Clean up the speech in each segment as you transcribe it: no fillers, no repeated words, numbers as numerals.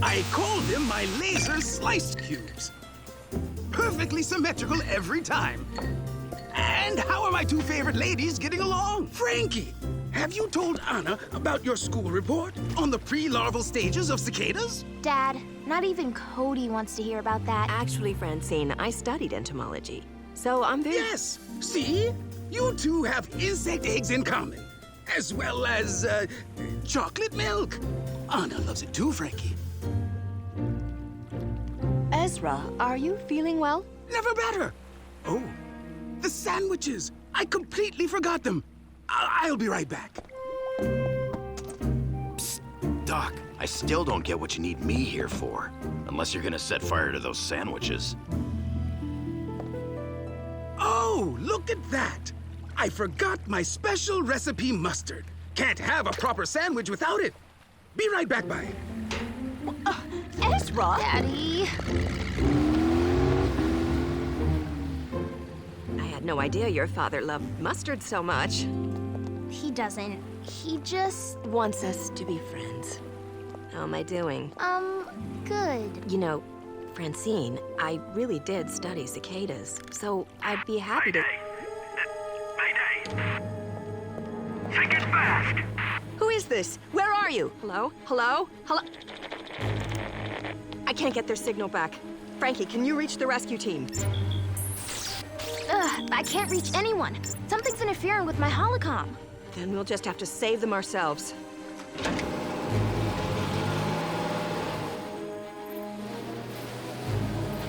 I call them my laser sliced cubes. Perfectly symmetrical every time. And how are my two favorite ladies getting along? Frankie, have you told Anna about your school report on the pre-larval stages of cicadas? Dad, not even Cody wants to hear about that. Actually, Francine, I studied entomology, so I'm very... Yes, see? You two have insect eggs in common, as well as chocolate milk. Anna loves it too, Frankie. Ezra, are you feeling well? Never better. Oh, the sandwiches. I completely forgot them. I'll be right back. Psst, Doc, I still don't get what you need me here for, unless you're gonna set fire to those sandwiches. Oh, look at that. I forgot my special recipe mustard. Can't have a proper sandwich without it. Be right back, bye. Ezra? Daddy. I had no idea your father loved mustard so much. He doesn't. He just... Wants us to be friends. How am I doing? Good. You know, Francine, I really did study cicadas, so I'd be happy to... Mayday! Think it fast! Who is this? Where are you? Hello? Hello? Hello? I can't get their signal back. Frankie, can you reach the rescue team? Ugh, I can't reach anyone. Something's interfering with my holocom. Then we'll just have to save them ourselves.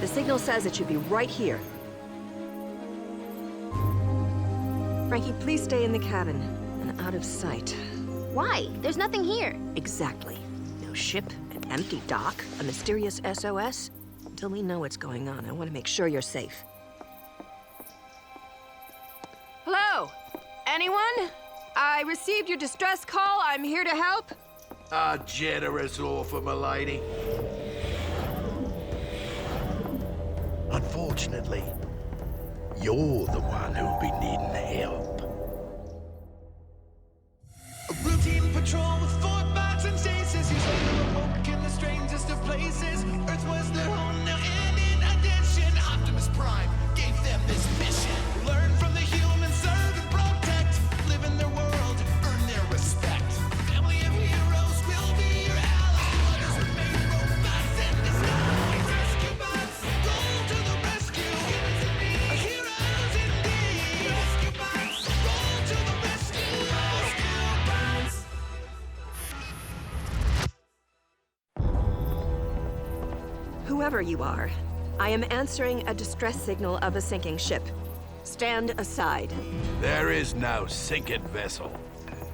The signal says it should be right here. Frankie, please stay in the cabin and out of sight. Why? There's nothing here. Exactly. No ship, an empty dock, a mysterious SOS. Until we know what's going on, I want to make sure you're safe. Hello? Anyone? I received your distress call. I'm here to help. A generous offer, m'lady. Unfortunately, you're the one who'll be needing help. A routine patrol with Fortbots and stasis. You were awoke in the strangest of places. Earth was their home now, and in addition, Optimus Prime gave them this mission. Learn from the humans, serve and protect. Live in their world, earn their respect. Family of heroes will be your allies. Others remain robots in disguise. Rescue bots, roll to the rescue. Heroes indeed. Rescue bots, roll to the rescue. Rescue bots. Whoever you are, I am answering a distress signal of a sinking ship. Stand aside. There is no sinking vessel.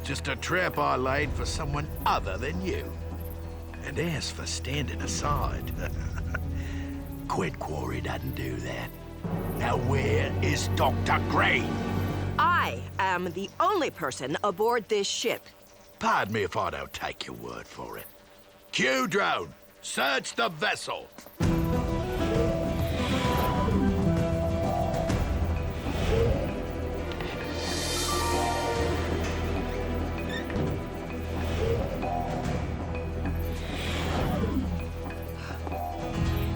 Just a trap I laid for someone other than you. And as for standing aside, Quit Quarry doesn't do that. Now where is Dr. Gray? I am the only person aboard this ship. Pardon me if I don't take your word for it. Q drone, search the vessel.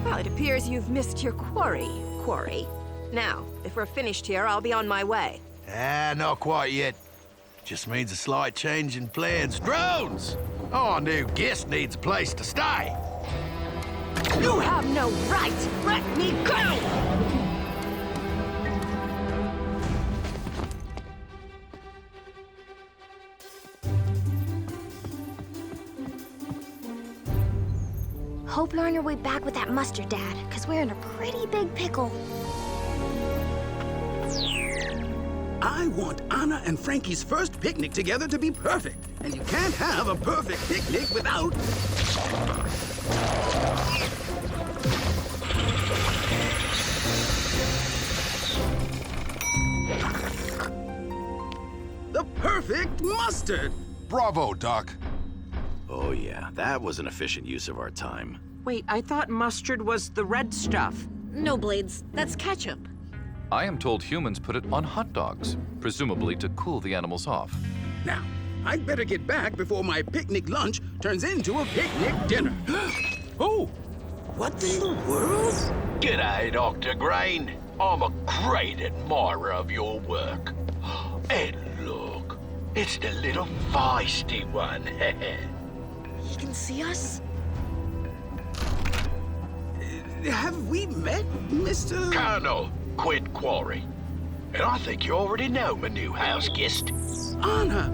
Well, it appears you've missed your quarry, Quarry. Now, if we're finished here, I'll be on my way. Not quite yet. Just means a slight change in plans. Drones! Our new guest needs a place to stay. You have no right! Let me go! Hope you're on your way back with that mustard, Dad, because we're in a pretty big pickle. I want Anna and Frankie's first picnic together to be perfect. And you can't have a perfect picnic without... the perfect mustard! Bravo, Doc. Oh yeah, that was an efficient use of our time. Wait, I thought mustard was the red stuff. No, Blades, that's ketchup. I am told humans put it on hot dogs, presumably to cool the animals off. Now, I'd better get back before my picnic lunch turns into a picnic dinner. Oh, what in the world? G'day, Dr. Grain. I'm a great admirer of your work. And look, it's the little feisty one. He can see us? Have we met, Mr. Colonel Quint Quarry. And I think you already know my new house guest. Anna,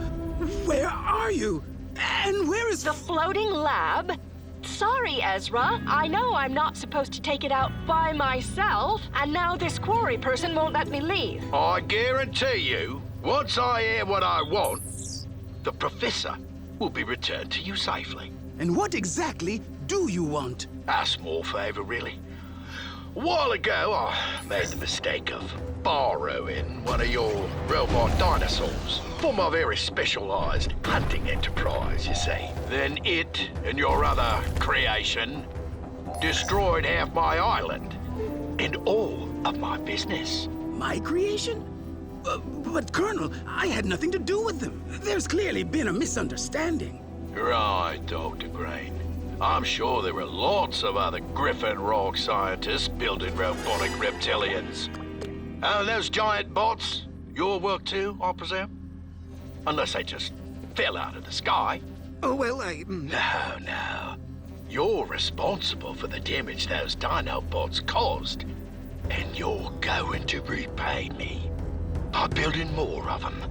where are you? And where is The floating lab? Sorry, Ezra. I know I'm not supposed to take it out by myself, and now this Quarry person won't let me leave. I guarantee you, once I hear what I want, the Professor will be returned to you safely. And what exactly do you want? A small favor, really. A while ago, I made the mistake of borrowing one of your robot dinosaurs for my very specialized hunting enterprise, you see. Then it and your other creation destroyed half my island and all of my business. My creation? But Colonel, I had nothing to do with them. There's clearly been a misunderstanding. Right, Dr. Grain. I'm sure there are lots of other Griffin Rock scientists building robotic reptilians. Oh, those giant bots, your work too, I presume? Unless they just fell out of the sky. Oh, well, No. You're responsible for the damage those Dinobots caused. And you're going to repay me by building more of them.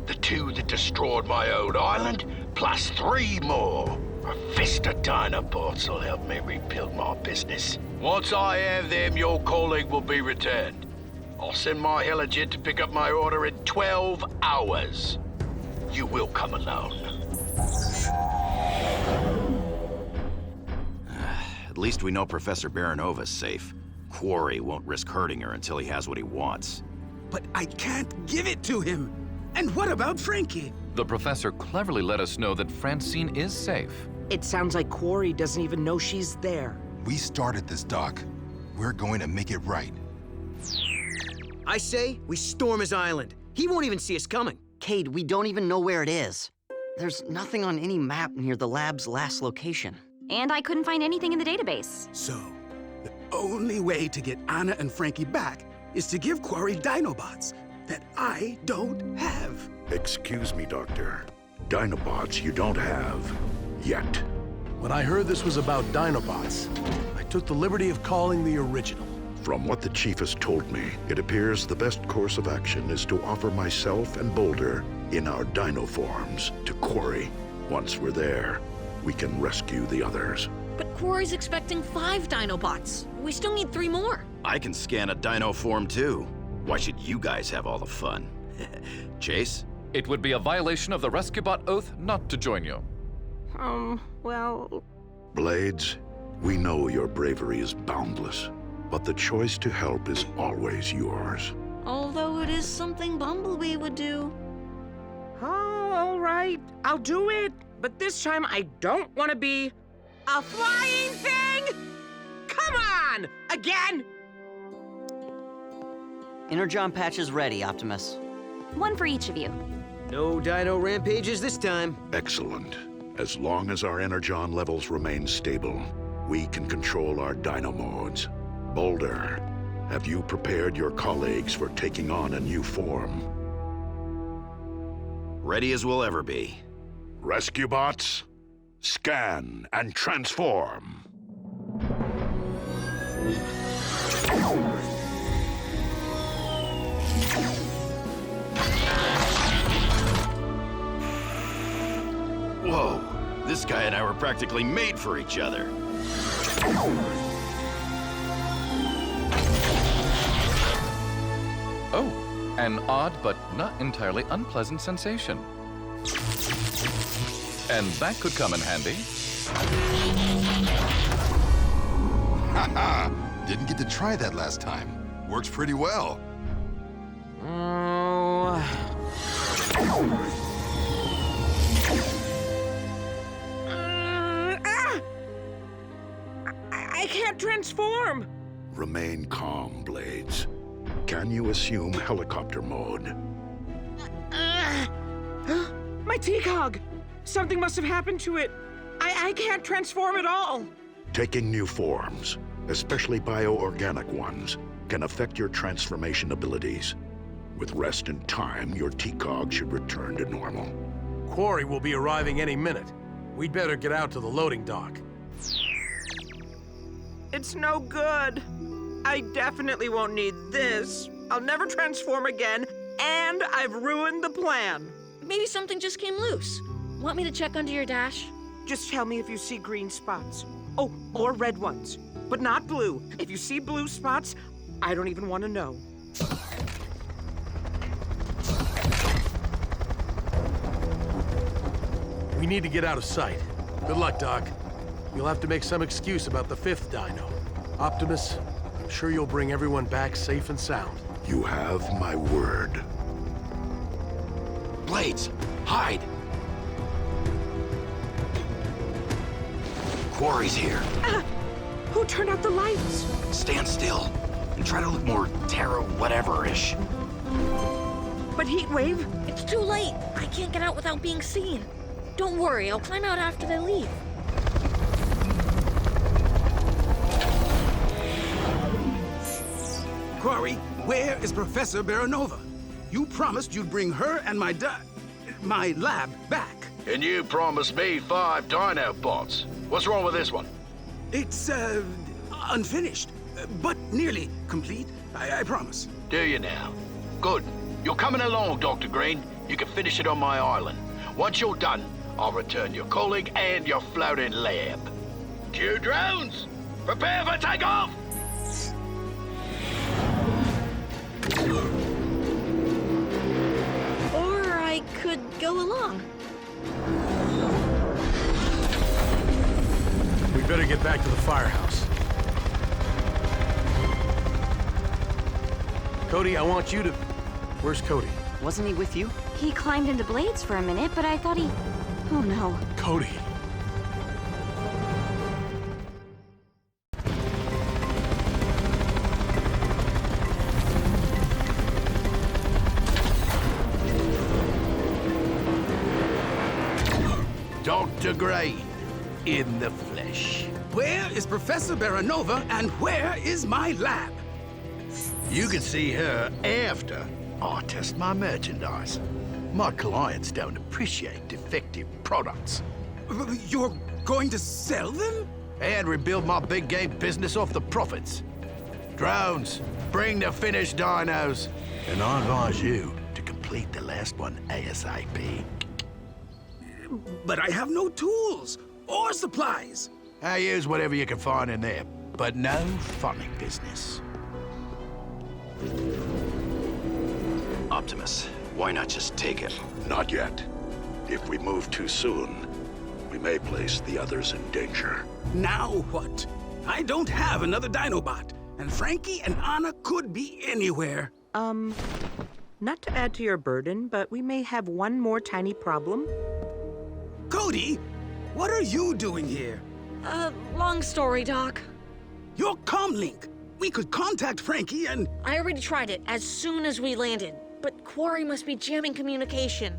The 2 that destroyed my old island, plus 3 more. A fist of Dinobots will help me rebuild my business. Once I have them, your colleague will be returned. I'll send my Helligen to pick up my order in 12 hours. You will come alone. At least we know Professor Baranova's safe. Quarry won't risk hurting her until he has what he wants. but I can't give it to him. And what about Frankie? The professor cleverly let us know that Francine is safe. It sounds like Quarry doesn't even know she's there. We started this, Doc. We're going to make it right. I say we storm his island. He won't even see us coming. Cade, we don't even know where it is. There's nothing on any map near the lab's last location. And I couldn't find anything in the database. So, the only way to get Anna and Frankie back is to give Quarry Dinobots that I don't have. Excuse me, Doctor. Dinobots you don't have yet. When I heard this was about Dinobots, I took the liberty of calling the original. From what the Chief has told me, it appears the best course of action is to offer myself and Boulder in our dino forms to Quarry. Once we're there, we can rescue the others. But Quarry's expecting 5 Dinobots. We still need 3 more. I can scan a dino form too. Why should you guys have all the fun? Chase? It would be a violation of the Rescue Bot oath not to join you. Well... Blades, we know your bravery is boundless, but the choice to help is always yours. Although it is something Bumblebee would do. Oh, all right. I'll do it. But this time I don't want to be a flying thing! Come on! Again! Energon patch is ready, Optimus. One for each of you. No dino rampages this time. Excellent. As long as our energon levels remain stable, we can control our dino modes. Boulder, have you prepared your colleagues for taking on a new form? Ready as we'll ever be. Rescue bots, scan and transform. Whoa, this guy and I were practically made for each other. Oh, an odd but not entirely unpleasant sensation. And that could come in handy. Haha! Didn't get to try that last time. Works pretty well. I can't transform! Remain calm, Blades. Can you assume helicopter mode? My T-Cog! Something must have happened to it. I can't transform at all. Taking new forms, especially bioorganic ones, can affect your transformation abilities. With rest and time, your T-Cog should return to normal. Quarry will be arriving any minute. We'd better get out to the loading dock. It's no good. I definitely won't need this. I'll never transform again, and I've ruined the plan. Maybe something just came loose. Want me to check under your dash? Just tell me if you see green spots. Oh, or red ones, but not blue. If you see blue spots, I don't even want to know. We need to get out of sight. Good luck, Doc. You'll have to make some excuse about the 5th dino. Optimus, I'm sure you'll bring everyone back safe and sound. You have my word. Blades, hide! Quarry's here. Who turned out the lights? Stand still and try to look more whatever-ish. But Heatwave? It's too late. I can't get out without being seen. Don't worry, I'll climb out after they leave. Quarry, where is Professor Baranova? You promised you'd bring her and my lab back. And you promised me 5 Dinobots. What's wrong with this one? It's, unfinished, but nearly complete, I promise. Do you now? Good. You're coming along, Dr. Green. You can finish it on my island. Once you're done, I'll return your colleague and your floating lab. Cue drones! Prepare for takeoff! Or I could go along. We better get back to the firehouse. Cody, I want you to... Where's Cody? Wasn't he with you? He climbed into Blades for a minute, but I thought he... Oh no. Cody. Dr. Green, in the flesh. Where is Professor Baranova and where is my lab? You can see her after I test my merchandise. My clients don't appreciate defective products. You're going to sell them? And rebuild my big game business off the profits. Drones, bring the finished dinos. And I advise you to complete the last one ASAP. But I have no tools or supplies. I use whatever you can find in there, but no funny business. Optimus, why not just take it? Not yet. If we move too soon, we may place the others in danger. Now what? I don't have another Dinobot, and Frankie and Anna could be anywhere. Not to add to your burden, but we may have one more tiny problem. Cody, what are you doing here? Long story, Doc. Your comlink. We could contact Frankie and... I already tried it as soon as we landed, but Quarry must be jamming communication.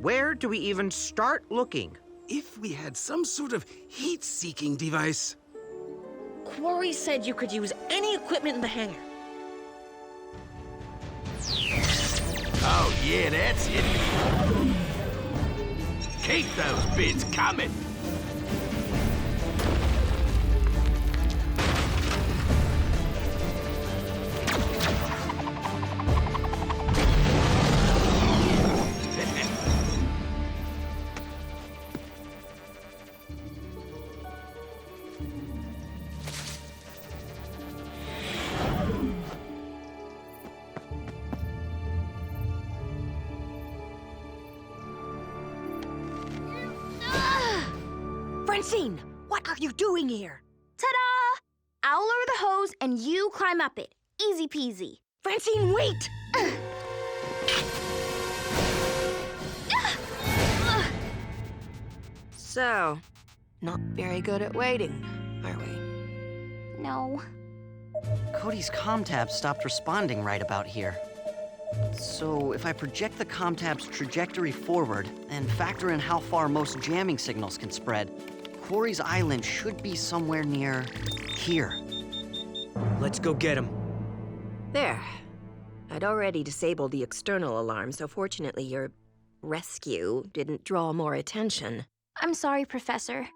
Where do we even start looking? If we had some sort of heat-seeking device... Quarry said you could use any equipment in the hangar. Oh yeah, that's it. Keep those bids coming. Francine, what are you doing here? Ta-da! I'll lower the hose and you climb up it. Easy peasy. Francine, wait! So, not very good at waiting, are we? No. Cody's comm tab stopped responding right about here. So if I project the comm tab's trajectory forward and factor in how far most jamming signals can spread, Quarry's island should be somewhere near here. Let's go get him. There. I'd already disabled the external alarm, so fortunately your rescue didn't draw more attention. I'm sorry, Professor.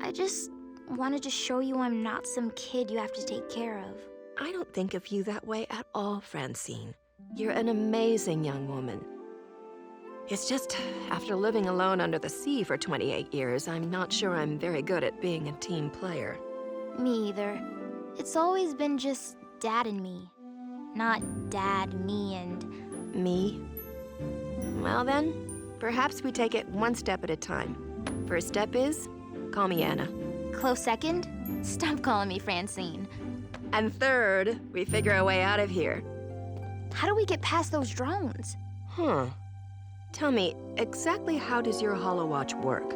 I just wanted to show you I'm not some kid you have to take care of. I don't think of you that way at all, Francine. You're an amazing young woman. It's just, after living alone under the sea for 28 years, I'm not sure I'm very good at being a team player. Me either. It's always been just Dad and me. Not Dad, me, and... Me? Well then, perhaps we take it one step at a time. First step is, call me Anna. Close second? Stop calling me Francine. And third, we figure a way out of here. How do we get past those drones? Huh. Tell me, exactly how does your holowatch work?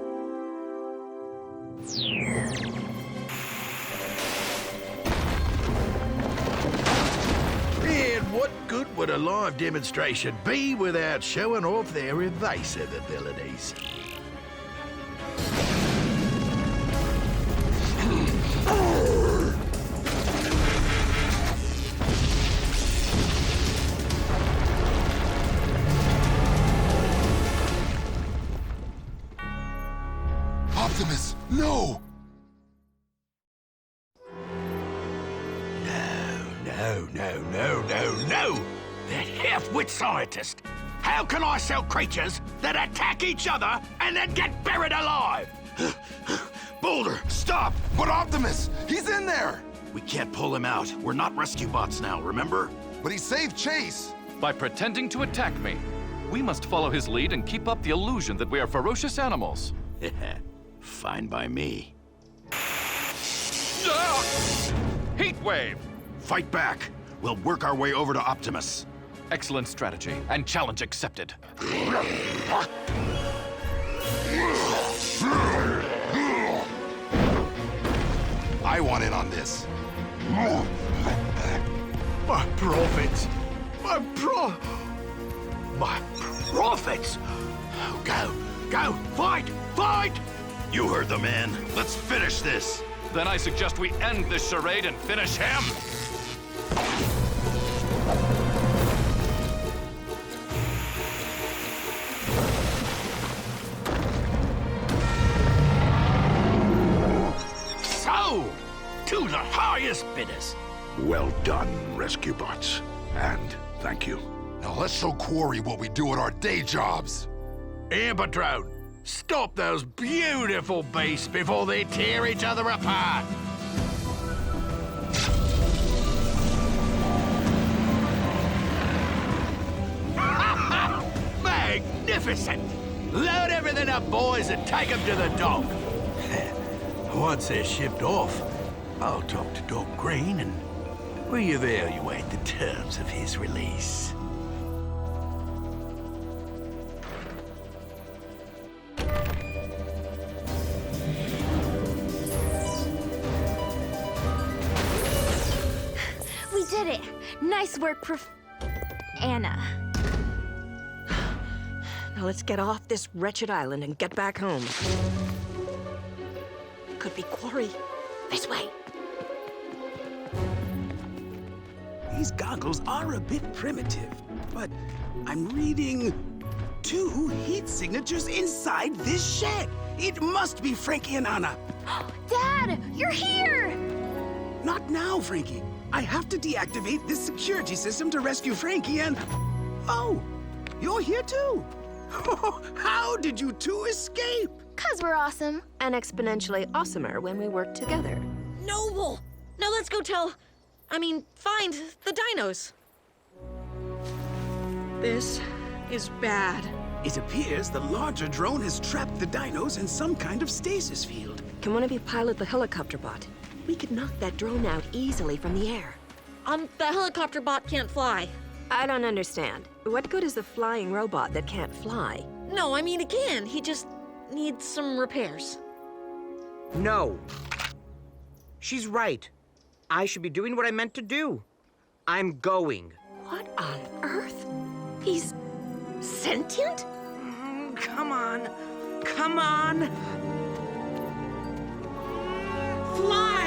And what good would a live demonstration be without showing off their evasive abilities? Optimus, no! No! That half-wit scientist! How can I sell creatures that attack each other and then get buried alive? Boulder, stop! But Optimus, he's in there! We can't pull him out. We're not rescue bots now, remember? But he saved Chase! By pretending to attack me. We must follow his lead and keep up the illusion that we are ferocious animals. Fine by me. Heatwave! Fight back! We'll work our way over to Optimus. Excellent strategy, and challenge accepted. I want in on this. My profits! My profits! Go! Fight! You heard the man. Let's finish this. Then I suggest we end this charade and finish him. So, to the highest bidders. Well done, rescue bots. And thank you. Now let's show Quarry what we do at our day jobs. Amber Drone, stop those beautiful beasts before they tear each other apart. Magnificent! Load everything up, boys, and take them to the dock. Once they're shipped off, I'll talk to Doc Green and reevaluate the terms of his release. We did it! Nice work, Anna. Now let's get off this wretched island and get back home. Could be Quarry. This way. These goggles are a bit primitive, but I'm reading 2 heat signatures inside this shed. It must be Frankie and Anna. Dad, you're here! Not now, Frankie. I have to deactivate this security system to rescue Frankie and... Oh, you're here too. How did you 2 escape? 'Cause we're awesome. And exponentially awesomer when we work together. Noble! Now let's go find the dinos. This is bad. It appears the larger drone has trapped the dinos in some kind of stasis field. Can one of you pilot the Helicopter-Bot? We could knock that drone out easily from the air. The Helicopter-Bot can't fly. I don't understand. What good is a flying robot that can't fly? No, I mean, it can. He just needs some repairs. No. She's right. I should be doing what I meant to do. I'm going. What on earth? He's sentient? Come on. Come on. Fly!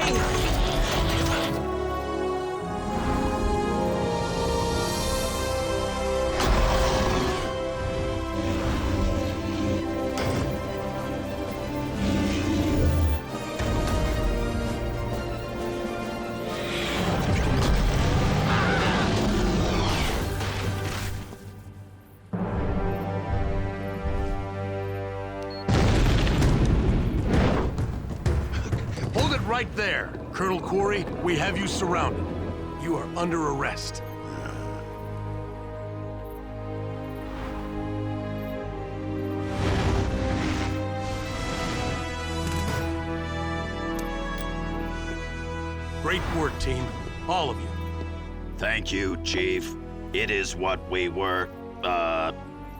Right there. Colonel Quarry, we have you surrounded. You are under arrest. Great work, team. All of you. Thank you, Chief. It is what we were,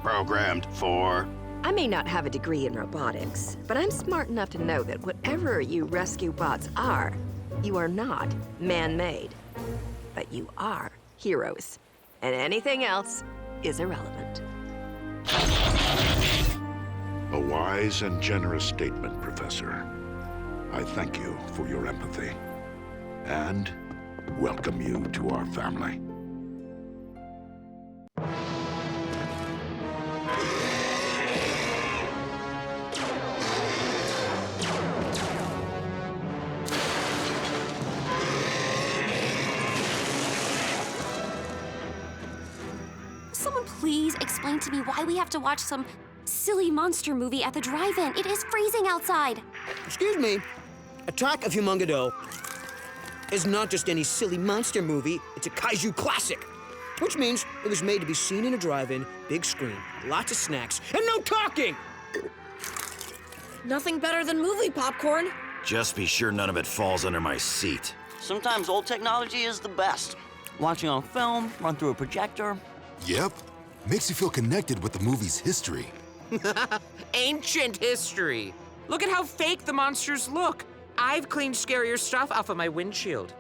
programmed for. I may not have a degree in robotics, but I'm smart enough to know that whatever you rescue bots are, you are not man-made. But you are heroes, and anything else is irrelevant. A wise and generous statement, Professor. I thank you for your empathy, and welcome you to our family. Someone please explain to me why we have to watch some silly monster movie at the drive-in. It is freezing outside. Excuse me. Attack of Humongous is not just any silly monster movie, it's a kaiju classic. Which means it was made to be seen in a drive-in, big screen, lots of snacks, and no talking! Nothing better than movie popcorn. Just be sure none of it falls under my seat. Sometimes old technology is the best. Watching on film, run through a projector. Yep. Makes you feel connected with the movie's history. Ancient history. Look at how fake the monsters look. I've cleaned scarier stuff off of my windshield.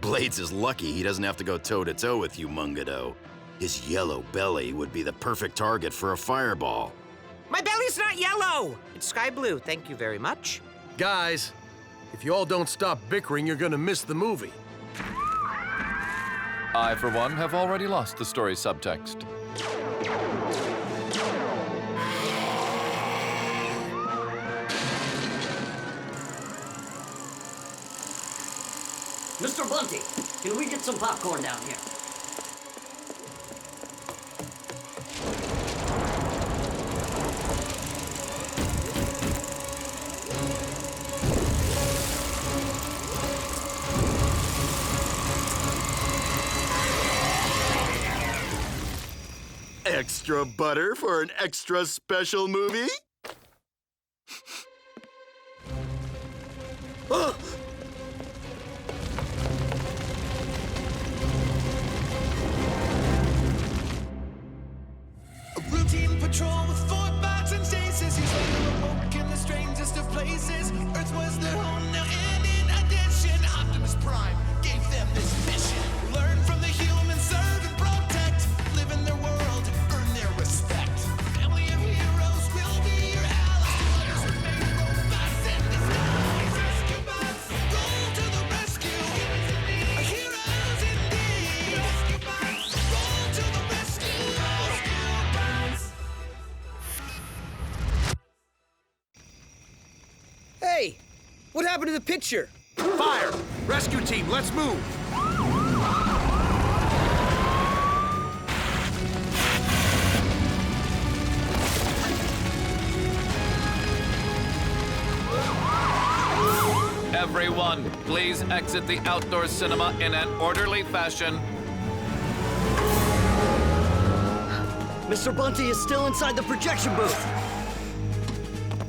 Blades is lucky he doesn't have to go toe-to-toe with you, Mungado. His yellow belly would be the perfect target for a fireball. My belly's not yellow. It's sky blue. Thank you very much. Guys, if you all don't stop bickering, you're gonna miss the movie. I, for one, have already lost the story subtext. Mr. Bunty, can we get some popcorn down here? Extra butter for an extra special movie? Routine patrol with bots and chases. He's later awoke in the strangest of places. Earth was their home now, and in addition, Optimus Prime gave them this mission. Learn from the humans, serve and protect. Live in their world, earn their respect. Family of heroes will be your allies. Remain robots in disguise. Rescue bots, roll to the rescue. Heroes indeed. Rescue bots, roll to the rescue. Rescue bots. Hey, what happened to the picture? Fire! Rescue team, let's move! Everyone, please exit the outdoor cinema in an orderly fashion. Mr. Bunty is still inside the projection booth.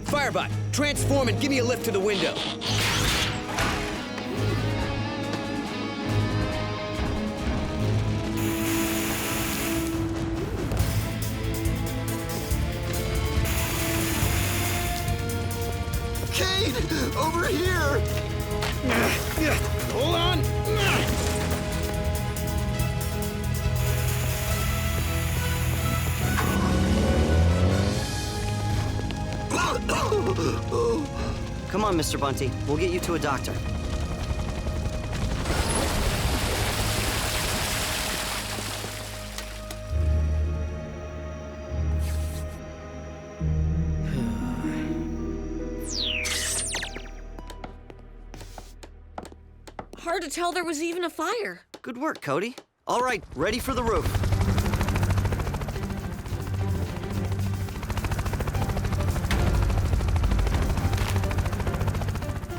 Firebot, transform and give me a lift to the window. Cade, over here! Hold on. Come on, Mr. Bunty. We'll get you to a doctor. Hard to tell there was even a fire. Good work, Cody. All right, ready for the roof.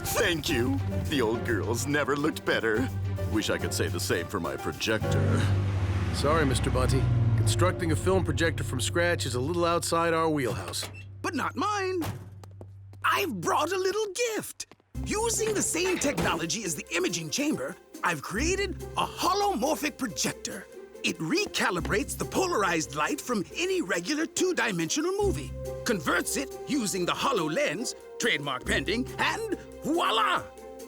Thank you. The old girl's never looked better. Wish I could say the same for my projector. Sorry, Mr. Bunty. Constructing a film projector from scratch is a little outside our wheelhouse. But not mine. I've brought a little gift. Using the same technology as the imaging chamber, I've created a holomorphic projector. It recalibrates the polarized light from any regular two-dimensional movie, converts it using the HoloLens, trademark pending, and voila!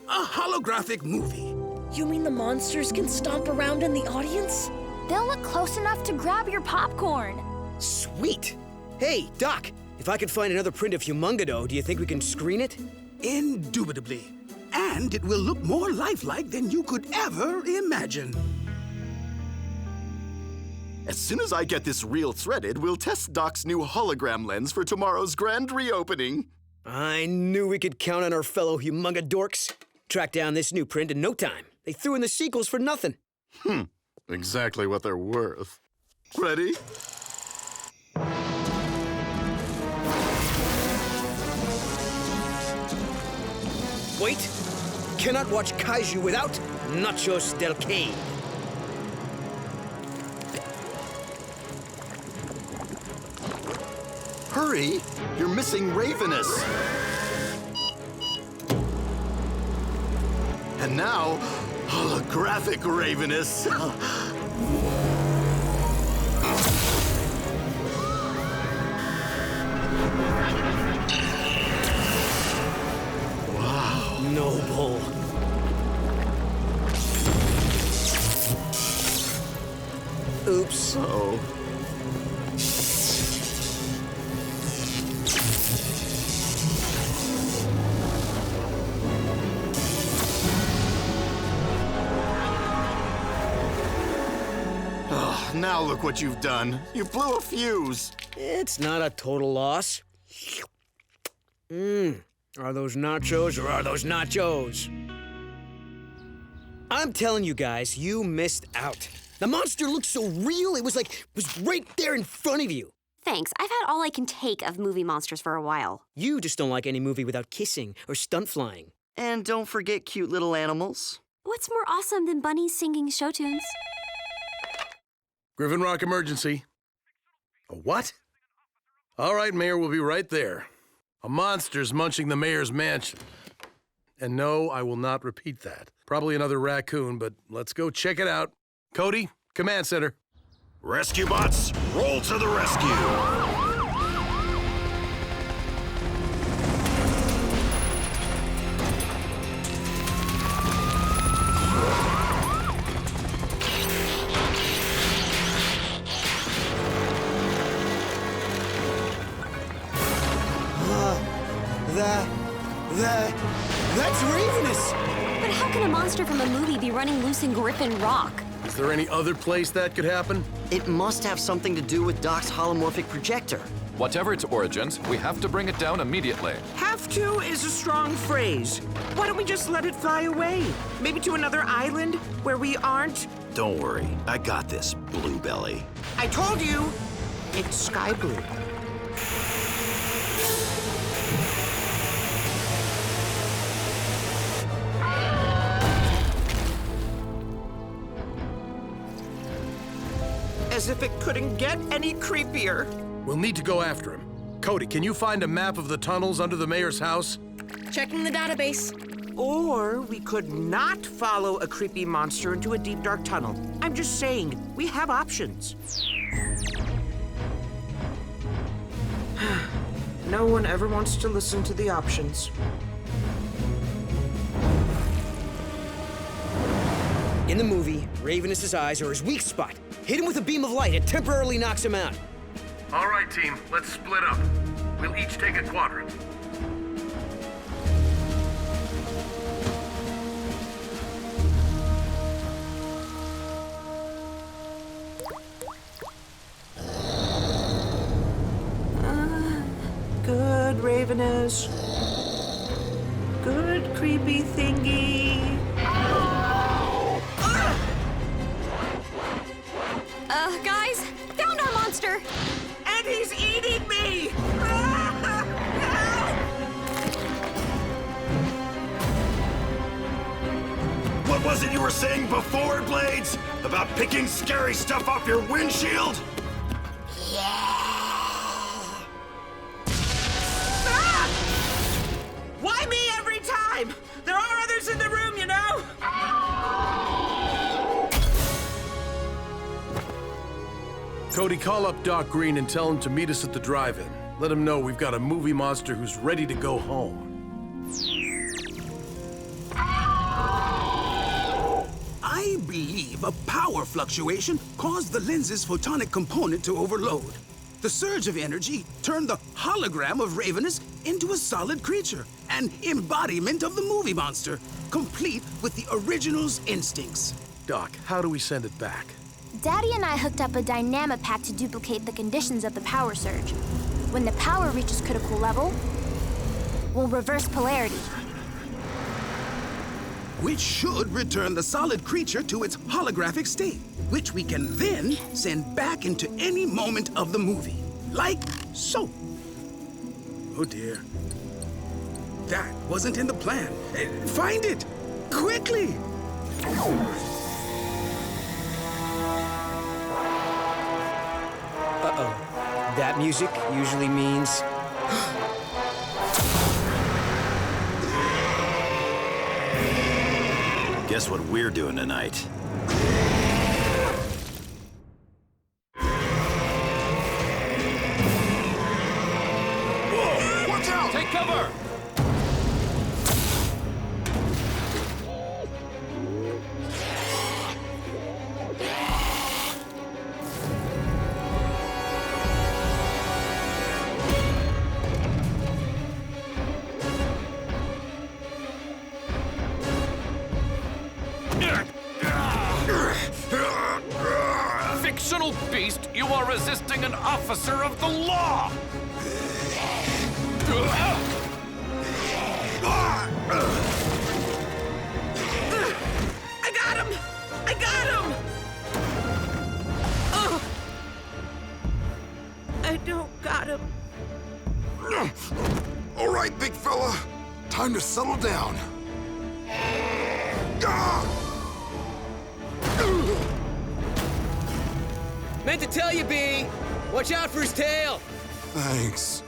A holographic movie. You mean the monsters can stomp around in the audience? They'll look close enough to grab your popcorn. Sweet! Hey, Doc, if I could find another print of Humongado, do you think we can screen it? Indubitably. And it will look more lifelike than you could ever imagine. As soon as I get this reel threaded, we'll test Doc's new hologram lens for tomorrow's grand reopening. I knew we could count on our fellow Humongadorks. Track down this new print in no time. They threw in the sequels for nothing. Exactly what they're worth. Ready? Wait! Cannot watch Kaiju without Nachos del Cave. Hurry! You're missing Ravenous. And now, holographic Ravenous. Wow. Noble. Oops. Uh-oh. Now look what you've done. You blew a fuse. It's not a total loss. Are those nachos or are those nachos? I'm telling you guys, you missed out. The monster looked so real, it was right there in front of you. Thanks. I've had all I can take of movie monsters for a while. You just don't like any movie without kissing or stunt flying. And don't forget cute little animals. What's more awesome than bunnies singing show tunes? Griffin Rock emergency. A what? All right, Mayor, we'll be right there. A monster's munching the mayor's mansion. And no, I will not repeat that. Probably another raccoon, but let's go check it out. Cody, command center. Rescue bots, roll to the rescue. That's Ravenous! But how can a monster from a movie be running loose in Griffin Rock? Is there any other place that could happen? It must have something to do with Doc's holomorphic projector. Whatever its origins, we have to bring it down immediately. Have to is a strong phrase. Why don't we just let it fly away? Maybe to another island where we aren't? Don't worry, I got this, Bluebelly. I told you, it's sky blue. As if it couldn't get any creepier. We'll need to go after him. Cody, can you find a map of the tunnels under the mayor's house? Checking the database. Or we could not follow a creepy monster into a deep, dark tunnel. I'm just saying, we have options. No one ever wants to listen to the options. In the movie, Ravenous' eyes are his weak spot. Hit him with a beam of light, it temporarily knocks him out. All right, team, let's split up. We'll each take a quadrant. Raven is. Good, creepy thingy. Guys, found our monster! And he's eating me! What was it you were saying before, Blades? About picking scary stuff off your windshield? Why me every time? There are others in the room, you know? Cody, call up Doc Green and tell him to meet us at the drive-in. Let him know we've got a movie monster who's ready to go home. I believe a power fluctuation caused the lens's photonic component to overload. The surge of energy turned the hologram of Ravenous into a solid creature, an embodiment of the movie monster, complete with the original's instincts. Doc, how do we send it back? Daddy and I hooked up a Dynamapack to duplicate the conditions of the power surge. When the power reaches critical level, we'll reverse polarity. Which should return the solid creature to its holographic state, which we can then send back into any moment of the movie. Like so. Oh dear. That wasn't in the plan. Find it! Quickly! Uh-oh. That music usually means... Guess what we're doing tonight? Whoa! Watch out! Take cover! Fictional beast, you are resisting an officer of the law! I got him! I got him! Oh. I don't got him. All right, big fella. Time to settle down. Meant to tell you, B. Watch out for his tail. Thanks.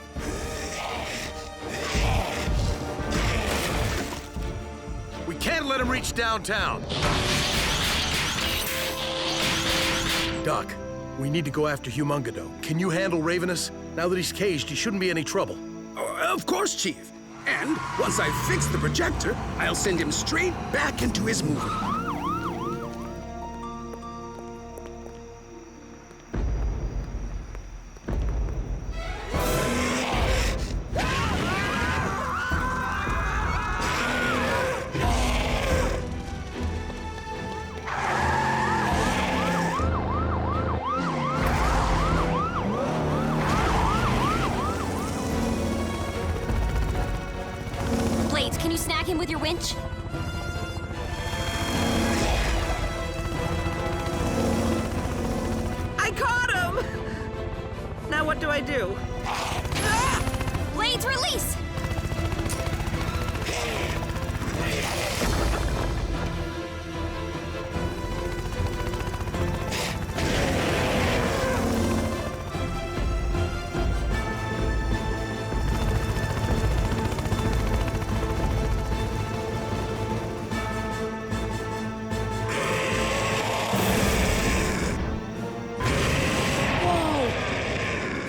We can't let him reach downtown. Doc, we need to go after Humongado. Can you handle Ravenous? Now that he's caged, he shouldn't be any trouble. Of course, Chief. And once I fix the projector, I'll send him straight back into his movie. Blades, can you snag him with your winch? I caught him! Now what do I do? Blades, release!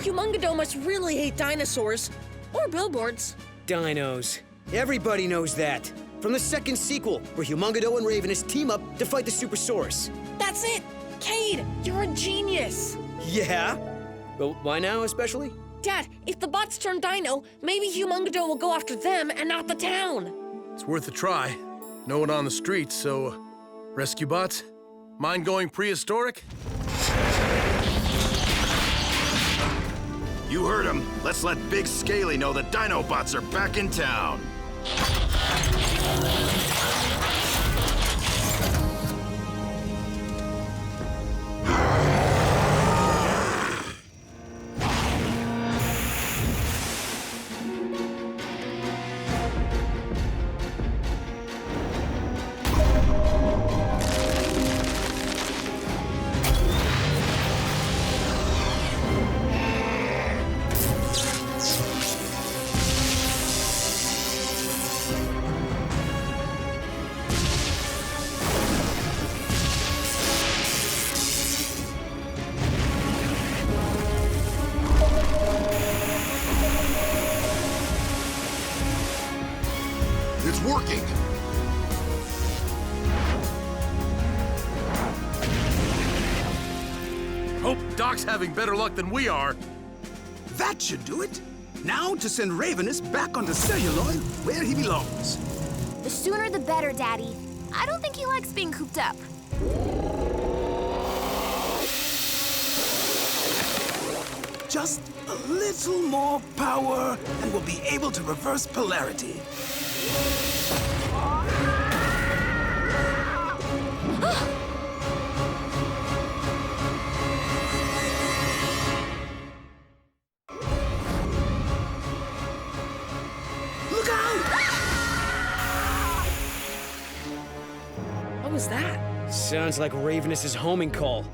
Humongado must really hate dinosaurs. Or billboards. Dinos. Everybody knows that. From the second sequel, where Humongado and Ravenous team up to fight the Supersaurus. That's it! Cade, you're a genius! Yeah? Well, why now, especially? Dad, if the bots turn dino, maybe Humongado will go after them and not the town. It's worth a try. No one on the streets, so... Rescue bots? Mind going prehistoric? You heard him. Let's let Big Scaly know the Dinobots are back in town. It's working! Hope Doc's having better luck than we are. That should do it. Now to send Ravenous back onto Celluloid, where he belongs. The sooner the better, Daddy. I don't think he likes being cooped up. Just a little more power, and we'll be able to reverse polarity. Look out! What was that? Sounds like Ravenous' homing call.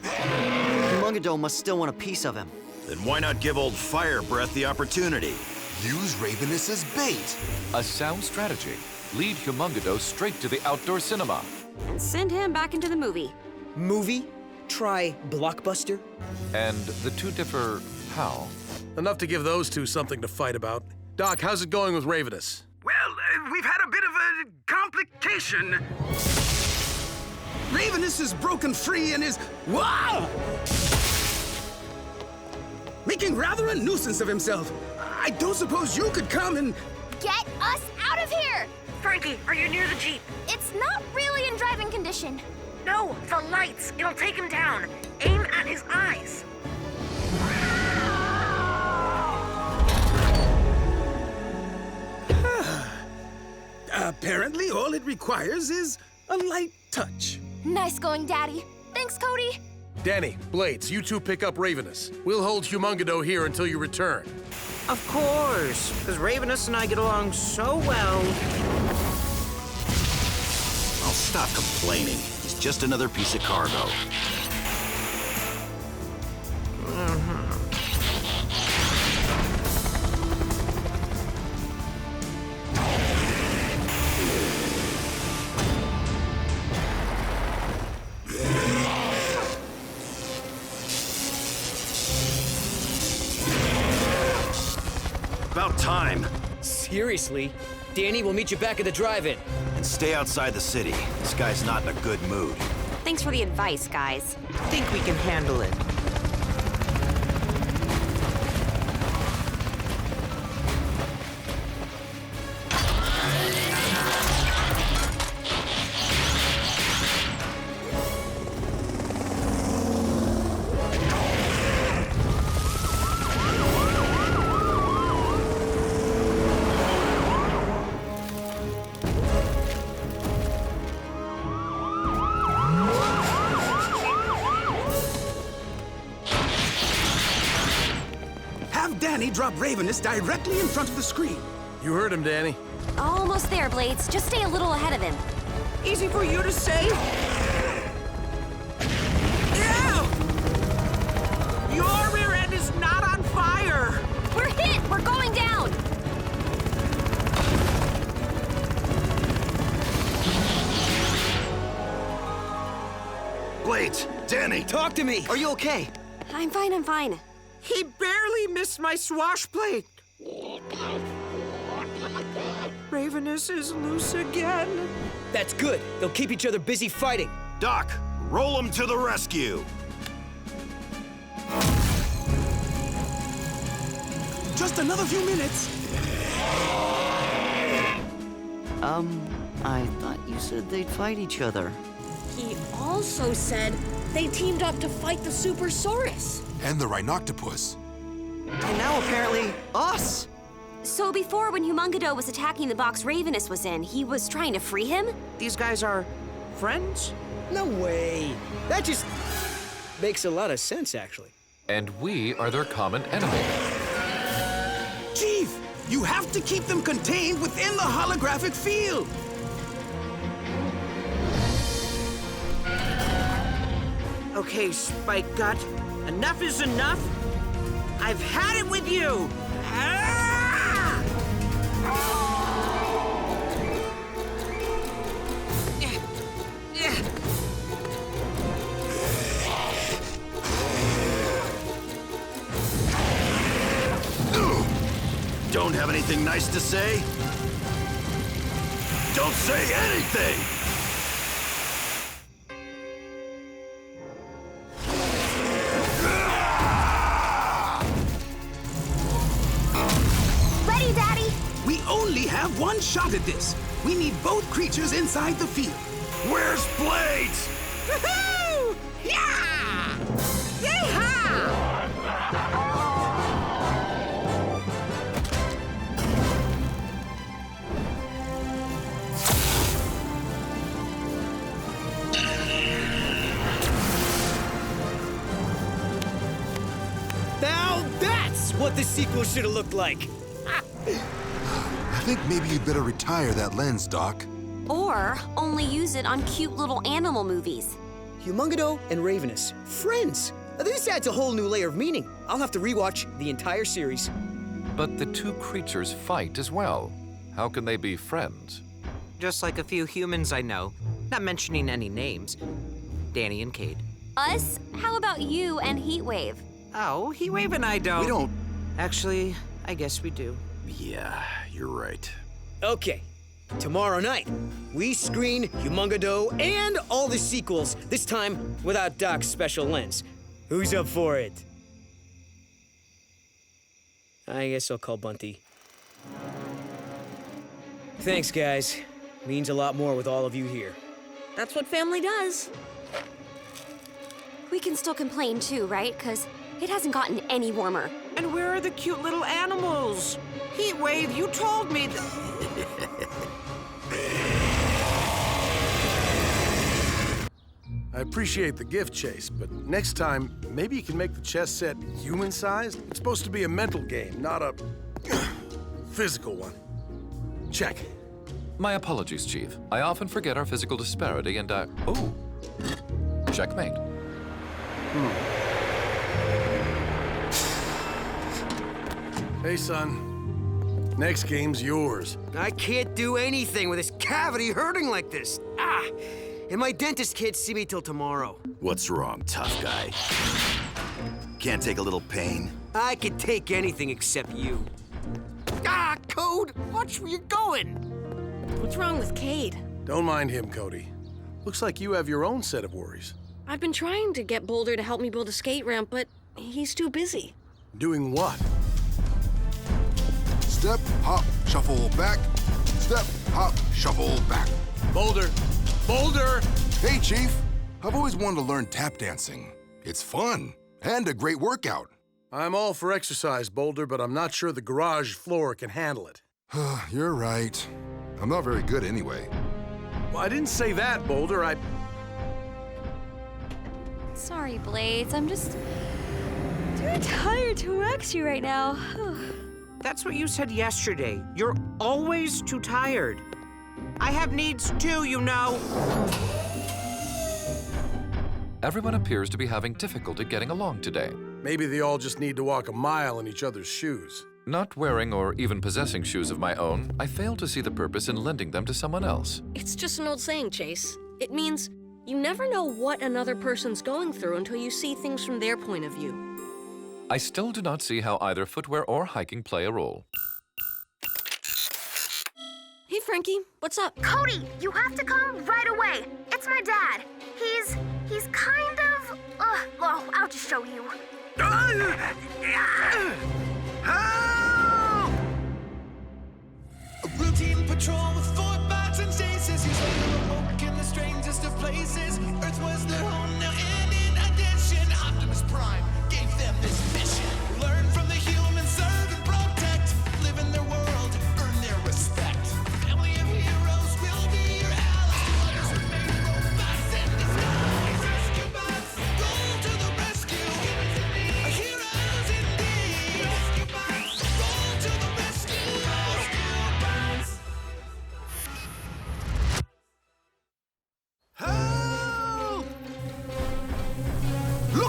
Humongado must still want a piece of him. Then why not give old Fire Breath the opportunity? Use Ravenous as bait. A sound strategy. Lead Humongado straight to the outdoor cinema. And send him back into the movie. Movie? Try Blockbuster? And the two differ how? Enough to give those two something to fight about. Doc, how's it going with Ravenous? Well, we've had a bit of a complication. Ravenous is broken free and is... Wow! Making rather a nuisance of himself. I don't suppose you could come and... Get us out of here! Frankie, are you near the Jeep? It's not really in driving condition. No, the lights. It'll take him down. Aim at his eyes. Apparently, all it requires is a light touch. Nice going, Daddy. Thanks, Cody. Danny, Blades, you two pick up Ravenous. We'll hold Humongado here until you return. Of course, because Ravenous and I get along so well. I'll stop complaining. He's just another piece of cargo. About time. Seriously? Danny, we'll meet you back at the drive-in. And stay outside the city. This guy's not in a good mood. Thanks for the advice, guys. I think we can handle it. Danny dropped Ravenous directly in front of the screen. You heard him, Danny. Almost there, Blades. Just stay a little ahead of him. Easy for you to say? Yeah! Your rear end is not on fire! We're hit! We're going down! Blades! Danny! Talk to me! Are you okay? I'm fine, I'm fine. He barely missed my swash plate. Ravenous is loose again. That's good. They'll keep each other busy fighting. Doc, roll him to the rescue. Just another few minutes. I thought you said they'd fight each other. He also said they teamed up to fight the Supersaurus. And the Rhinoctopus. And now apparently us. So before, when Humongado was attacking the box Ravenous was in, he was trying to free him? These guys are friends? No way. That just makes a lot of sense, actually. And we are their common enemy. Chief, you have to keep them contained within the holographic field. Okay, Spike Gut, enough is enough. I've had it with you. Don't have anything nice to say? Don't say anything! Ready, Daddy? We only have one shot at this. We need both creatures inside the field. Where's Blades? Woohoo! Yeah! Yeehaw! Now that's what the sequel should have looked like. I think maybe you'd better retire that lens, Doc. Or only use it on cute little animal movies. Humongado and Ravenous, friends. This adds a whole new layer of meaning. I'll have to rewatch the entire series. But the two creatures fight as well. How can they be friends? Just like a few humans I know, not mentioning any names. Danny and Cade. Us? How about you and Heatwave? Oh, Heatwave and I don't. We don't. Actually, I guess we do. Yeah, you're right. Okay, tomorrow night, we screen Humongado and all the sequels, this time without Doc's special lens. Who's up for it? I guess I'll call Bunty. Thanks, guys. Means a lot more with all of you here. That's what family does. We can still complain too, right? Because it hasn't gotten any warmer. And where are the cute little animals? Heatwave, you told me I appreciate the gift, Chase, but next time, maybe you can make the chess set human-sized? It's supposed to be a mental game, not a physical one. Check. My apologies, Chief. I often forget our physical disparity and I... Oh! Checkmate. Hey, son. Next game's yours. I can't do anything with this cavity hurting like this. Ah! And my dentist can't see me till tomorrow. What's wrong, tough guy? Can't take a little pain? I can take anything except you. Ah, Code! Watch where you're going! What's wrong with Cade? Don't mind him, Cody. Looks like you have your own set of worries. I've been trying to get Boulder to help me build a skate ramp, but he's too busy. Doing what? Step, hop, shuffle back. Step, hop, shuffle back. Boulder! Boulder! Hey, Chief. I've always wanted to learn tap dancing. It's fun and a great workout. I'm all for exercise, Boulder, but I'm not sure the garage floor can handle it. You're right. I'm not very good anyway. Well, I didn't say that, Boulder. Sorry, Blades. I'm just too tired to wax you right now. That's what you said yesterday. You're always too tired. I have needs too, you know. Everyone appears to be having difficulty getting along today. Maybe they all just need to walk a mile in each other's shoes. Not wearing or even possessing shoes of my own, I fail to see the purpose in lending them to someone else. It's just an old saying, Chase. It means you never know what another person's going through until you see things from their point of view. I still do not see how either footwear or hiking play a role. Hey, Frankie, what's up? Cody, you have to come right away. It's my dad. He's kind of... well, I'll just show you. Routine patrol with Fortbots and stasis. He's later awoke in the strangest of places. Earth was their home now, and in addition, Optimus Prime gave them this mission. Learn from the humans.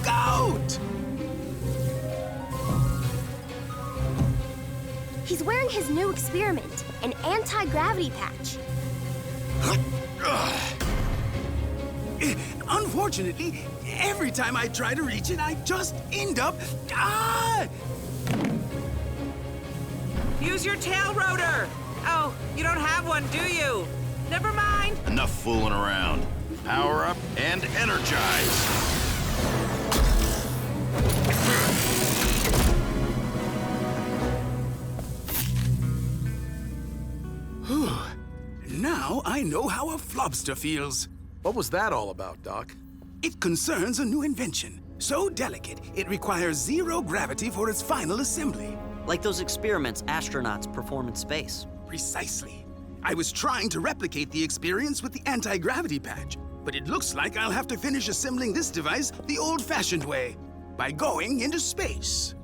Look out! He's wearing his new experiment, an anti-gravity patch. Unfortunately, every time I try to reach it, I just end up... Use your tail rotor! Oh, you don't have one, do you? Never mind. Enough fooling around. Power up and energize. Now I know how a flobster feels. What was that all about, Doc? It concerns a new invention. So delicate, it requires zero gravity for its final assembly. Like those experiments astronauts perform in space. Precisely. I was trying to replicate the experience with the anti-gravity patch, but it looks like I'll have to finish assembling this device the old-fashioned way, by going into space.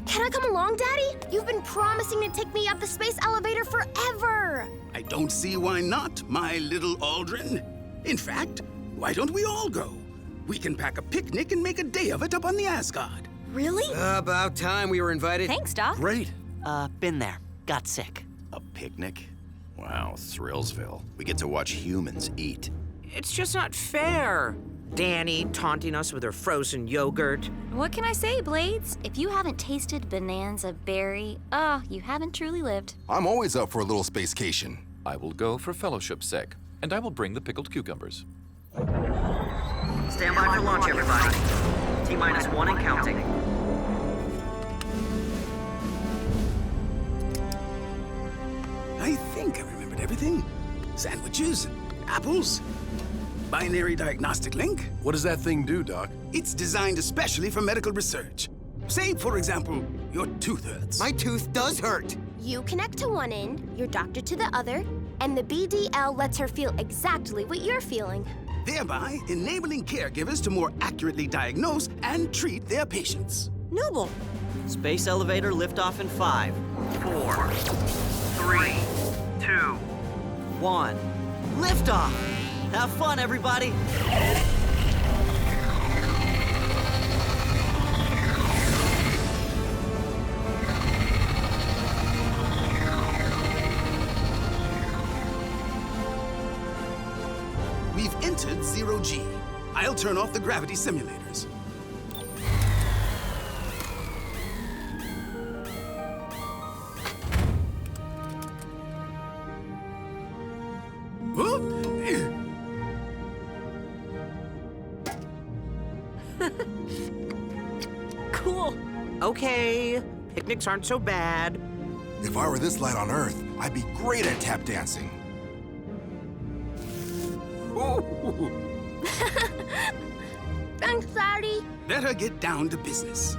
Can I come along, Daddy? You've been promising to take me up the space elevator forever. I don't see why not, my little Aldrin. In fact, why don't we all go? We can pack a picnic and make a day of it up on the Asgard. Really? About time we were invited. Thanks, Doc. Great. Been there. Got sick. A picnic? Wow, Thrillsville. We get to watch humans eat. It's just not fair. Danny taunting us with her frozen yogurt. What can I say, Blades? If you haven't tasted Bonanza Berry, you haven't truly lived. I'm always up for a little spacecation. I will go for fellowship's sake, and I will bring the pickled cucumbers. Stand by for launch, everybody. T-minus 1 and counting. I think I remembered everything. Sandwiches, apples, binary diagnostic link. What does that thing do, Doc? It's designed especially for medical research. Say, for example, your tooth hurts. My tooth does hurt. You connect to one end, your doctor to the other, and the BDL lets her feel exactly what you're feeling. Thereby enabling caregivers to more accurately diagnose and treat their patients. Noble. Space elevator liftoff in 5, 4, 3, 2, 1. Liftoff! Have fun, everybody! We've entered 0G. I'll turn off the gravity simulators. Cool. Okay, picnics aren't so bad. If I were this light on Earth, I'd be great at tap dancing. Thanks, Daddy. Better get down to business.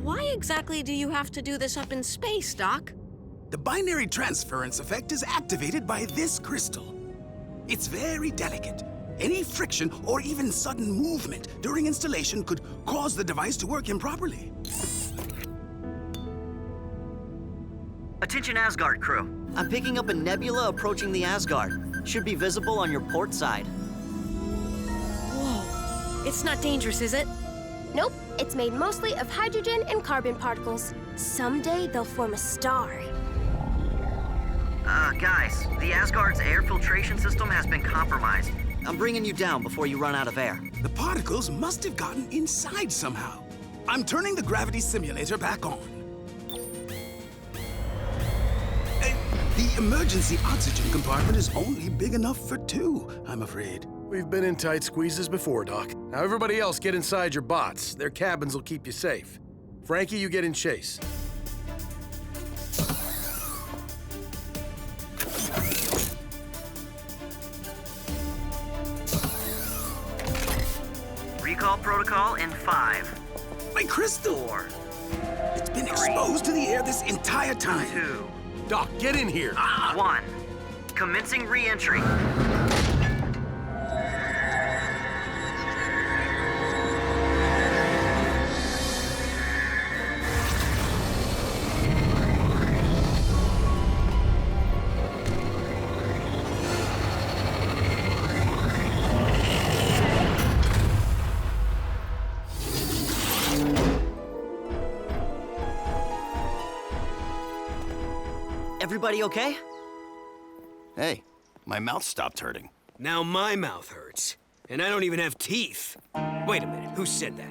Why exactly do you have to do this up in space, Doc? The binary transference effect is activated by this crystal. It's very delicate. Any friction or even sudden movement during installation could cause the device to work improperly. Attention Asgard crew. I'm picking up a nebula approaching the Asgard. Should be visible on your port side. Whoa. It's not dangerous, is it? Nope, it's made mostly of hydrogen and carbon particles. Someday they'll form a star. Guys, the Asgard's air filtration system has been compromised. I'm bringing you down before you run out of air. The particles must have gotten inside somehow. I'm turning the gravity simulator back on. The emergency oxygen compartment is only big enough for 2, I'm afraid. We've been in tight squeezes before, Doc. Now everybody else get inside your bots. Their cabins will keep you safe. Frankie, you get in Chase. Recall protocol in 5. My crystal! 4. It's been exposed to the air this entire time. 2. Doc, get in here! 1. Commencing re-entry. Everybody okay? Hey, my mouth stopped hurting. Now my mouth hurts. And I don't even have teeth. Wait a minute, who said that?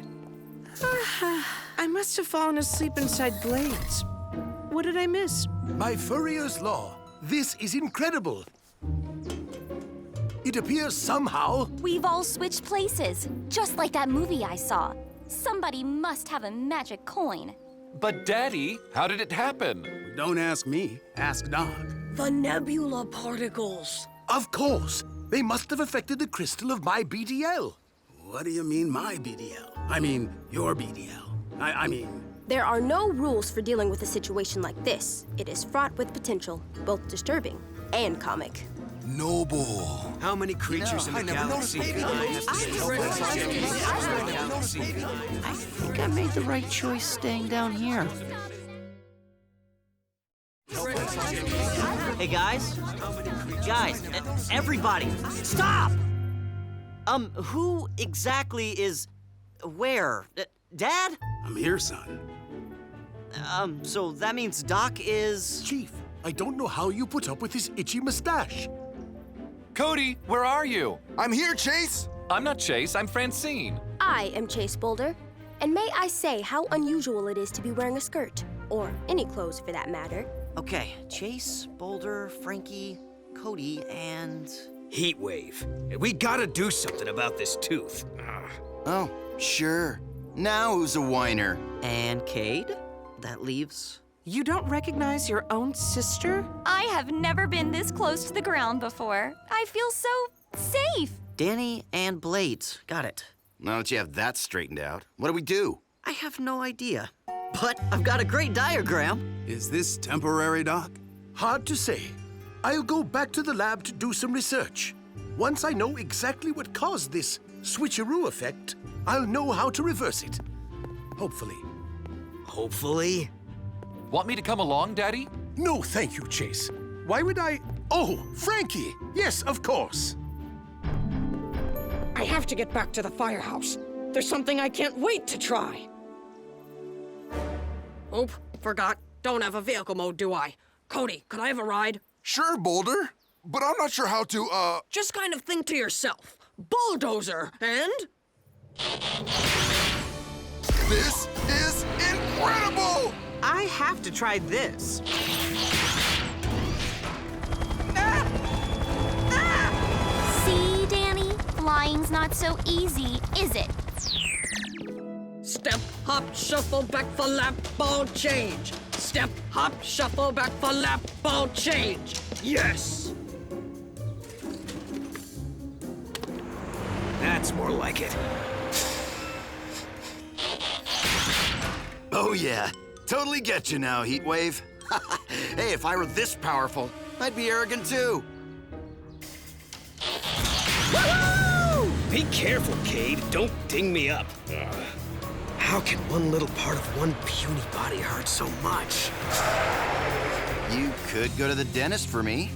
I must have fallen asleep inside Blades. What did I miss? My Furrier's Law. This is incredible. It appears somehow... We've all switched places, just like that movie I saw. Somebody must have a magic coin. But Daddy, how did it happen? Don't ask me, ask Doc. The nebula particles. Of course. They must have affected the crystal of my BDL. What do you mean, my BDL? I mean, your BDL. I mean... There are no rules for dealing with a situation like this. It is fraught with potential, both disturbing and comic. Noble. How many creatures in the galaxy? I think I made the right choice staying down here. Hey, guys. Guys, everybody, stop! Who exactly is where? Dad? I'm here, son. So that means Doc is... Chief, I don't know how you put up with this itchy mustache. Cody, where are you? I'm here, Chase. I'm not Chase, I'm Francine. I am Chase Boulder, and may I say how unusual it is to be wearing a skirt, or any clothes for that matter. Okay, Chase, Boulder, Frankie, Cody, and... Heatwave. We gotta do something about this tooth. Oh, sure. Now who's a whiner? And Cade? That leaves... You don't recognize your own sister? I have never been this close to the ground before. I feel so safe. Danny and Blades. Got it. Now that you have that straightened out, what do we do? I have no idea. But I've got a great diagram. Is this temporary, Doc? Hard to say. I'll go back to the lab to do some research. Once I know exactly what caused this switcheroo effect, I'll know how to reverse it. Hopefully. Hopefully? Want me to come along, Daddy? No, thank you, Chase. Why would I... Oh, Frankie! Yes, of course. I have to get back to the firehouse. There's something I can't wait to try. Oop, forgot. Don't have a vehicle mode, do I? Cody, could I have a ride? Sure, Boulder. But I'm not sure how to, Just kind of think to yourself. Bulldozer, and... This is incredible! I have to try this. See, Danny? Flying's not so easy, is it? Step, hop, shuffle, back for lap, ball change. Step, hop, shuffle, back for lap, ball change. Yes! That's more like it. Oh yeah, totally get you now, Heatwave. Hey, if I were this powerful, I'd be arrogant too. Woo! Be careful, Cade. Don't ding me up. How can one little part of one puny body hurt so much? You could go to the dentist for me.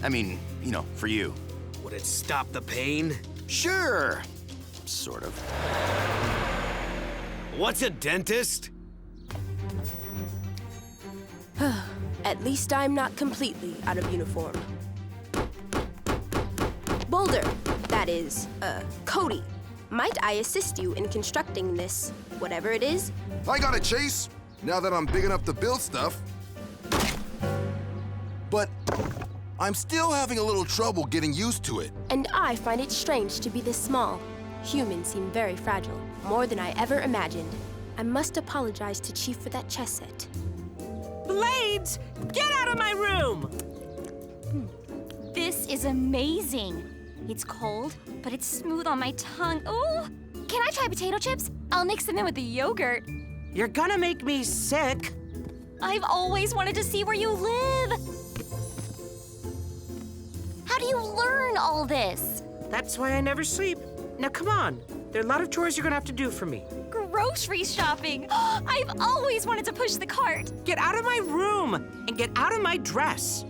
I mean, you know, for you. Would it stop the pain? Sure. Sort of. What's a dentist? At least I'm not completely out of uniform. Boulder, that is, Cody, might I assist you in constructing this, whatever it is? I got it, Chase. Now that I'm big enough to build stuff. But I'm still having a little trouble getting used to it. And I find it strange to be this small. Humans seem very fragile, more than I ever imagined. I must apologize to Chief for that chess set. Blades, get out of my room! This is amazing. It's cold, but it's smooth on my tongue. Ooh! Can I try potato chips? I'll mix them in with the yogurt. You're gonna make me sick. I've always wanted to see where you live. How do you learn all this? That's why I never sleep. Now come on, there are a lot of chores you're gonna have to do for me. Grocery shopping. I've always wanted to push the cart. Get out of my room and get out of my dress.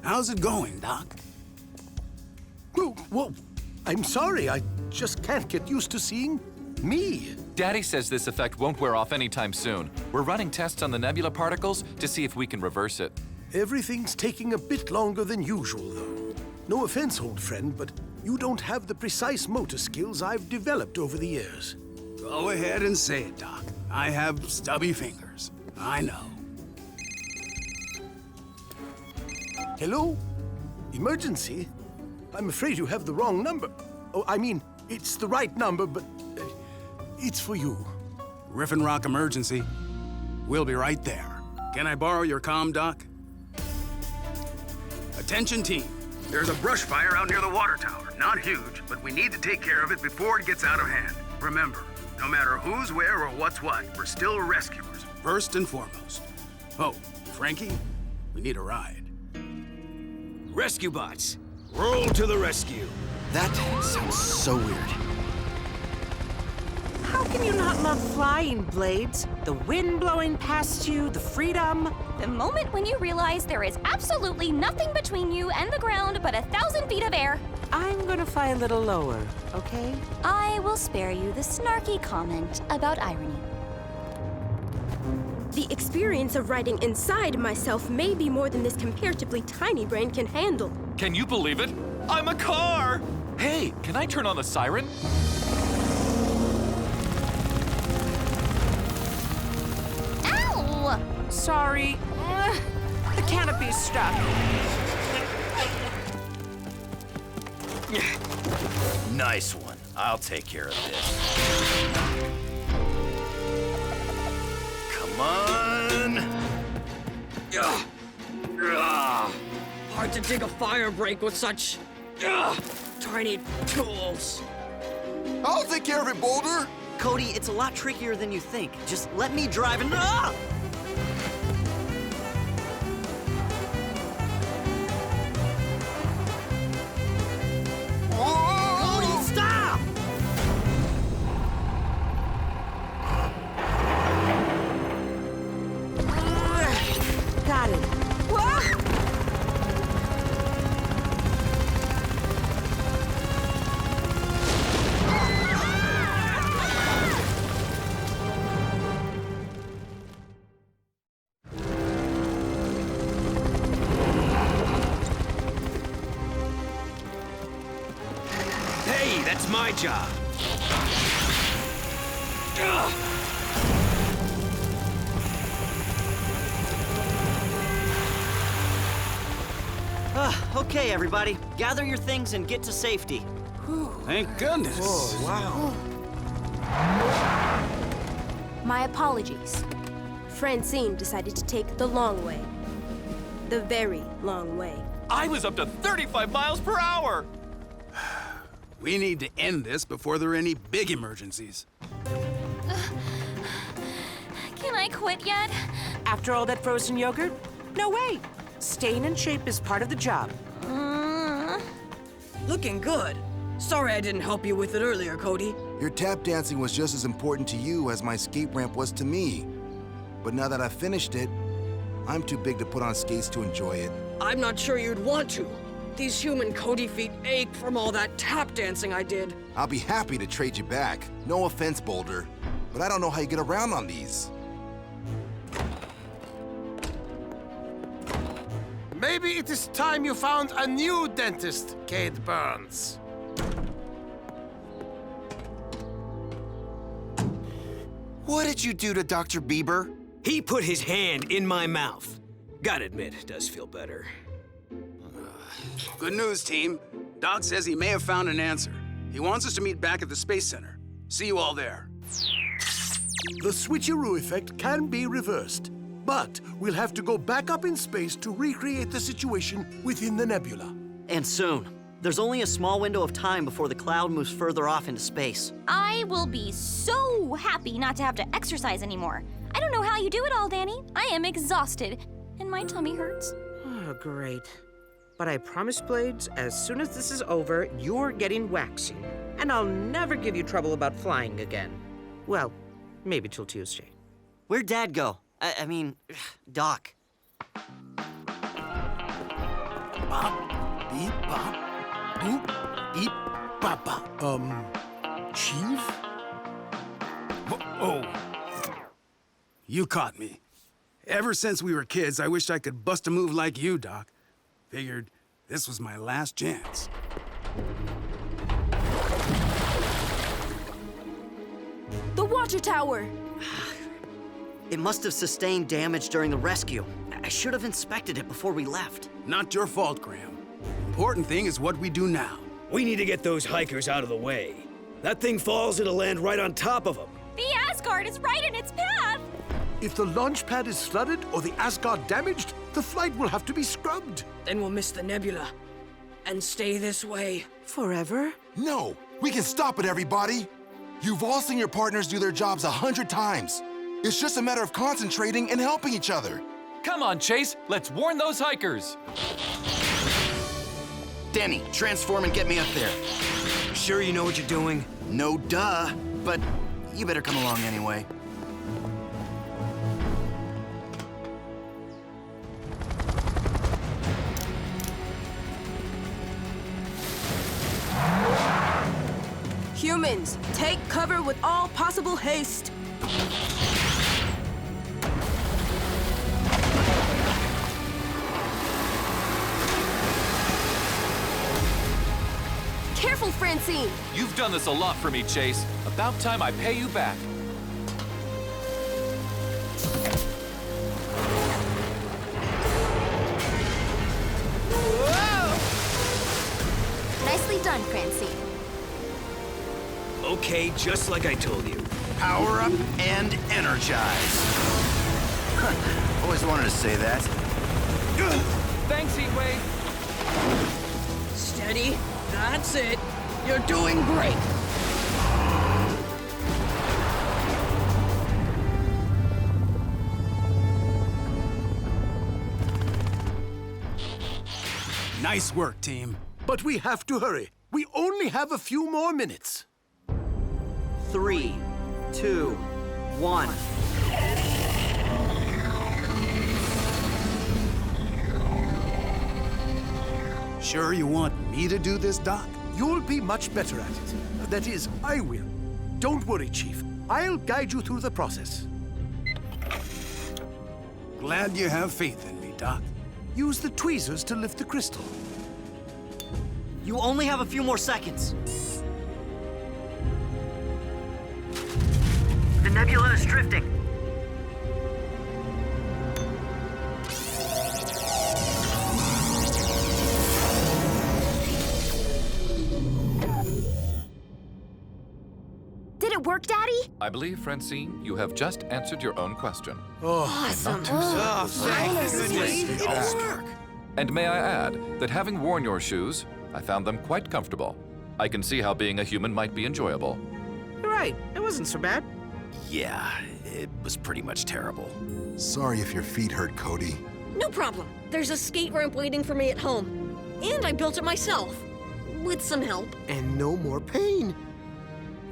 How's it going, Doc? Whoa, I'm sorry. I just can't get used to seeing me. Daddy says this effect won't wear off anytime soon. We're running tests on the nebula particles to see if we can reverse it. Everything's taking a bit longer than usual, though. No offense, old friend, but you don't have the precise motor skills I've developed over the years. Go ahead and say it, Doc. I have stubby fingers. I know. Hello? Emergency? I'm afraid you have the wrong number. Oh, I mean, it's the right number, but it's for you. Griffin Rock emergency. We'll be right there. Can I borrow your comm, Doc? Attention team. There's a brush fire out near the water tower. Not huge, but we need to take care of it before it gets out of hand. Remember, no matter who's where or what's what, we're still rescuers. First and foremost. Oh, Frankie, we need a ride. Rescue bots, roll to the rescue. That sounds so weird. How can you not love flying, Blades? The wind blowing past you, the freedom. The moment when you realize there is absolutely nothing between you and the ground but 1,000 feet of air. I'm gonna fly a little lower, okay? I will spare you the snarky comment about irony. The experience of riding inside myself may be more than this comparatively tiny brain can handle. Can you believe it? I'm a car! Hey, can I turn on the siren? Ow! Sorry. The canopy's stuck. Nice one. I'll take care of this. Come on! Hard to dig a fire break with such tiny tools. I'll take care of it, Boulder. Cody, it's a lot trickier than you think. Just let me drive and... Cody, stop! Got it. Hey, that's my job. Okay, everybody. Gather your things and get to safety. Thank goodness. Oh, wow. My apologies. Francine decided to take the long way. The very long way. I was up to 35 miles per hour! We need to end this before there are any big emergencies. Can I quit yet? After all that frozen yogurt? No way. Staying in shape is part of the job. Looking good. Sorry I didn't help you with it earlier, Cody. Your tap dancing was just as important to you as my skate ramp was to me. But now that I've finished it, I'm too big to put on skates to enjoy it. I'm not sure you'd want to. These human Cody feet ache from all that tap dancing I did. I'll be happy to trade you back. No offense, Boulder, but I don't know how you get around on these. Maybe it is time you found a new dentist, Kate Burns. What did you do to Dr. Bieber? He put his hand in my mouth. Gotta admit, it does feel better. Good news, team. Doc says he may have found an answer. He wants us to meet back at the Space Center. See you all there. The switcheroo effect can be reversed, but we'll have to go back up in space to recreate the situation within the nebula. And soon. There's only a small window of time before the cloud moves further off into space. I will be so happy not to have to exercise anymore. I don't know how you do it all, Danny. I am exhausted, and my tummy hurts. Oh, great. But I promise, Blades, as soon as this is over, you're getting waxy. And I'll never give you trouble about flying again. Well, maybe till Tuesday. Where'd Dad go? I mean, Doc. Bop, beep, bop, boop, beep, bop, bop. Chief? Oh. You caught me. Ever since we were kids, I wished I could bust a move like you, Doc. Figured this was my last chance. The water tower! It must have sustained damage during the rescue. I should have inspected it before we left. Not your fault, Graham. Important thing is what we do now. We need to get those hikers out of the way. That thing falls, it'll land right on top of them. The Asgard is right in its path! If the launch pad is flooded or the Asgard damaged, the flight will have to be scrubbed. Then we'll miss the nebula. And stay this way. Forever? No! We can stop it, everybody! You've all seen your partners do their jobs 100 times. It's just a matter of concentrating and helping each other. Come on, Chase. Let's warn those hikers. Danny, transform and get me up there. Sure you know what you're doing? No duh, but you better come along anyway. Humans, take cover with all possible haste. Careful, Francine! You've done this a lot for me, Chase. About time I pay you back. Whoa! Nicely done, Francine. Okay, just like I told you. Power up and energize. Always wanted to say that. Thanks, Heatwave. Steady. That's it. You're doing great. Nice work, team. But we have to hurry. We only have a few more minutes. 3, 2, 1. Sure you want me to do this, Doc? You'll be much better at it. That is, I will. Don't worry, Chief. I'll guide you through the process. Glad you have faith in me, Doc. Use the tweezers to lift the crystal. You only have a few more seconds. The nebula is drifting. Did it work, Daddy? I believe, Francine, you have just answered your own question. Awesome. It worked. And may I add that having worn your shoes, I found them quite comfortable. I can see how being a human might be enjoyable. You're right. It wasn't so bad. Yeah, it was pretty much terrible. Sorry if your feet hurt, Cody. No problem. There's a skate ramp waiting for me at home. And I built it myself. With some help. And no more pain.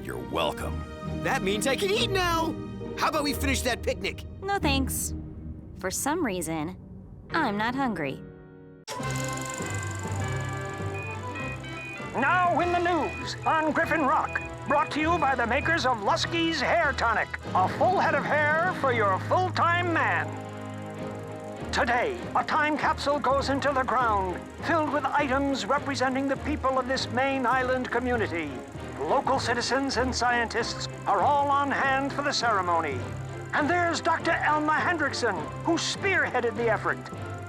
You're welcome. That means I can eat now! How about we finish that picnic? No thanks. For some reason, I'm not hungry. Now in the news on Griffin Rock. Brought to you by the makers of Lusky's Hair Tonic. A full head of hair for your full-time man. Today, a time capsule goes into the ground, filled with items representing the people of this Maine Island community. Local citizens and scientists are all on hand for the ceremony. And there's Dr. Elma Hendrickson, who spearheaded the effort.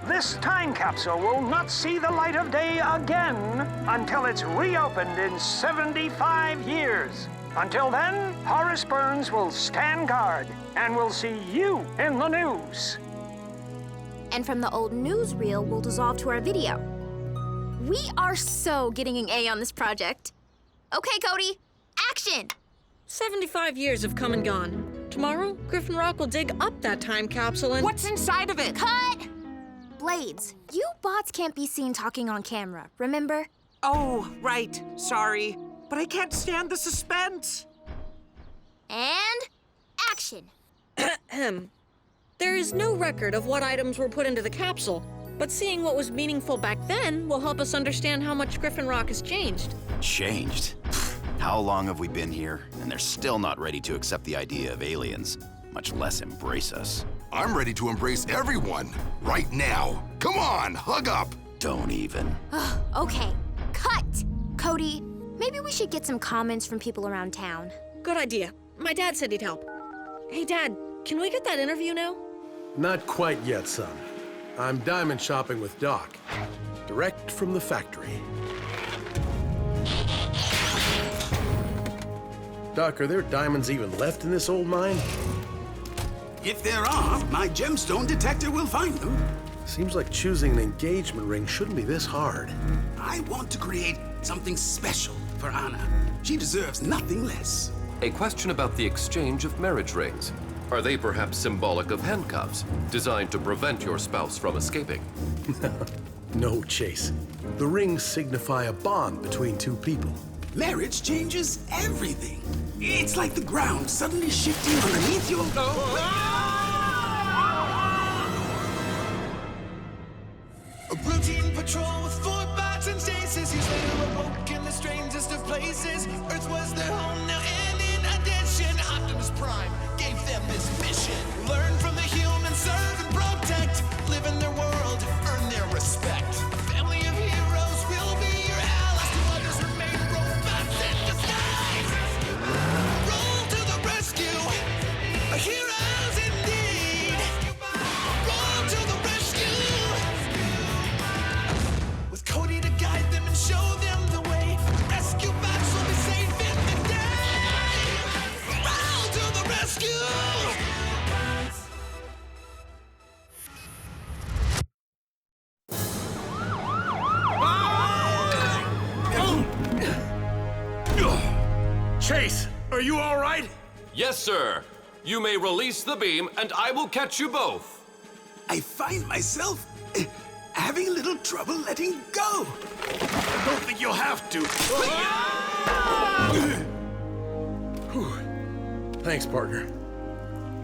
This time capsule will not see the light of day again until it's reopened in 75 years. Until then, Horace Burns will stand guard, and we'll see you in the news. And from the old newsreel, we'll dissolve to our video. We are so getting an A on this project. Okay, Cody, action! 75 years have come and gone. Tomorrow, Griffin Rock will dig up that time capsule and... What's inside of it? Cut! Blades, you bots can't be seen talking on camera, remember? Oh, right. Sorry. But I can't stand the suspense. And action! There is no record of what items were put into the capsule, but seeing what was meaningful back then will help us understand how much Griffin Rock has changed. Changed? How long have we been here, and they're still not ready to accept the idea of aliens, much less embrace us? I'm ready to embrace everyone, right now. Come on, hug up. Don't even. Okay, cut! Cody, maybe we should get some comments from people around town. Good idea. My dad said he'd help. Hey, Dad, can we get that interview now? Not quite yet, son. I'm diamond shopping with Doc, direct from the factory. Doc, are there diamonds even left in this old mine? If there are, my gemstone detector will find them. Seems like choosing an engagement ring shouldn't be this hard. I want to create something special for Anna. She deserves nothing less. A question about the exchange of marriage rings. Are they perhaps symbolic of handcuffs, designed to prevent your spouse from escaping? No, Chase. The rings signify a bond between two people. Marriage changes everything. It's like the ground suddenly shifting underneath your... A routine patrol with 4 bots and stasis. Years later awoke in the strangest of places. Earth was their home now, and in addition, Optimus Prime gave them this mission. Learn from the humans, serve and protect. Live in their world, earn their respect. A family of heroes will be your allies. To others remain robots in disguise. Roll to the rescue, heroes indeed. Roll to the rescue. With Cody to guide them and show them the way. Rescue bots will be safe in the day. Roll to the rescue. Chase, are you all right? Yes, sir. You may release the beam, and I will catch you both. I find myself having a little trouble letting go. I don't think you'll have to. Whew. Thanks, partner.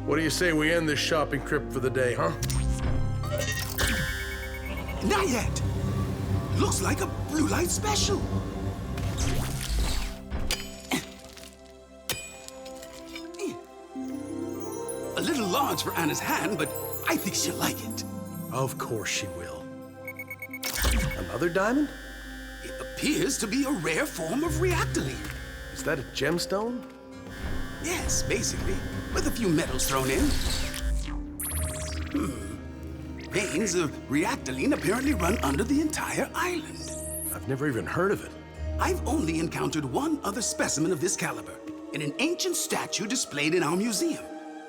What do you say we end this shopping trip for the day, huh? Not yet. Looks like a blue light special. A little large for Anna's hand, but I think she'll like it. Of course she will. Another diamond? It appears to be a rare form of reactoline. Is that a gemstone? Yes, basically, with a few metals thrown in. Veins of reactoline apparently run under the entire island. I've never even heard of it. I've only encountered one other specimen of this caliber, in an ancient statue displayed in our museum.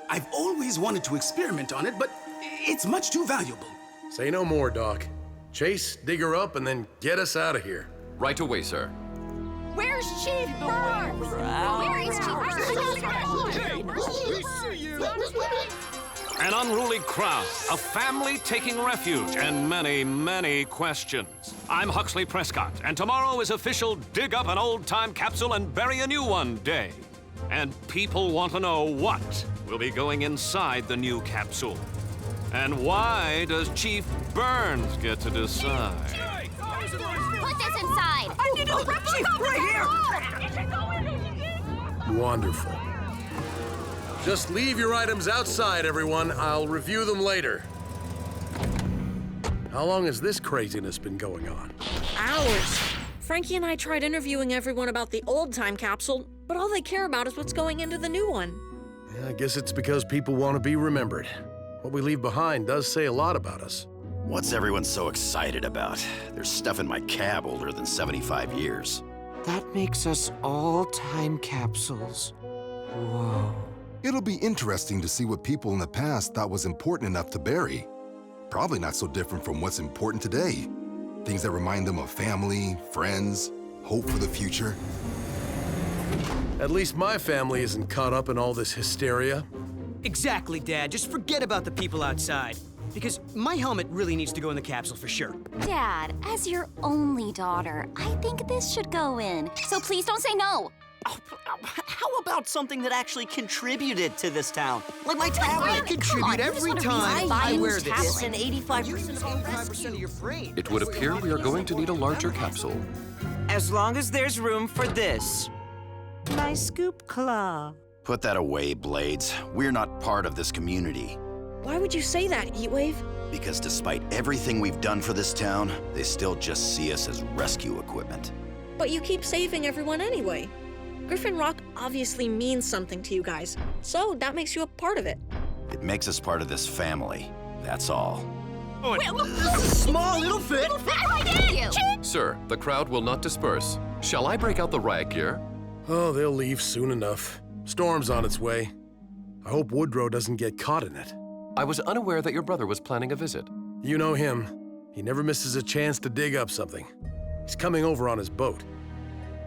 I've always wanted to experiment on it, but it's much too valuable. Say no more, Doc. Chase, dig her up, and then get us out of here. Right away, sir. Where's Chief Burns? Where is An unruly crowd, a family taking refuge, and many, many questions. I'm Huxley Prescott, and tomorrow is official Dig Up an Old-Time Capsule and Bury a New One day. And people want to know what will be going inside the new capsule. And why does Chief Burns get to decide? Put this inside! I need to Chief, right here! Wonderful. Just leave your items outside, everyone. I'll review them later. How long has this craziness been going on? Hours. Frankie and I tried interviewing everyone about the old-time capsule, but all they care about is what's going into the new one. Yeah, I guess it's because people want to be remembered. What we leave behind does say a lot about us. What's everyone so excited about? There's stuff in my cab older than 75 years. That makes us all-time capsules. Whoa. It'll be interesting to see what people in the past thought was important enough to bury. Probably not so different from what's important today. Things that remind them of family, friends, hope for the future. At least my family isn't caught up in all this hysteria. Exactly, Dad. Just forget about the people outside. Because my helmet really needs to go in the capsule for sure. Dad, as your only daughter, I think this should go in. So please don't say no. Oh, how about something that actually contributed to this town? Like my tablet. I contribute every time I wear this. And 85% of your brain. It would appear we are going to need a larger capsule. As long as there's room for this. My scoop claw. Put that away, Blades. We're not part of this community. Why would you say that, Heatwave? Because despite everything we've done for this town, they still just see us as rescue equipment. But you keep saving everyone anyway. Griffin Rock obviously means something to you guys, so that makes you a part of it. It makes us part of this family, that's all. Small little fit. Sir, the crowd will not disperse. Shall I break out the riot gear? Oh, they'll leave soon enough. Storm's on its way. I hope Woodrow doesn't get caught in it. I was unaware that your brother was planning a visit. You know him. He never misses a chance to dig up something. He's coming over on his boat.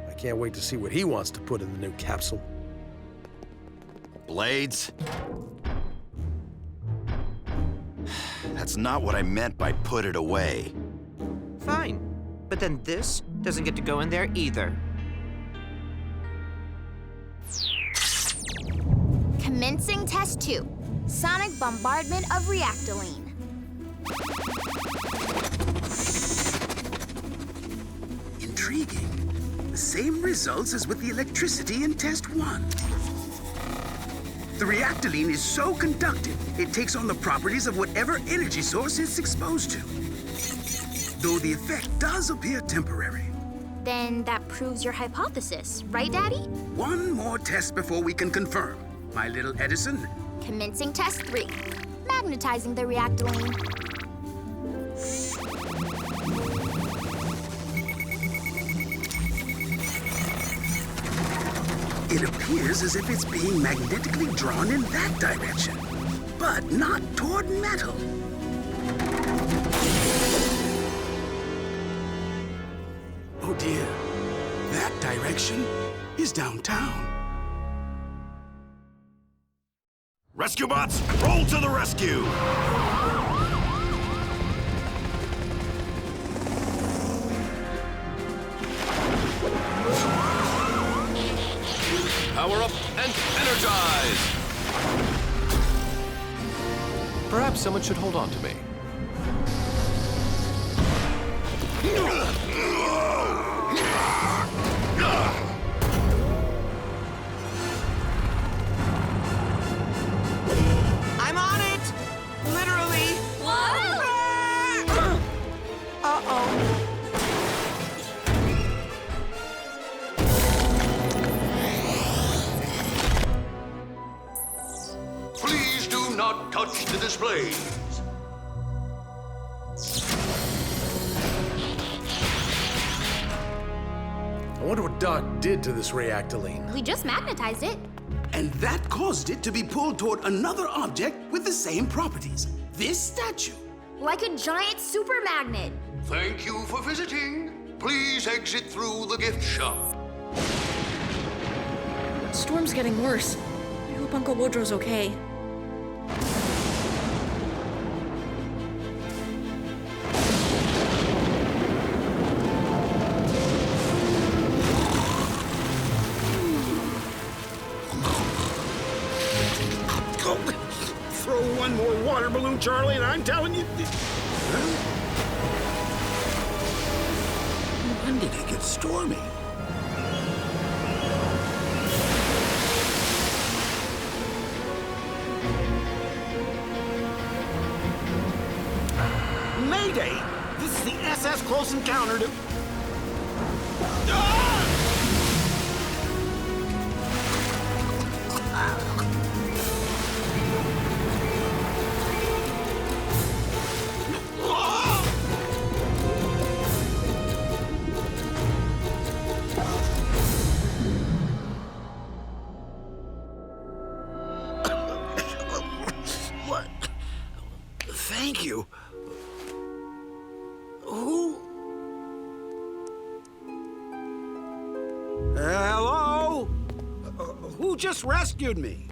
I can't wait to see what he wants to put in the new capsule. Blades? That's not what I meant by put it away. Fine. But then this doesn't get to go in there either. Commencing Test 2. Sonic Bombardment of Reactoline. Intriguing. The same results as with the electricity in Test 1. The reactoline is so conductive, it takes on the properties of whatever energy source it's exposed to. Though the effect does appear temporary. Then that proves your hypothesis, right, Daddy? One more test before we can confirm. My little Edison. Commencing Test 3. Magnetizing the reactoline. It appears as if it's being magnetically drawn in that direction, but not toward metal. Oh dear, that direction is downtown. Rescue bots, roll to the rescue! Power up and energize! Perhaps someone should hold on to me. I'm on it! Literally! What? Uh-oh. Please do not touch the displays. I wonder what Doc did to this reactoline. We just magnetized it. And that caused it to be pulled toward another object with the same properties. This statue. Like a giant super magnet. Thank you for visiting. Please exit through the gift shop. Storm's getting worse. I hope Uncle Woodrow's okay. Throw one more water balloon, Charlie, and I'm telling you... When did it get stormy? Mayday! This is the SS Close Encounter to... What? Thank you. Who? Hello? Who just rescued me?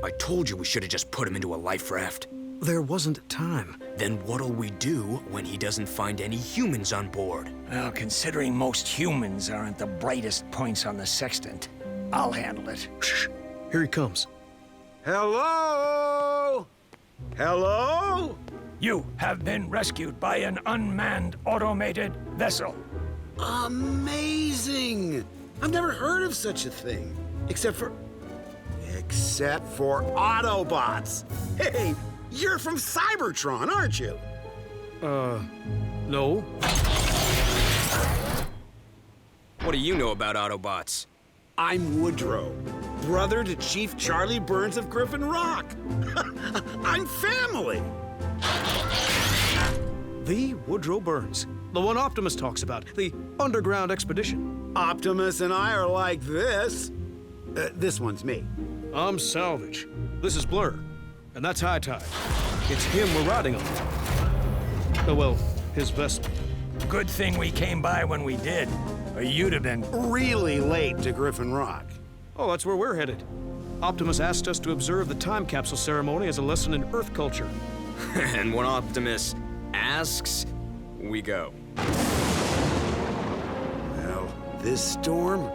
I told you we should have just put him into a life raft. There wasn't time. Then what'll we do when he doesn't find any humans on board? Well, considering most humans aren't the brightest points on the sextant, I'll handle it. Shh. Here he comes. Hello? Hello? You have been rescued by an unmanned automated vessel. Amazing! I've never heard of such a thing. Except for Autobots. Hey, you're from Cybertron, aren't you? No. What do you know about Autobots? I'm Woodrow, brother to Chief Charlie Burns of Griffin Rock. I'm family. The Woodrow Burns. The one Optimus talks about. The underground expedition. Optimus and I are like this. This one's me. I'm Salvage. This is Blur. And that's High Tide. It's him we're riding on. Oh, well, his vessel. Good thing we came by when we did, or you'd have been really late to Griffin Rock. Oh, that's where we're headed. Optimus asked us to observe the time capsule ceremony as a lesson in Earth culture. And when Optimus asks, we go. Well, this storm,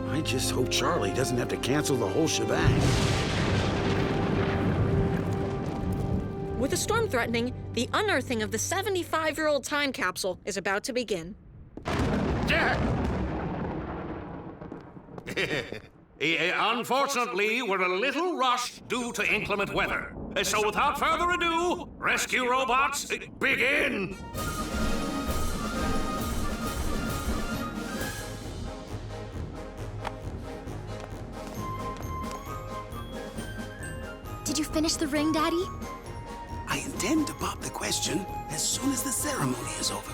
I just hope Charlie doesn't have to cancel the whole shebang. With the storm threatening, the unearthing of the 75-year-old time capsule is about to begin. Unfortunately, we're a little rushed due to inclement weather. So without further ado, rescue robots, begin! Did you finish the ring, Daddy? I intend to pop the question as soon as the ceremony is over.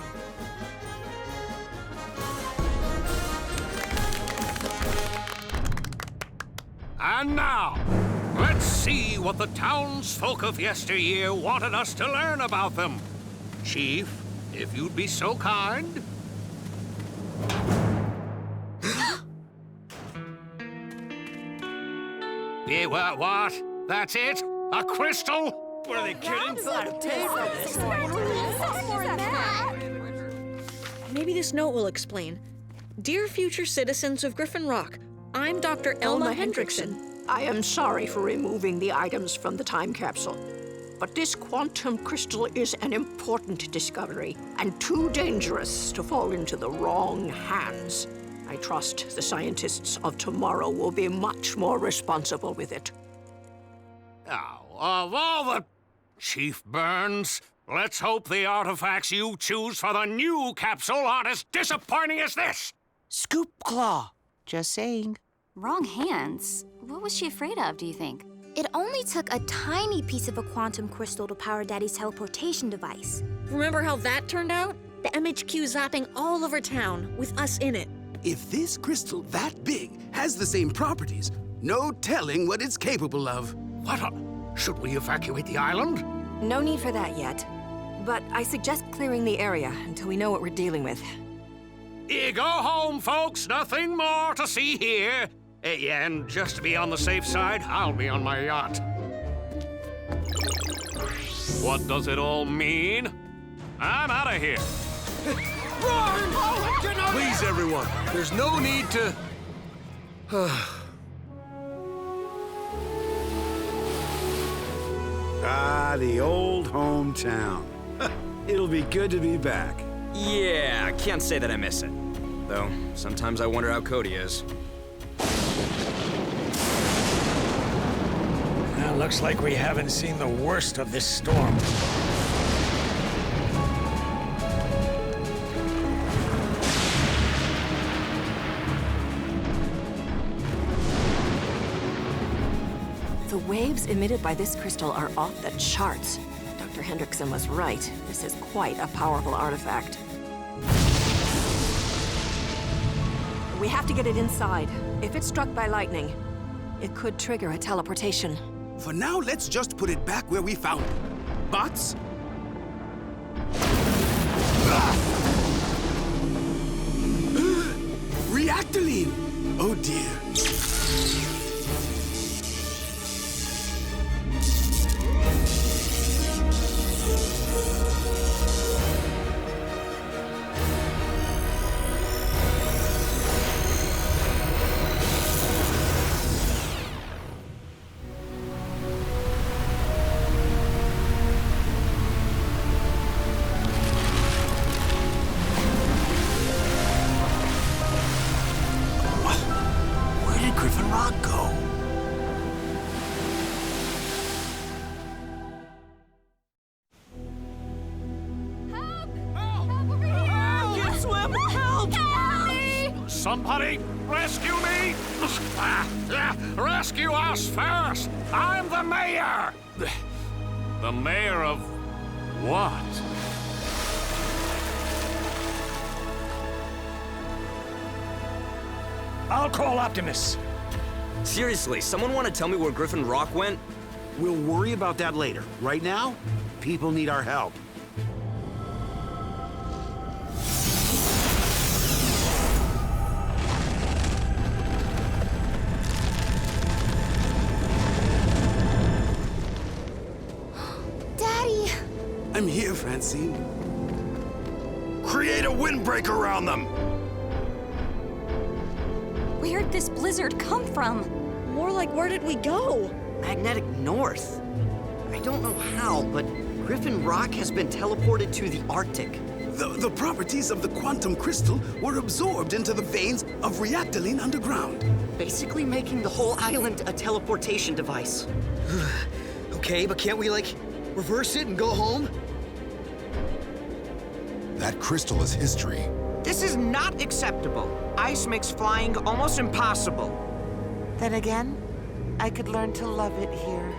And now, let's see what the townsfolk of yesteryear wanted us to learn about them. Chief, if you'd be so kind. Yeah, what? That's it? A crystal? What are they kidding? Maybe this note will explain. Dear future citizens of Griffin Rock, I'm Dr. Elma Hendrickson. I am sorry for removing the items from the time capsule, but this quantum crystal is an important discovery and too dangerous to fall into the wrong hands. I trust the scientists of tomorrow will be much more responsible with it. Oh, of all the... Chief Burns, let's hope the artifacts you choose for the new capsule aren't as disappointing as this! Scoop Claw. Just saying. Wrong hands? What was she afraid of, do you think? It only took a tiny piece of a quantum crystal to power Daddy's teleportation device. Remember how that turned out? The MHQ zapping all over town with us in it. If this crystal that big has the same properties, no telling what it's capable of. What should we evacuate the island? No need for that yet. But I suggest clearing the area until we know what we're dealing with. Go home, folks. Nothing more to see here. Yeah, and just to be on the safe side, I'll be on my yacht. What does it all mean? I'm out of here. Please, everyone, there's no need to... The old hometown. It'll be good to be back. Yeah, I can't say that I miss it. Though, sometimes I wonder how Cody is. Well, looks like we haven't seen the worst of this storm. The waves emitted by this crystal are off the charts. Dr. Hendrickson was right. This is quite a powerful artifact. We have to get it inside. If it's struck by lightning, it could trigger a teleportation. For now, let's just put it back where we found it. Bots? Reactoline! Oh dear. Rock go? Can't swim! Help! Somebody rescue me! Rescue us first! I'm the mayor! The mayor of what? I'll call Optimus. Seriously, someone want to tell me where Griffin Rock went? We'll worry about that later. Right now, people need our help. Daddy! I'm here, Francine. Create a windbreak around them! Where'd this blizzard come from? More like, where did we go? Magnetic north. I don't know how, but Griffin Rock has been teleported to the Arctic. The properties of the quantum crystal were absorbed into the veins of reactoline underground. Basically making the whole island a teleportation device. Okay, but can't we, reverse it and go home? That crystal is history. This is not acceptable. Ice makes flying almost impossible. Then again, I could learn to love it here.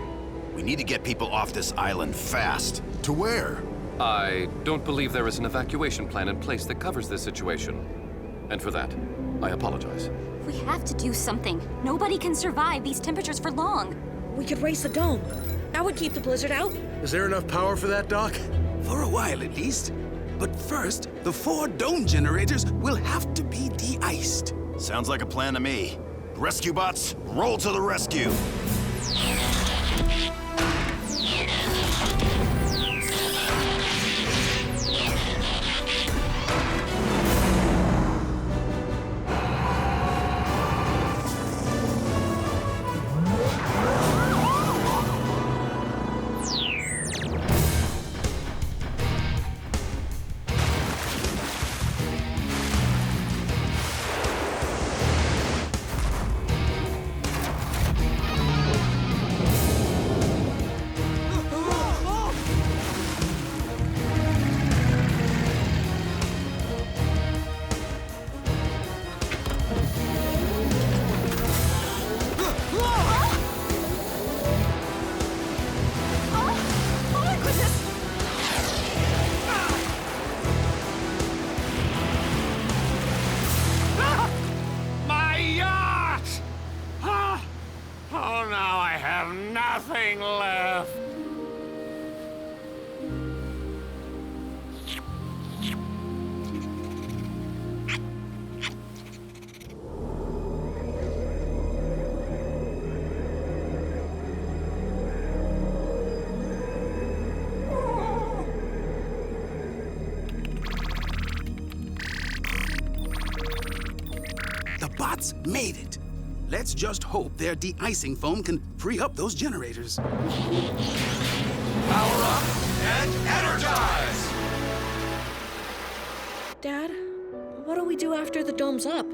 We need to get people off this island fast. To where? I don't believe there is an evacuation plan in place that covers this situation. And for that, I apologize. We have to do something. Nobody can survive these temperatures for long. We could raise the dome. That would keep the blizzard out. Is there enough power for that, Doc? For a while, at least. But first, the 4 dome generators will have to be de-iced. Sounds like a plan to me. Rescue bots, roll to the rescue! Nothing left. The bots made it. Let's just hope their de-icing foam can free up those generators. Power up and energize! Dad, what do we do after the dome's up?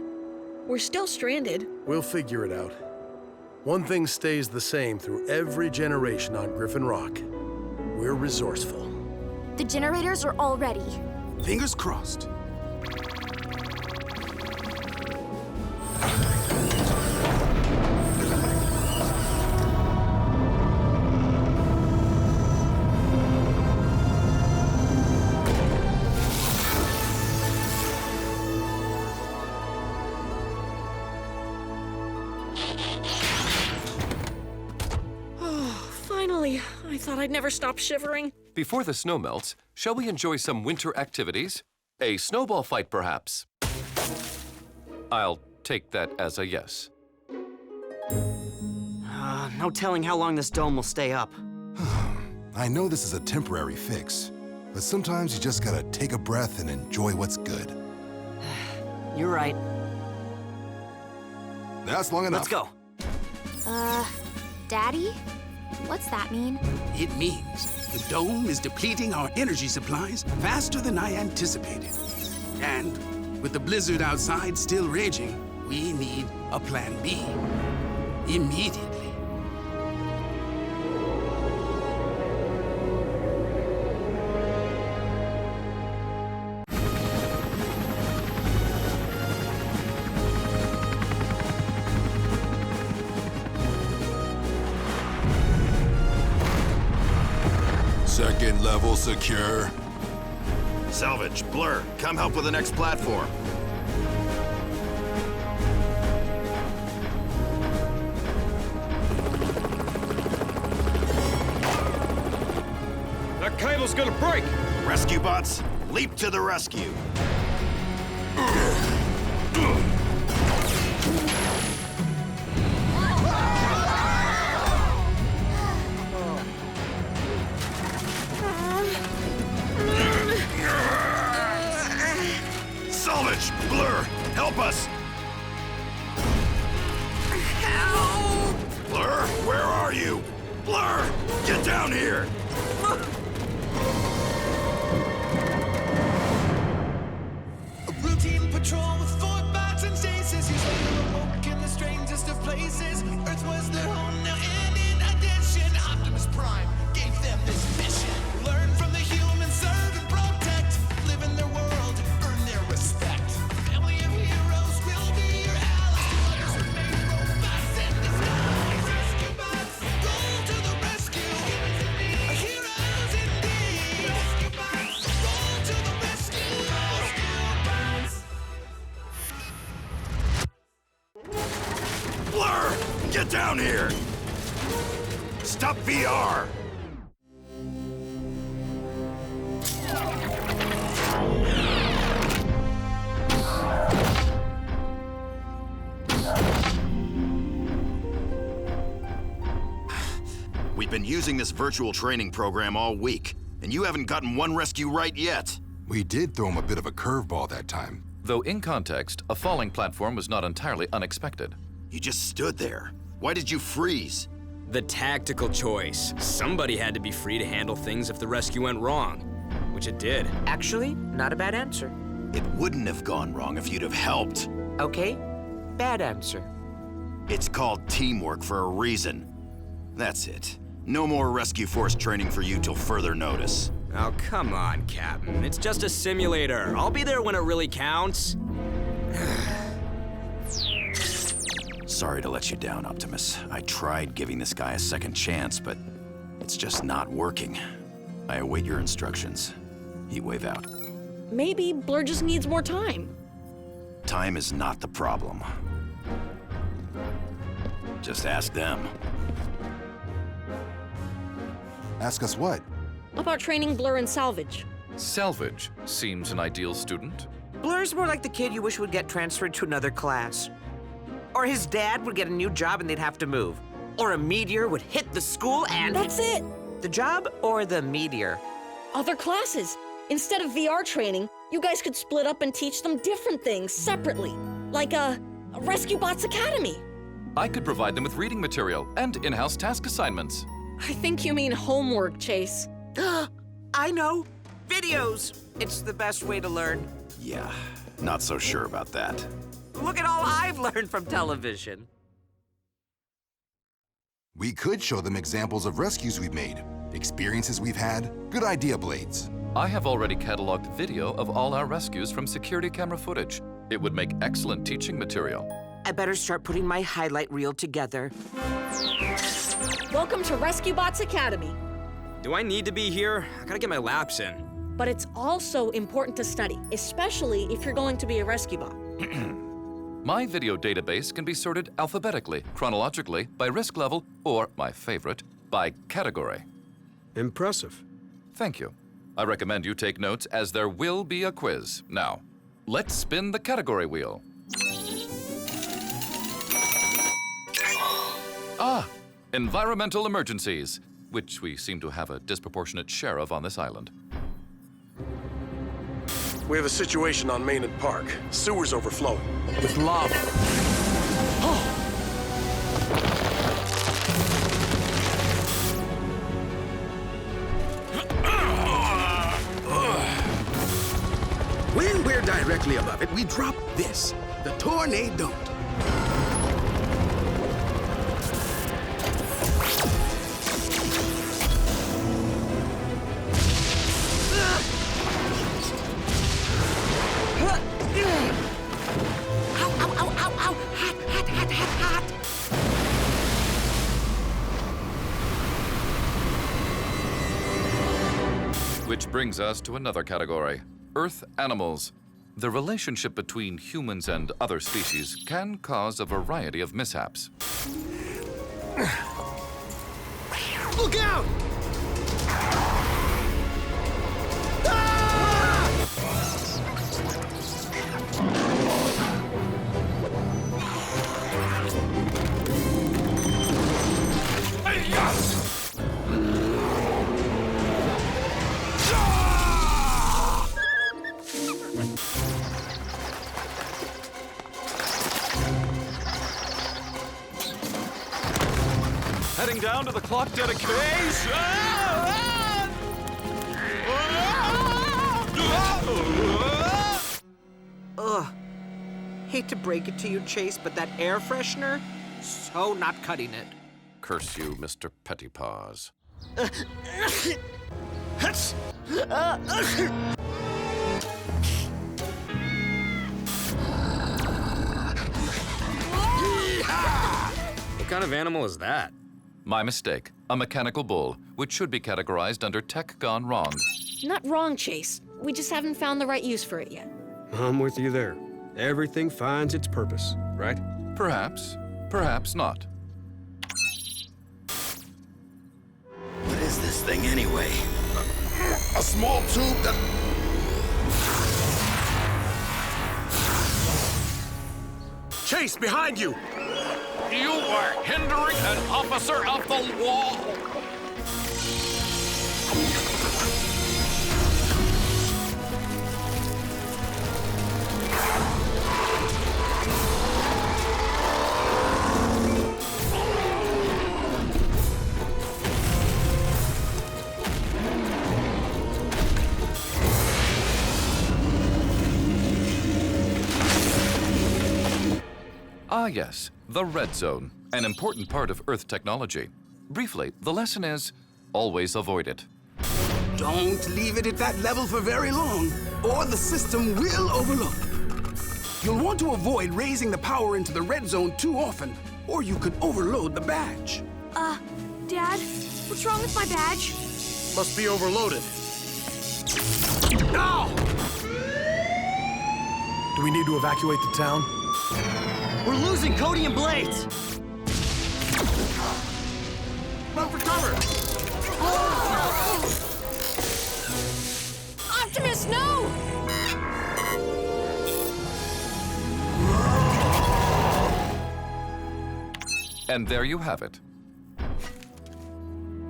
We're still stranded. We'll figure it out. One thing stays the same through every generation on Griffin Rock. We're resourceful. The generators are all ready. Fingers crossed. Finally, I thought I'd never stop shivering. Before the snow melts, shall we enjoy some winter activities? A snowball fight, perhaps? I'll take that as a yes. No telling how long this dome will stay up. I know this is a temporary fix, but sometimes you just gotta take a breath and enjoy what's good. You're right. That's long enough. Let's go. Daddy? What's that mean? It means the dome is depleting our energy supplies faster than I anticipated. And with the blizzard outside still raging, we need a plan B. immediately. Second level secure. Salvage, Blur, come help with the next platform. That cable's gonna break! Rescue bots, leap to the rescue. Salvage, Blur, help us! Help! Blur, where are you? Blur, get down here! Routine patrol with Fortbots and chases. He's awoke in the strangest of places. Earth was their home now, and in addition, Optimus Prime gave them this mission. Learn from the humans, serve and protect. Live in their world, earn their respect. A family of heroes will be your allies. Others remain robots in disguise. Rescue bots, roll to the rescue. Heroes indeed. Rescue bots, roll to the rescue. Blur, get down here! Stop VR! We've been using this virtual training program all week, and you haven't gotten one rescue right yet. We did throw him a bit of a curveball that time. Though in context, a falling platform was not entirely unexpected. You just stood there. Why did you freeze? The tactical choice. Somebody had to be free to handle things if the rescue went wrong, which it did. Actually, not a bad answer. It wouldn't have gone wrong if you'd have helped. Okay, bad answer. It's called teamwork for a reason. That's it. No more rescue force training for you till further notice. Oh, come on, Captain. It's just a simulator. I'll be there when it really counts. Sorry to let you down, Optimus. I tried giving this guy a second chance, but it's just not working. I await your instructions. Heatwave out. Maybe Blur just needs more time. Time is not the problem. Just ask them. Ask us what? About training Blur and Salvage. Salvage seems an ideal student. Blur's more like the kid you wish would get transferred to another class. Or his dad would get a new job and they'd have to move. Or a meteor would hit the school and... That's it! The job or the meteor? Other classes. Instead of VR training, you guys could split up and teach them different things separately. Like a Rescue Bots Academy. I could provide them with reading material and in-house task assignments. I think you mean homework, Chase. I know. Videos. It's the best way to learn. Yeah, not so sure about that. Look at all I've learned from television. We could show them examples of rescues we've made, experiences we've had. Good idea, Blades. I have already cataloged video of all our rescues from security camera footage. It would make excellent teaching material. I better start putting my highlight reel together. Welcome to Rescue Bots Academy. Do I need to be here? I gotta get my laps in. But it's also important to study, especially if you're going to be a rescue bot. My video database can be sorted alphabetically, chronologically, by risk level, or, my favorite, by category. Impressive. Thank you. I recommend you take notes as there will be a quiz. Now, let's spin the category wheel. Ah, environmental emergencies, which we seem to have a disproportionate share of on this island. We have a situation on Main and Park. Sewers overflowing with lava. When we're directly above it, we drop this, the tornado. Which brings us to another category, Earth animals. The relationship between humans and other species can cause a variety of mishaps. Look out! Heading down to the clock dedication. Ugh. Hate to break it to you, Chase, but that air freshener, so not cutting it. Curse you, Mr. Pettypaws. What kind of animal is that? My mistake. A mechanical bull, which should be categorized under tech gone wrong. Not wrong, Chase. We just haven't found the right use for it yet. I'm with you there. Everything finds its purpose, right? Perhaps. Perhaps not. What is this thing anyway? A small tube that... Chase, behind you! You are hindering an officer of the wall! Ah, yes, the red zone, an important part of Earth technology. Briefly, the lesson is always avoid it. Don't leave it at that level for very long, or the system will overload. You'll want to avoid raising the power into the red zone too often, or you could overload the badge. Dad, what's wrong with my badge? Must be overloaded. Now! Do we need to evacuate the town? We're losing Cody and Blades! Run for cover! Optimus, no! And there you have it.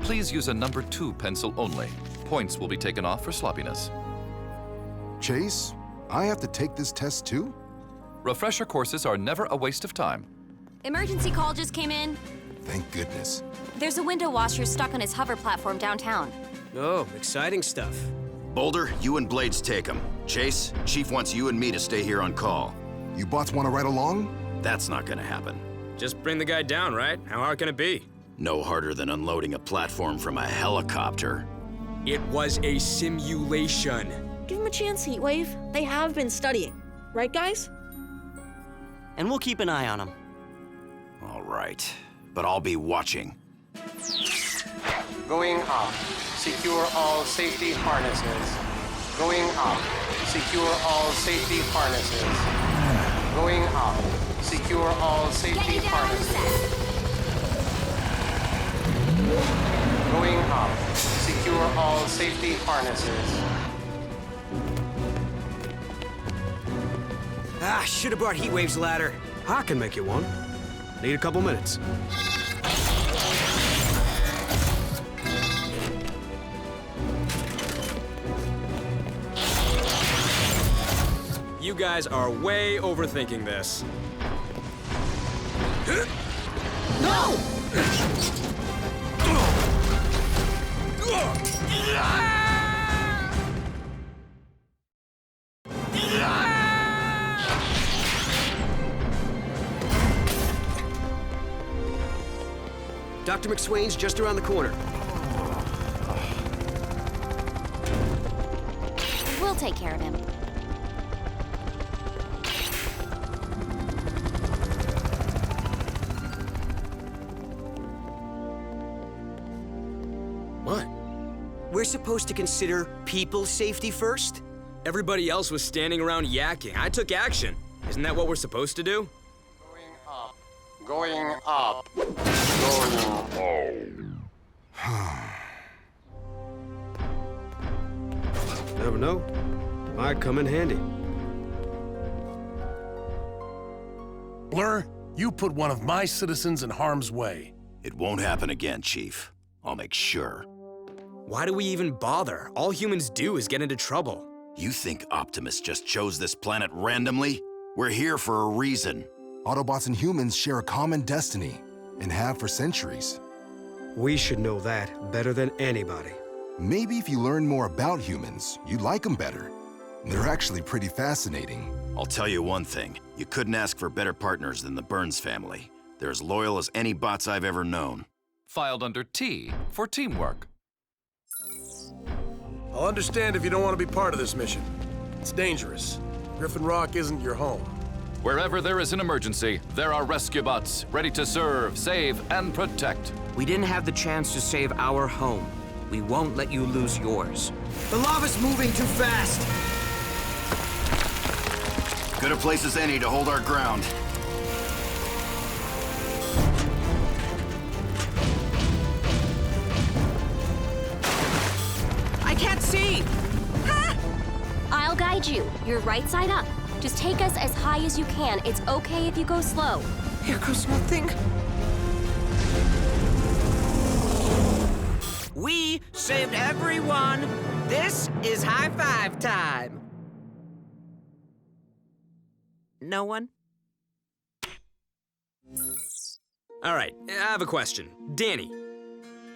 Please use a number 2 pencil only. Points will be taken off for sloppiness. Chase, I have to take this test too? Refresher courses are never a waste of time. Emergency call just came in. Thank goodness. There's a window washer stuck on his hover platform downtown. Oh, exciting stuff. Boulder, you and Blades take him. Chase, Chief wants you and me to stay here on call. You bots want to ride along? That's not gonna happen. Just bring the guy down, right? How hard can it be? No harder than unloading a platform from a helicopter. It was a simulation. Give him a chance, Heatwave. They have been studying. Right, guys? And we'll keep an eye on him. All right, but I'll be watching. Going up. Secure all safety harnesses. Going up. Secure all safety harnesses. Going up. Secure all safety harnesses. Going up. Secure all safety harnesses. Ah, should have brought Heatwave's ladder. I can make you one. Need a couple minutes. You guys are way overthinking this. No! Dr. McSwain's just around the corner. We'll take care of him. We're we're supposed to consider people's safety first? Everybody else was standing around yakking. I took action. Isn't that what we're supposed to do? Going up. Going Never know. Might come in handy. Blur, you put one of my citizens in harm's way. It won't happen again, Chief. I'll make sure. Why do we even bother? All humans do is get into trouble. You think Optimus just chose this planet randomly? We're here for a reason. Autobots and humans share a common destiny, and have for centuries. We should know that better than anybody. Maybe if you learn more about humans, you'd like them better. They're actually pretty fascinating. I'll tell you one thing. You couldn't ask for better partners than the Burns family. They're as loyal as any bots I've ever known. Filed under T for teamwork. I'll understand if you don't want to be part of this mission. It's dangerous. Griffin Rock isn't your home. Wherever there is an emergency, there are rescue bots ready to serve, save, and protect. We didn't have the chance to save our home. We won't let you lose yours. The lava's moving too fast! Good a place as any to hold our ground. I can't see! I'll guide you. You're right side up. Just take us as high as you can. It's okay if you go slow. Here goes nothing. We saved everyone. This is high five time. No one? All right, I have a question. Danny,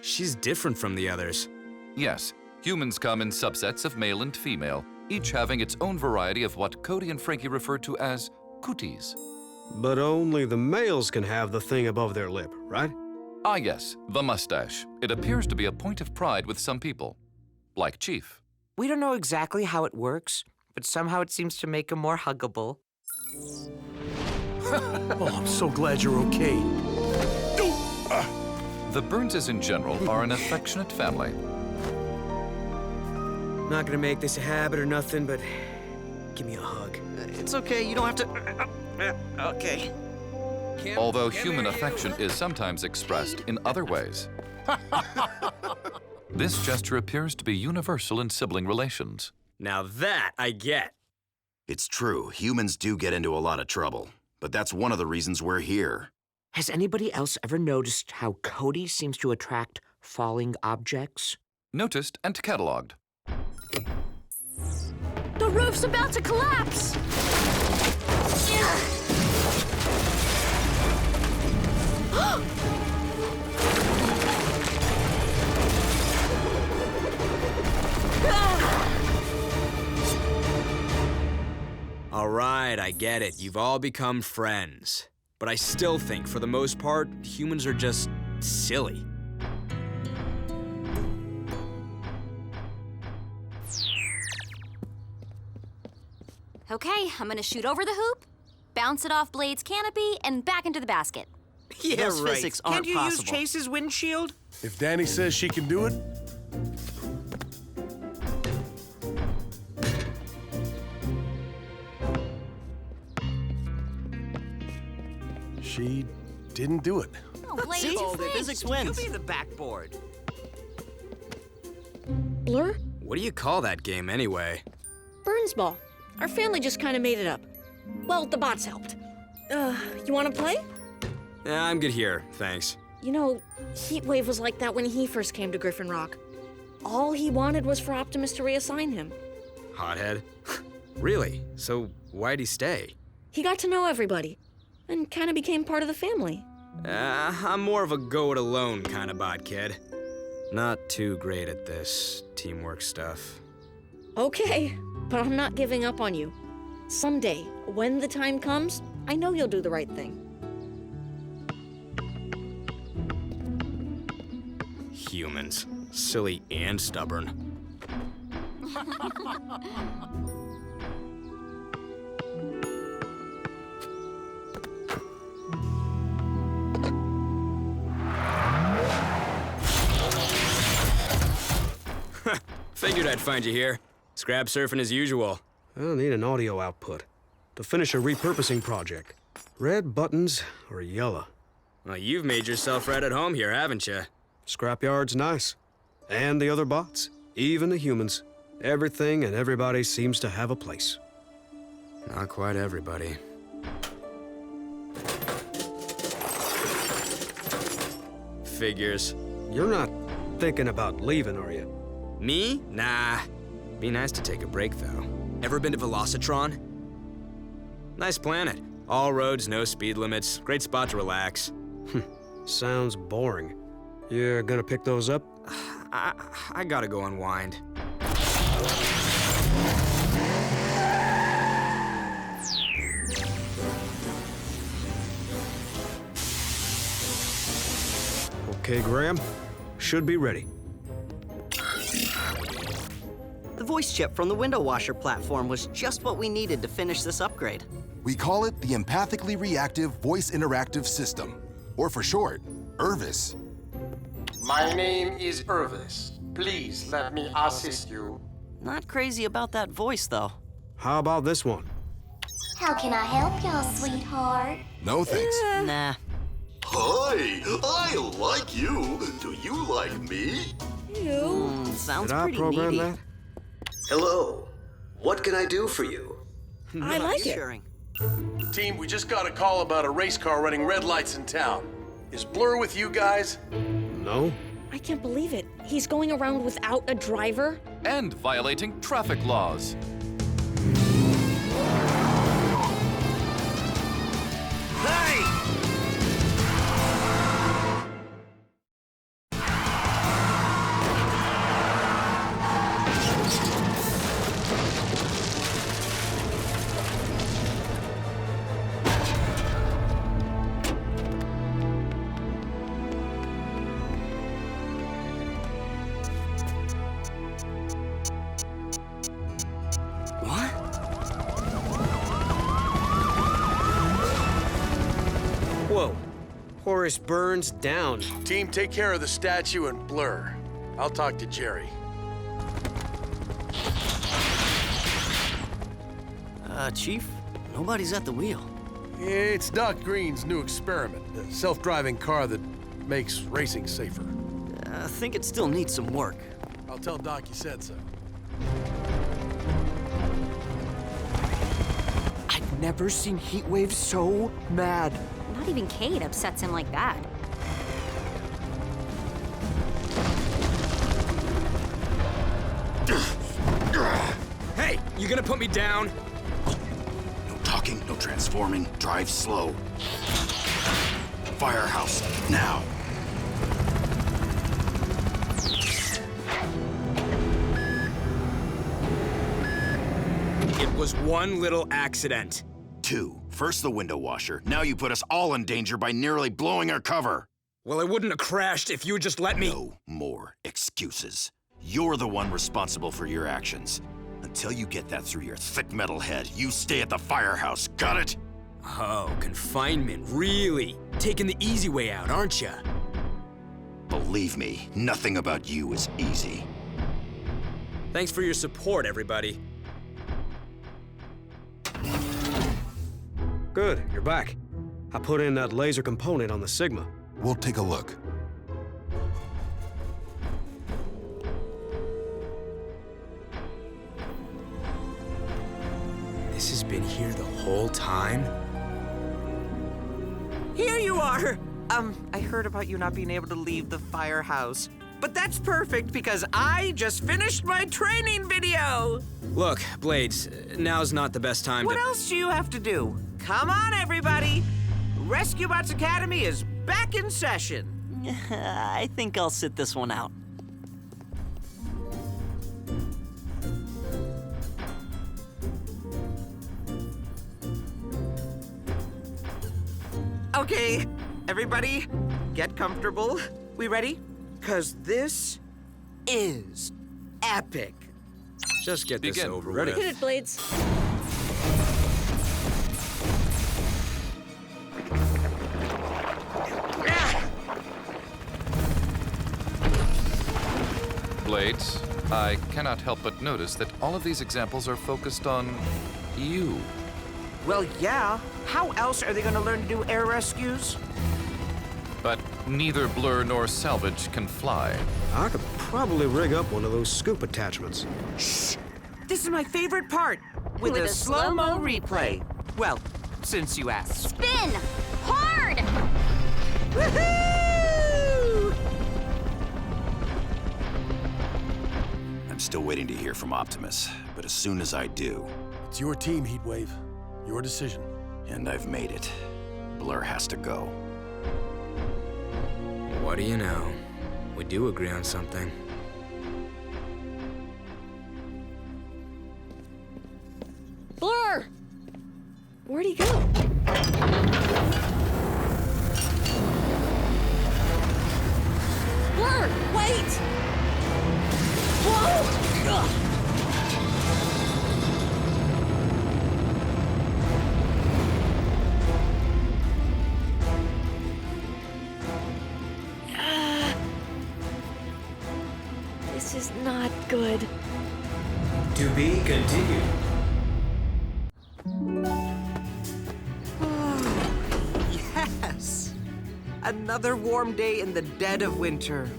she's different from the others. Yes, humans come in subsets of male and female, each having its own variety of what Cody and Frankie refer to as cooties. But only the males can have the thing above their lip, right? Ah yes, the mustache. It appears to be a point of pride with some people. Like Chief. We don't know exactly how it works, but somehow it seems to make him more huggable. Oh, I'm so glad you're okay. The Burnses in general are an affectionate family. Not gonna make this a habit or nothing, but give me a hug. It's okay, you don't have to... Okay. Although human affection is sometimes expressed in other ways. This gesture appears to be universal in sibling relations. Now that I get. It's true, humans do get into a lot of trouble, but that's one of the reasons we're here. Has anybody else ever noticed how Cody seems to attract falling objects? Noticed and cataloged. The roof's about to collapse! All right, I get it. You've all become friends. But I still think, for the most part, humans are just silly. Okay, I'm gonna shoot over the hoop, bounce it off Blade's canopy, and back into the basket. Yeah, Those right. physics aren't Can't you possible. use Chase's windshield? If Danny says she can do it, she didn't do it. Oh, Blade, See? it's The physics You wins. be the backboard. Blur? What do you call that game anyway? Burns ball. Our family just kind of made it up. Well, the bots helped. You want to play? I'm good here, thanks. You know, Heatwave was like that when he first came to Griffin Rock. All he wanted was for Optimus to reassign him. Hothead? Really? So why'd he stay? He got to know everybody, and kind of became part of the family. I'm more of a go-it-alone kind of bot kid. Not too great at this teamwork stuff. Okay, but I'm not giving up on you. Someday, when the time comes, I know you'll do the right thing. Humans. Silly and stubborn. Figured I'd find you here. Scrap surfing as usual. I'll need an audio output to finish a repurposing project. Red buttons or yellow? Well, you've made yourself right at home here, haven't you? Scrapyard's nice. And the other bots, even the humans. Everything and everybody seems to have a place. Not quite everybody. Figures. You're not thinking about leaving, are you? Me? Nah. Be nice to take a break, though. Ever been to Velocitron? Nice planet. All roads, no speed limits. Great spot to relax. Sounds boring. You're gonna pick those up? I gotta go unwind. Okay, Graham. Should be ready. The voice chip from the window washer platform was just what we needed to finish this upgrade. We call it the Empathically Reactive Voice Interactive System, or for short, ERVIS. My name is Irvis. Please let me assist you. Not crazy about that voice, though. How about this one? How can I help y'all, sweetheart? No thanks. Nah. Hi, I like you. Do you like me? Sounds Did I pretty program needy. that? Hello. What can I do for you? I like it. Sharing. Team, we just got a call about a race car running red lights in town. Is Blur with you guys? No. I can't believe it. He's going around without a driver? And violating traffic laws. Whoa. Horace Burns down. Team, take care of the statue and Blur. I'll talk to Jerry. Chief, nobody's at the wheel. It's Doc Green's new experiment, a self-driving car that makes racing safer. I think it still needs some work. I'll tell Doc you said so. I've never seen Heatwave so mad. Not even Kate upsets him like that. Hey, you gonna put me down? No talking, no transforming. Drive slow. Firehouse, now. It was one little accident. 2. First the window washer. Now you put us all in danger by nearly blowing our cover. Well, I wouldn't have crashed if you had just let me. No more excuses. You're the one responsible for your actions. Until you get that through your thick metal head, you stay at the firehouse. Got it? Oh, confinement, really? Taking the easy way out, aren't you? Believe me, nothing about you is easy. Thanks for your support, everybody. Good, you're back. I put in that laser component on the Sigma. We'll take a look. This has been here the whole time? Here you are! I heard about you not being able to leave the firehouse. But that's perfect because I just finished my training video! Look, Blades, now's not the best time What to... else do you have to do? Come on, everybody! Rescue Bots Academy is back in session. I think I'll sit this one out. Okay, everybody, get comfortable. We ready? 'Cause this is epic. Just get this over Ready. with. Hit it, Blades. Blades, I cannot help but notice that all of these examples are focused on you. Well, yeah. How else are they going to learn to do air rescues? But neither Blur nor Salvage can fly. I could probably rig up one of those scoop attachments. Shh! This is my favorite part. With a slow-mo replay. Well, since you asked. Spin! Hard! Woohoo! I'm still waiting to hear from Optimus, but as soon as I do... It's your team, Heatwave. Your decision. And I've made it. Blur has to go. What do you know? We do agree on something. Blur! Where'd he go? Blur, wait! Whoa! Ugh. This is not good. To be continued. Yes! Another warm day in the dead of winter.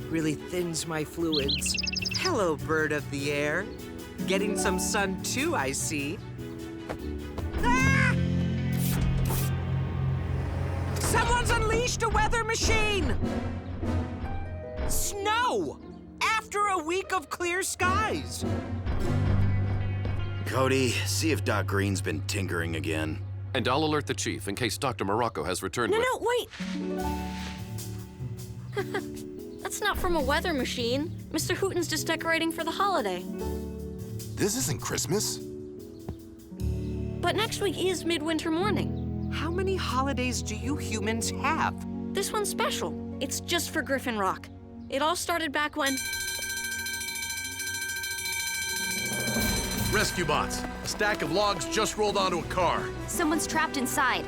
Really thins my fluids. Hello, bird of the air. Getting some sun too, I see. Ah! Someone's unleashed a weather machine! Snow! After a week of clear skies. Cody, see if Doc Green's been tinkering again. And I'll alert the chief in case Dr. Morocco has returned with... No, wait! That's not from a weather machine. Mr. Hooten's just decorating for the holiday. This isn't Christmas. But next week is Midwinter morning. How many holidays do you humans have? This one's special. It's just for Griffin Rock. It all started back when... Rescue bots. A stack of logs just rolled onto a car. Someone's trapped inside.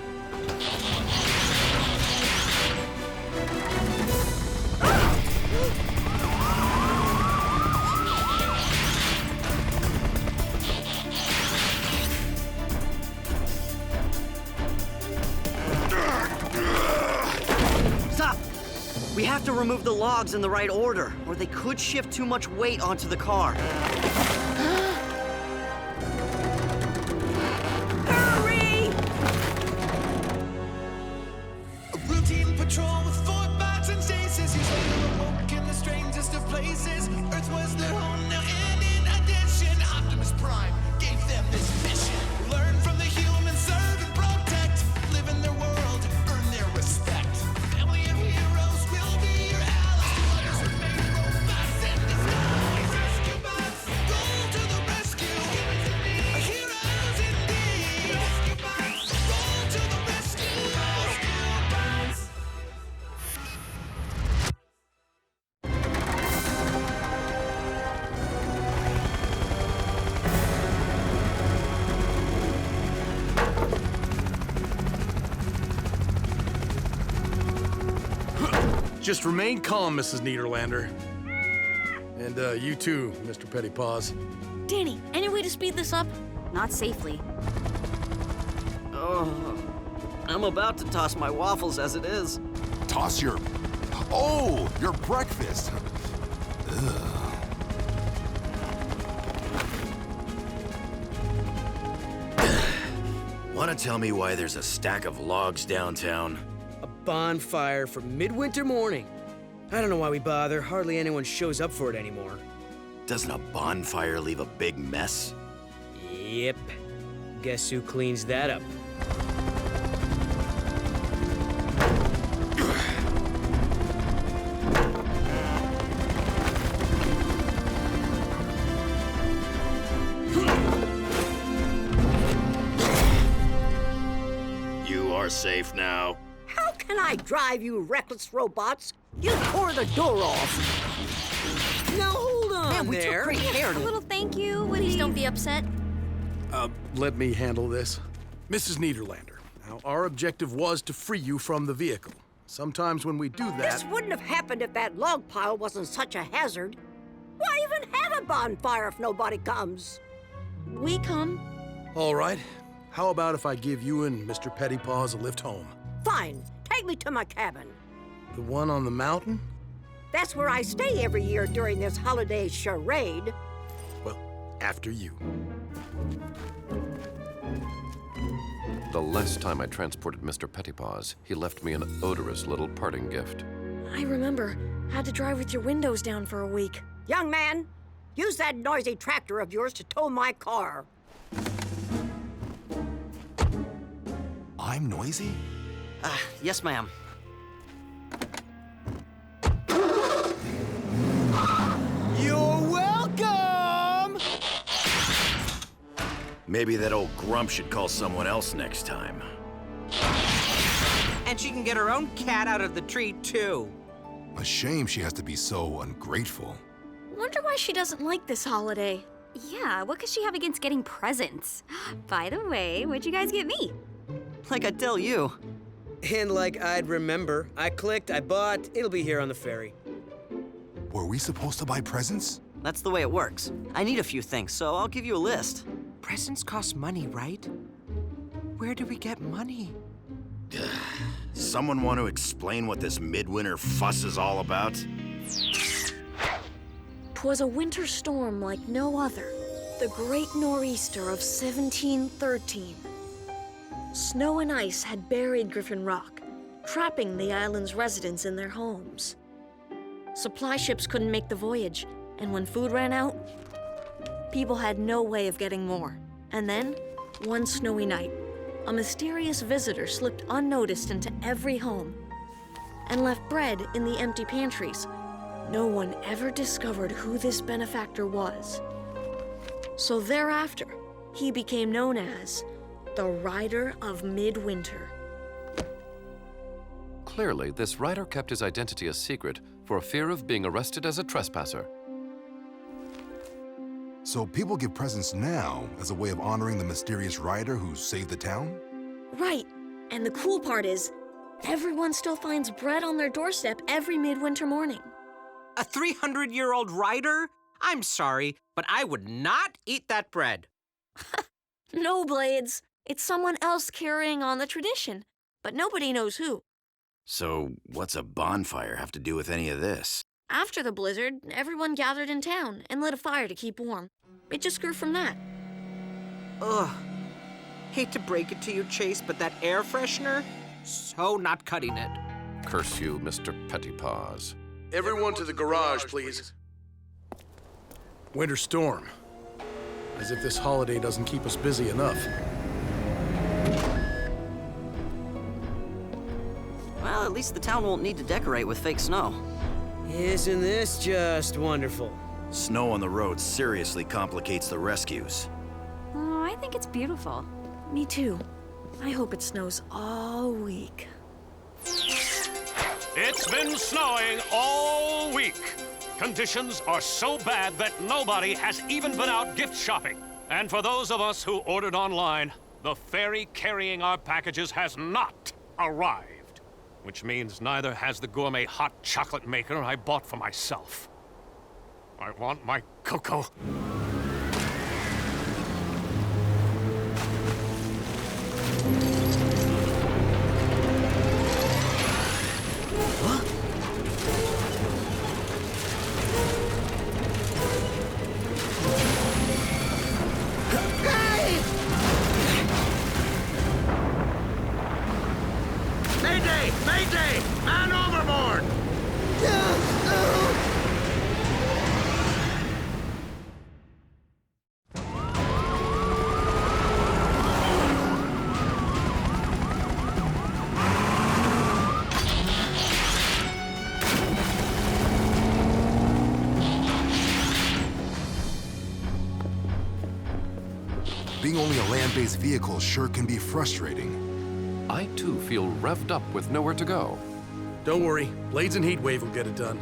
Stop! We have to remove the logs in the right order, or they could shift too much weight onto the car. Routine patrol with Bots and stasis. He's later awoke in the strangest of places. Earth was their home now, and in addition, Optimus Prime gave them this mission. Learn from the humans, serve and protect. Live in their world, earn their respect. Family of heroes will be your allies. Others remain robots in disguise. Rescue bots, roll to the rescue. Heroes indeed. Rescue bots, roll to the rescue. Rescue bots. Just remain calm, Mrs. Niederlander. And you too, Mr. Pettypaws. Danny, any way to speed this up? Not safely. Oh, I'm about to toss my waffles as it is. Toss your... Oh, your breakfast. Ugh. Want to tell me why there's a stack of logs downtown? A bonfire for midwinter morning. I don't know why we bother. Hardly anyone shows up for it anymore. Doesn't a bonfire leave a big mess? Yep. Guess who cleans that up? You are safe now. How can I drive, you reckless robots? You tore the door off. Now hold on Man, we there. took great care A to... little thank you. Please don't be upset. Let me handle this. Mrs. Niederlander, now our objective was to free you from the vehicle. Sometimes when we do that... This wouldn't have happened if that log pile wasn't such a hazard. Why can't have a bonfire if nobody comes. We come. All right. How about if I give you and Mr. Pettypaws a lift home? Fine, take me to my cabin. The one on the mountain? That's where I stay every year during this holiday charade. Well, after you. The last time I transported Mr. Pettypaws, he left me an odorous little parting gift. I remember. Had to drive with your windows down for a week. Young man, use that noisy tractor of yours to tow my car. I'm noisy? Yes, ma'am. You're welcome! Maybe that old grump should call someone else next time. And she can get her own cat out of the tree, too. A shame she has to be so ungrateful. Wonder why she doesn't like this holiday. Yeah, what could she have against getting presents? By the way, what'd you guys get me? Like I tell you. And like I'd remember, I clicked, I bought, it'll be here on the ferry. Were we supposed to buy presents? That's the way it works. I need a few things, so I'll give you a list. Presents cost money, right? Where do we get money? Someone want to explain what this midwinter fuss is all about? 'Twas a winter storm like no other. The Great Nor'easter of 1713. Snow and ice had buried Griffin Rock, trapping the island's residents in their homes. Supply ships couldn't make the voyage, and when food ran out, people had no way of getting more. And then, one snowy night, a mysterious visitor slipped unnoticed into every home and left bread in the empty pantries. No one ever discovered who this benefactor was. So thereafter, he became known as the Rider of Midwinter. Clearly, this rider kept his identity a secret for fear of being arrested as a trespasser. So people give presents now as a way of honoring the mysterious rider who saved the town? Right, and the cool part is, everyone still finds bread on their doorstep every midwinter morning. A 300-year-old rider? I'm sorry, but I would not eat that bread. No, Blades. It's someone else carrying on the tradition, but nobody knows who. So, what's a bonfire have to do with any of this? After the blizzard, everyone gathered in town and lit a fire to keep warm. It just grew from that. Ugh. Hate to break it to you, Chase, but that air freshener? So not cutting it. Curse you, Mr. Pettypaws. Everyone to the garage, please. Winter storm. As if this holiday doesn't keep us busy enough. Well, at least the town won't need to decorate with fake snow. Isn't this just wonderful? Snow on the road seriously complicates the rescues. Oh, I think it's beautiful. Me too. I hope it snows all week. It's been snowing all week. Conditions are so bad that nobody has even been out gift shopping. And for those of us who ordered online, the ferry carrying our packages has not arrived. Which means neither has the gourmet hot chocolate maker I bought for myself. I want my cocoa. Mayday! Mayday! Man overboard! Being only a land-based vehicle sure can be frustrating. I too feel revved up with nowhere to go. Don't worry, Blades and Heatwave will get it done.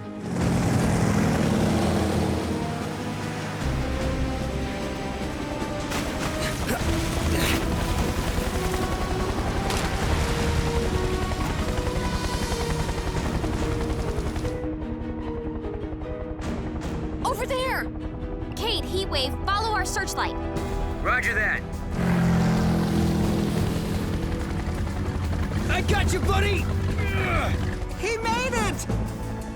Over there! Heatwave, follow our searchlight. Roger that. I got you, buddy! He made it!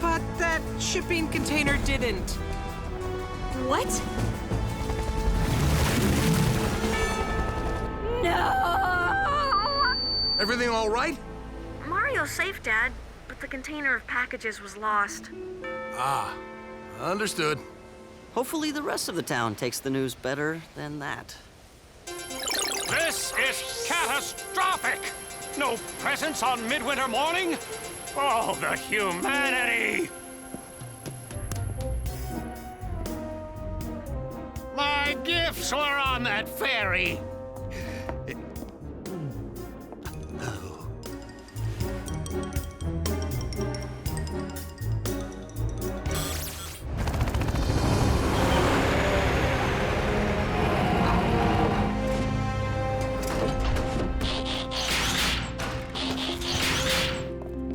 But that shipping container didn't. What? No! Everything all right? Mario's safe, Dad, but the container of packages was lost. Ah, understood. Hopefully the rest of the town takes the news better than that. This is catastrophic! No presents on Midwinter morning? Oh, the humanity! My gifts were on that ferry.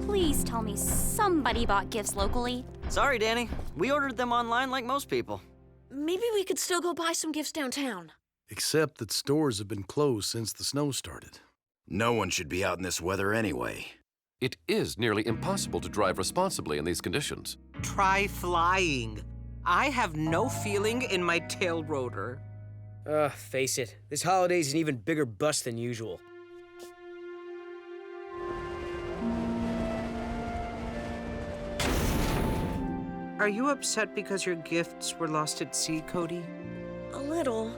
Please tell me somebody bought gifts locally. Sorry, Danny. We ordered them online like most people. Maybe we could still go buy some gifts downtown. Except that stores have been closed since the snow started. No one should be out in this weather anyway. It is nearly impossible to drive responsibly in these conditions. Try flying. I have no feeling in my tail rotor. Face it, this holiday's an even bigger bust than usual. Are you upset because your gifts were lost at sea, Cody? A little.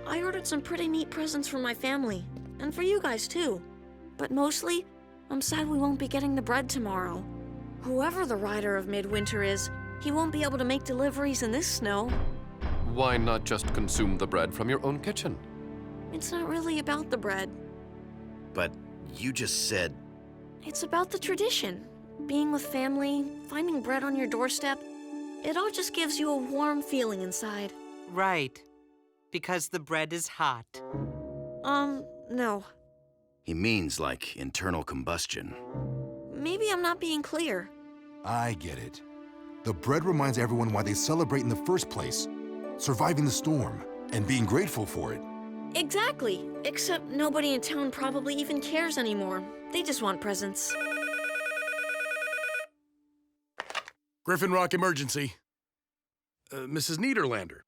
I ordered some pretty neat presents for my family, and for you guys too. But mostly, I'm sad we won't be getting the bread tomorrow. Whoever the rider of Midwinter is, he won't be able to make deliveries in this snow. Why not just consume the bread from your own kitchen? It's not really about the bread. But you just said... It's about the tradition. Being with family, finding bread on your doorstep. It all just gives you a warm feeling inside. Right. Because the bread is hot. No. He means like internal combustion. Maybe I'm not being clear. I get it. The bread reminds everyone why they celebrate in the first place. Surviving the storm and being grateful for it. Exactly. Except nobody in town probably even cares anymore. They just want presents. Griffin Rock emergency. Mrs. Niederlander.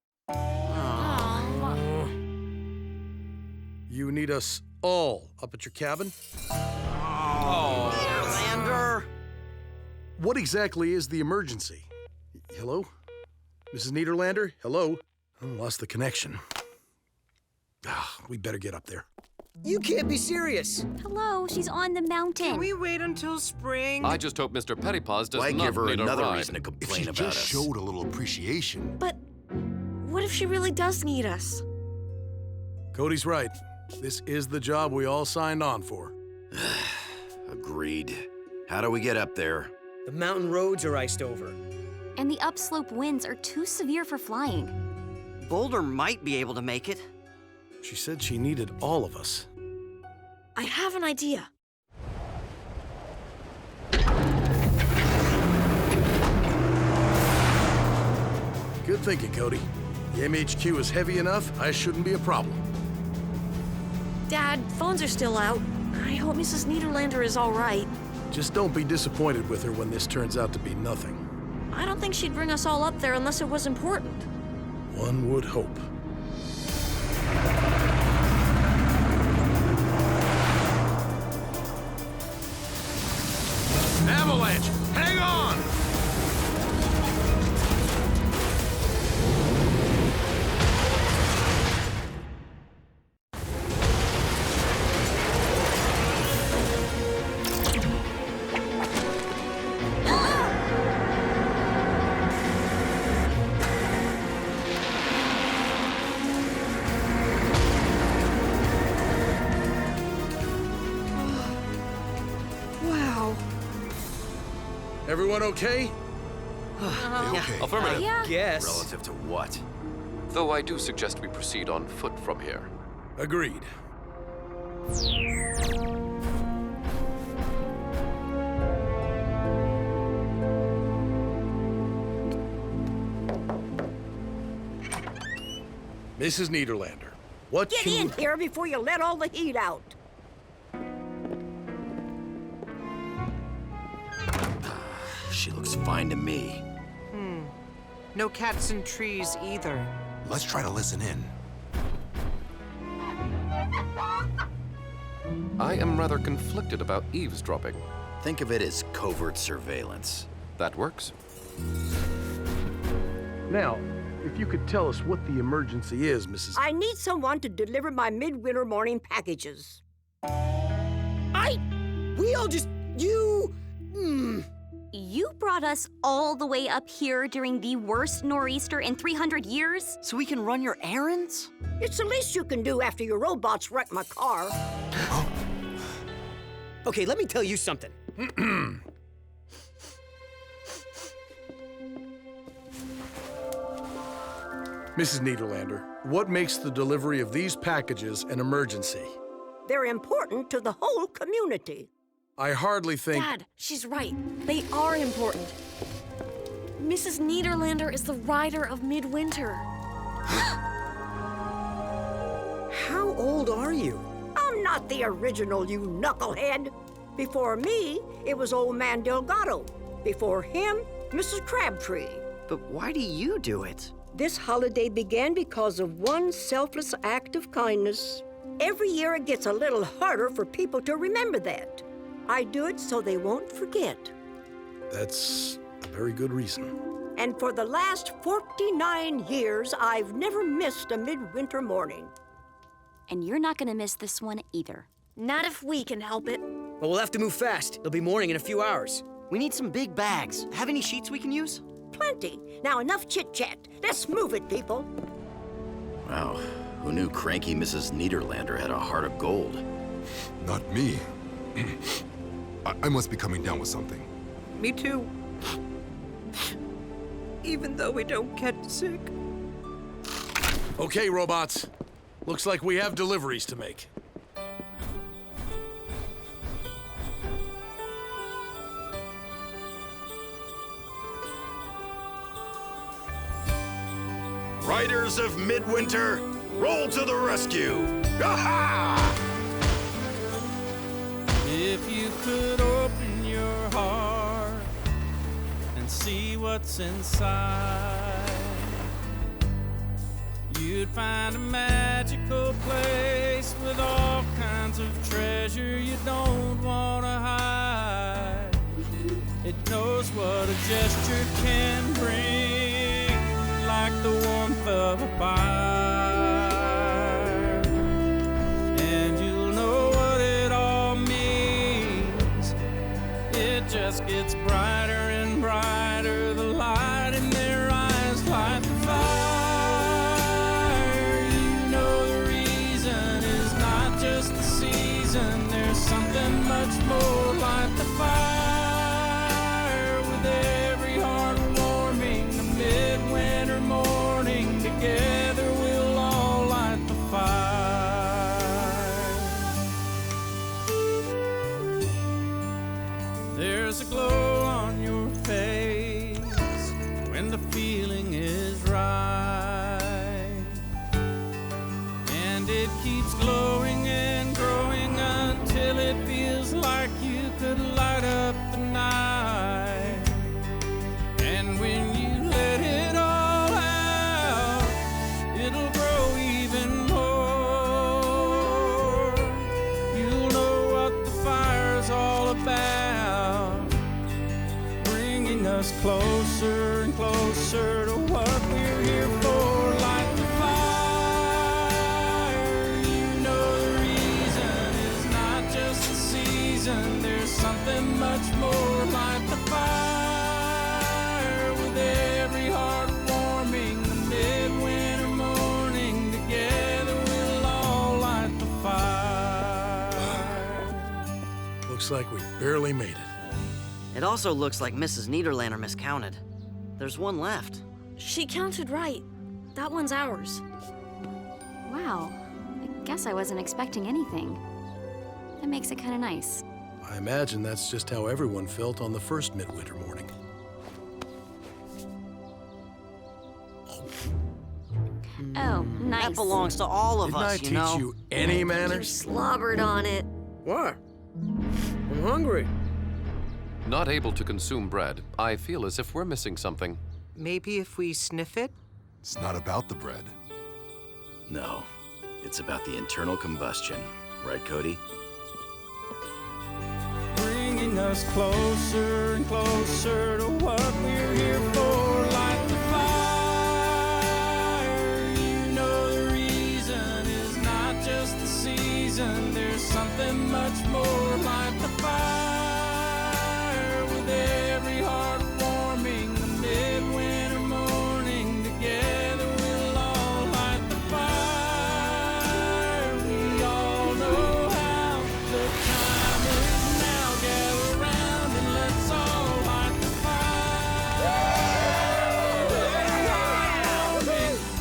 You need us all up at your cabin? Niederlander! What exactly is the emergency? Hello? Mrs. Niederlander? Hello? I lost the connection. We better get up there. You can't be serious. Hello, she's on the mountain. Can we wait until spring? I just hope Mr. Pettypaws does Why not give her need another a ride. reason to If complain she about just us? showed a little appreciation. But what if she really does need us? Cody's right. This is the job we all signed on for. Agreed. How do we get up there? The mountain roads are iced over. And the upslope winds are too severe for flying. Boulder might be able to make it. She said she needed all of us. I have an idea. Good thinking, Cody. The MHQ is heavy enough, I shouldn't be a problem. Dad, phones are still out. I hope Mrs. Niederlander is all right. Just don't be disappointed with her when this turns out to be nothing. I don't think she'd bring us all up there unless it was important. One would hope. Avalanche! Hang on! Wow. Everyone okay? Okay. Affirmative. Yes. Relative to what? Though I do suggest we proceed on foot from here. Agreed. Mrs. Niederlander, what Get in here before you let all the heat out. She looks fine to me. No cats in trees either. Let's try to listen in. I am rather conflicted about eavesdropping. Think of it as covert surveillance. That works. Now, if you could tell us what the emergency is, Mrs. I need someone to deliver my midwinter morning packages. We all just... You brought us all the way up here during the worst nor'easter in 300 years? So we can run your errands? It's the least you can do after your robots wrecked my car. Okay, let me tell you something. Mrs. Niederlander, what makes the delivery of these packages an emergency? They're important to the whole community. I hardly think... Dad, she's right. They are important. Mrs. Niederlander is the rider of Midwinter. How old are you? I'm not the original, you knucklehead. Before me, it was old man Delgado. Before him, Mrs. Crabtree. But why do you do it? This holiday began because of one selfless act of kindness. Every year it gets a little harder for people to remember that. I do it so they won't forget. That's a very good reason. And for the last 49 years, I've never missed a midwinter morning. And you're not gonna miss this one either. Not if we can help it. Well, we'll have to move fast. It'll be morning in a few hours. We need some big bags. Have any sheets we can use? Plenty. Now enough chit-chat. Let's move it, people. Wow, who knew cranky Mrs. Niederlander had a heart of gold? Not me. I must be coming down with something. Me too. Even though we don't get sick. Okay, robots. Looks like we have deliveries to make. Riders of Midwinter, roll to the rescue! Ha-ha! If you could open your heart and see what's inside, you'd find a magical place with all kinds of treasure you don't want to hide. It knows what a gesture can bring, like the warmth of a fire. And you'll know what it all means. It just gets brighter and brighter. The light in their eyes light the fire. You know the reason is not just the season. There's something much more like the fire. With every heart warming, the midwinter morning, together we'll all light the fire. There's a glow on your face when the feeling is right, and it keeps glowing and growing until it feels like you could light up the night. And when you let it all out, it'll grow even more. You'll know what the fire's all about, bringing us closer and closer to what we're here for. Light the fire. You know the reason is not just the season. There's something much more. Light the fire. With every heart warming, the midwinter morning, together we'll all light the fire. Looks like we barely made it. It also looks like Mrs. Niederlander miscounted. There's one left. She counted right. That one's ours. Wow. I guess I wasn't expecting anything. That makes it kind of nice. I imagine that's just how everyone felt on the first midwinter morning. Oh, nice. That belongs to all of us, you know. Didn't I teach you any You manners? slobbered on it. What? I'm hungry. Not able to consume bread, I feel as if we're missing something. Maybe if we sniff it? It's not about the bread. No, it's about the internal combustion. Right, Cody? Bringing us closer and closer to what we're here for. Light the fire. You know the reason is not just the season. There's something much more. Light the fire with every heart warming. A midwinter morning together we'll all light the fire. We all know how. The time is now. Gather round and let's all light the fire.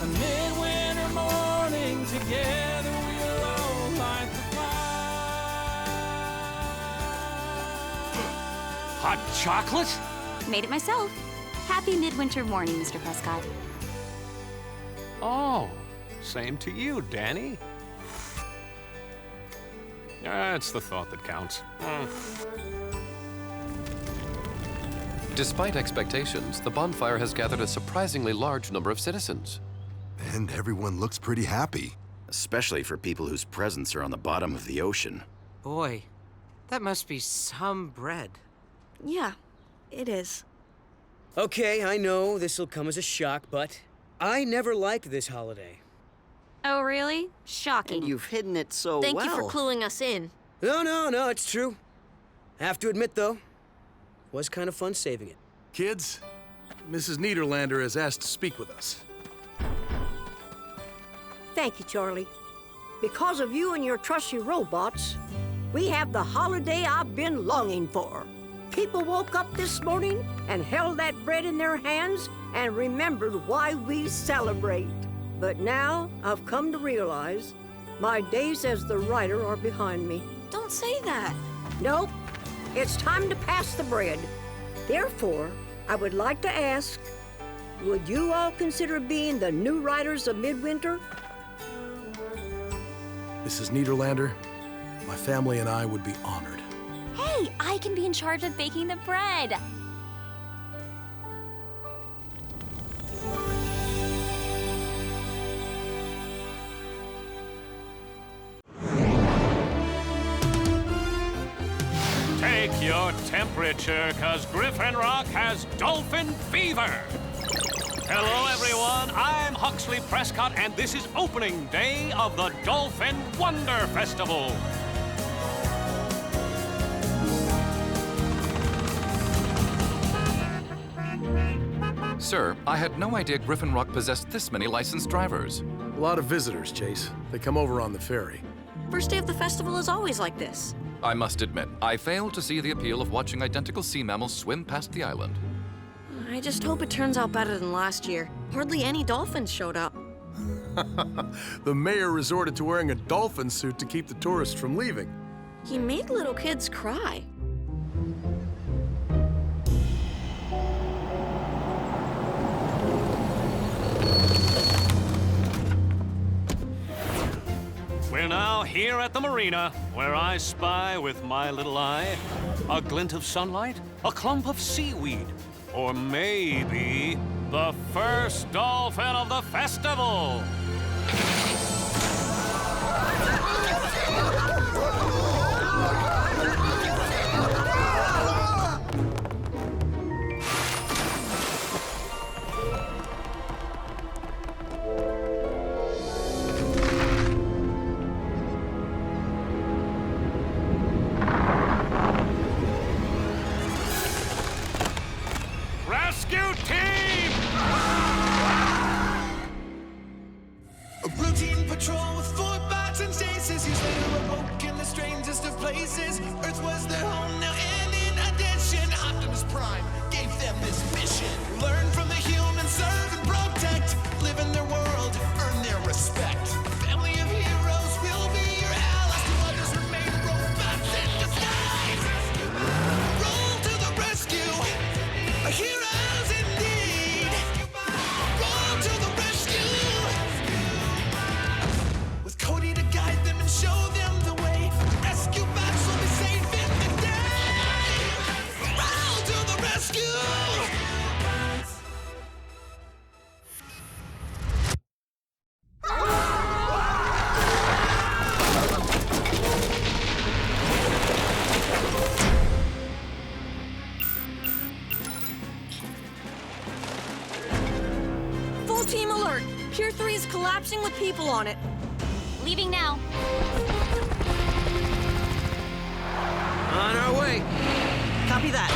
A midwinter morning together we'll all light the Hot chocolate? Made it myself. Happy midwinter morning, Mr. Prescott. Oh, same to you, Danny. It's the thought that counts. Despite expectations, the bonfire has gathered a surprisingly large number of citizens. And everyone looks pretty happy. Especially for people whose presents are on the bottom of the ocean. Boy, that must be some bread. Yeah, it is. Okay, I know this'll come as a shock, but I never liked this holiday. Oh, really? Shocking. And you've hidden it so Thank well. you for cluing us in. No, it's true. I have to admit, though, it was kind of fun saving it. Kids, Mrs. Niederlander has asked to speak with us. Thank you, Charlie. Because of you and your trusty robots, we have the holiday I've been longing for. People woke up this morning and held that bread in their hands and remembered why we celebrate. But now I've come to realize my days as the writer are behind me. Don't say that. Nope. It's time to pass the bread. Therefore, I would like to ask, would you all consider being the new writers of Midwinter? Mrs. Niederlander, my family and I would be honored. Hey, I can be in charge of baking the bread. Take your temperature, 'cause Griffin Rock has dolphin fever. Hello, everyone. I'm Huxley Prescott, and this is opening day of the Dolphin Wonder Festival. Sir, I had no idea Griffin Rock possessed this many licensed drivers. A lot of visitors, Chase. They come over on the ferry. First day of the festival is always like this. I must admit, I failed to see the appeal of watching identical sea mammals swim past the island. I just hope it turns out better than last year. Hardly any dolphins showed up. The mayor resorted to wearing a dolphin suit to keep the tourists from leaving. He made little kids cry. We're now here at the marina, where I spy with my little eye a glint of sunlight, a clump of seaweed, or maybe the first dolphin of the festival. is collapsing with people on it. Leaving now. On our way. Copy that.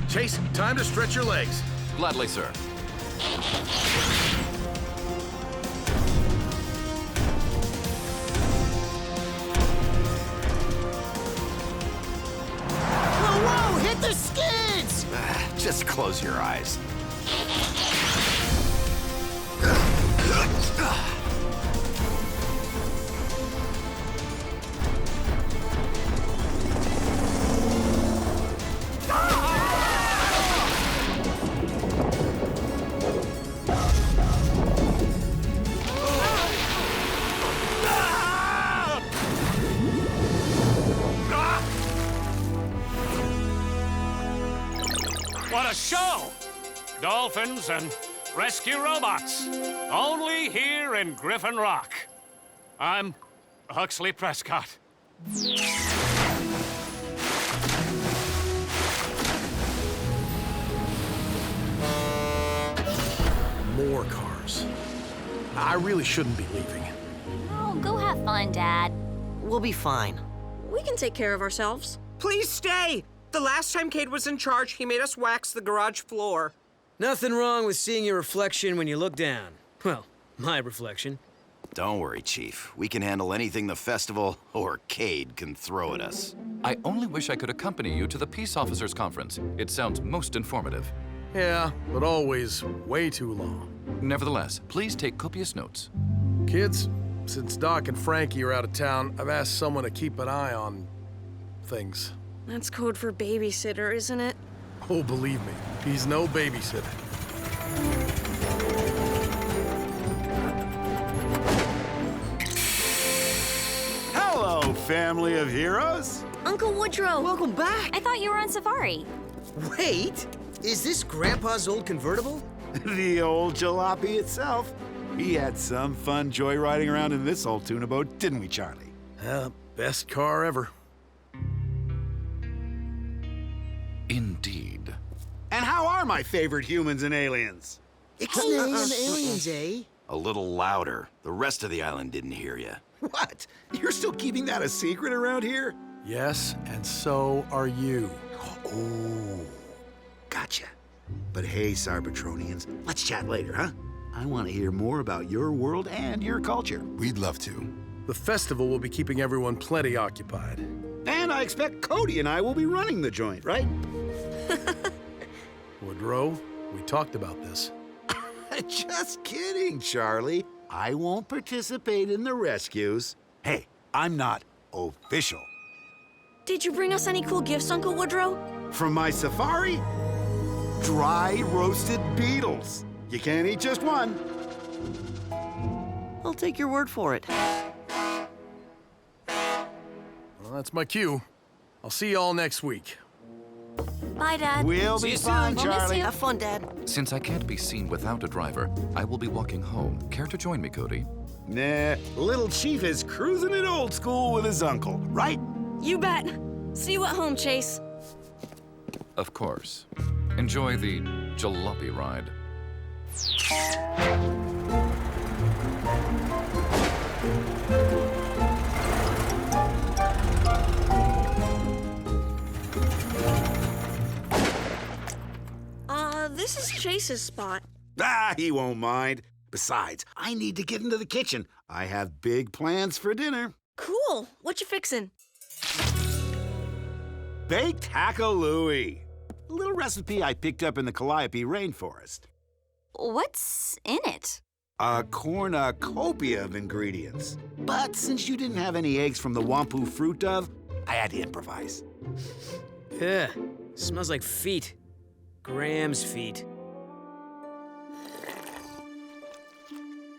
Chase, time to stretch your legs. Gladly, sir. Whoa, hit the skids! Just close your eyes. What a show! Dolphins and rescue robots. Only here in Griffin Rock. I'm Huxley Prescott. More cars. I really shouldn't be leaving. Oh, go have fun, Dad. We'll be fine. We can take care of ourselves. Please stay! The last time Cade was in charge, he made us wax the garage floor. Nothing wrong with seeing your reflection when you look down. Well, my reflection. Don't worry, Chief. We can handle anything the festival or Cade can throw at us. I only wish I could accompany you to the Peace Officers Conference. It sounds most informative. Yeah, but always way too long. Nevertheless, please take copious notes. Kids, since Doc and Frankie are out of town, I've asked someone to keep an eye on things. That's code for babysitter, isn't it? Oh, believe me, he's no babysitter. Hello, family of heroes. Uncle Woodrow! Welcome back! I thought you were on safari. Wait! Is this Grandpa's old convertible? The old jalopy itself. We had some fun joyriding around in this old tuna boat, didn't we, Charlie? Best car ever. Indeed. And how are my favorite humans and aliens? Ixnay and aliens, eh? A little louder. The rest of the island didn't hear you. What? You're still keeping that a secret around here? Yes, and so are you. Oh, gotcha. But hey, Cybertronians, let's chat later, huh? I want to hear more about your world and your culture. We'd love to. The festival will be keeping everyone plenty occupied. And I expect Cody and I will be running the joint, right? Woodrow, we talked about this. Just kidding, Charlie. I won't participate in the rescues. Hey, I'm not official. Did you bring us any cool gifts, Uncle Woodrow? From my safari? Dry roasted beetles. You can't eat just one. I'll take your word for it. Well, that's my cue. I'll see you all next week. Bye, Dad. We'll be fine, We'll miss Charlie. you. Have fun, Dad. Since I can't be seen without a driver, I will be walking home. Care to join me, Cody? Nah, little Chief is cruising it old school with his uncle, right? You bet. See you at home, Chase. Of course. Enjoy the jalopy ride. This is Chase's spot. Ah, he won't mind. Besides, I need to get into the kitchen. I have big plans for dinner. Cool. What you fixin'? Baked hackalooey. A little recipe I picked up in the Calliope rainforest. What's in it? A cornucopia of ingredients. But since you didn't have any eggs from the Wampu fruit dove, I had to improvise. Yeah, smells like feet. Graham's feet.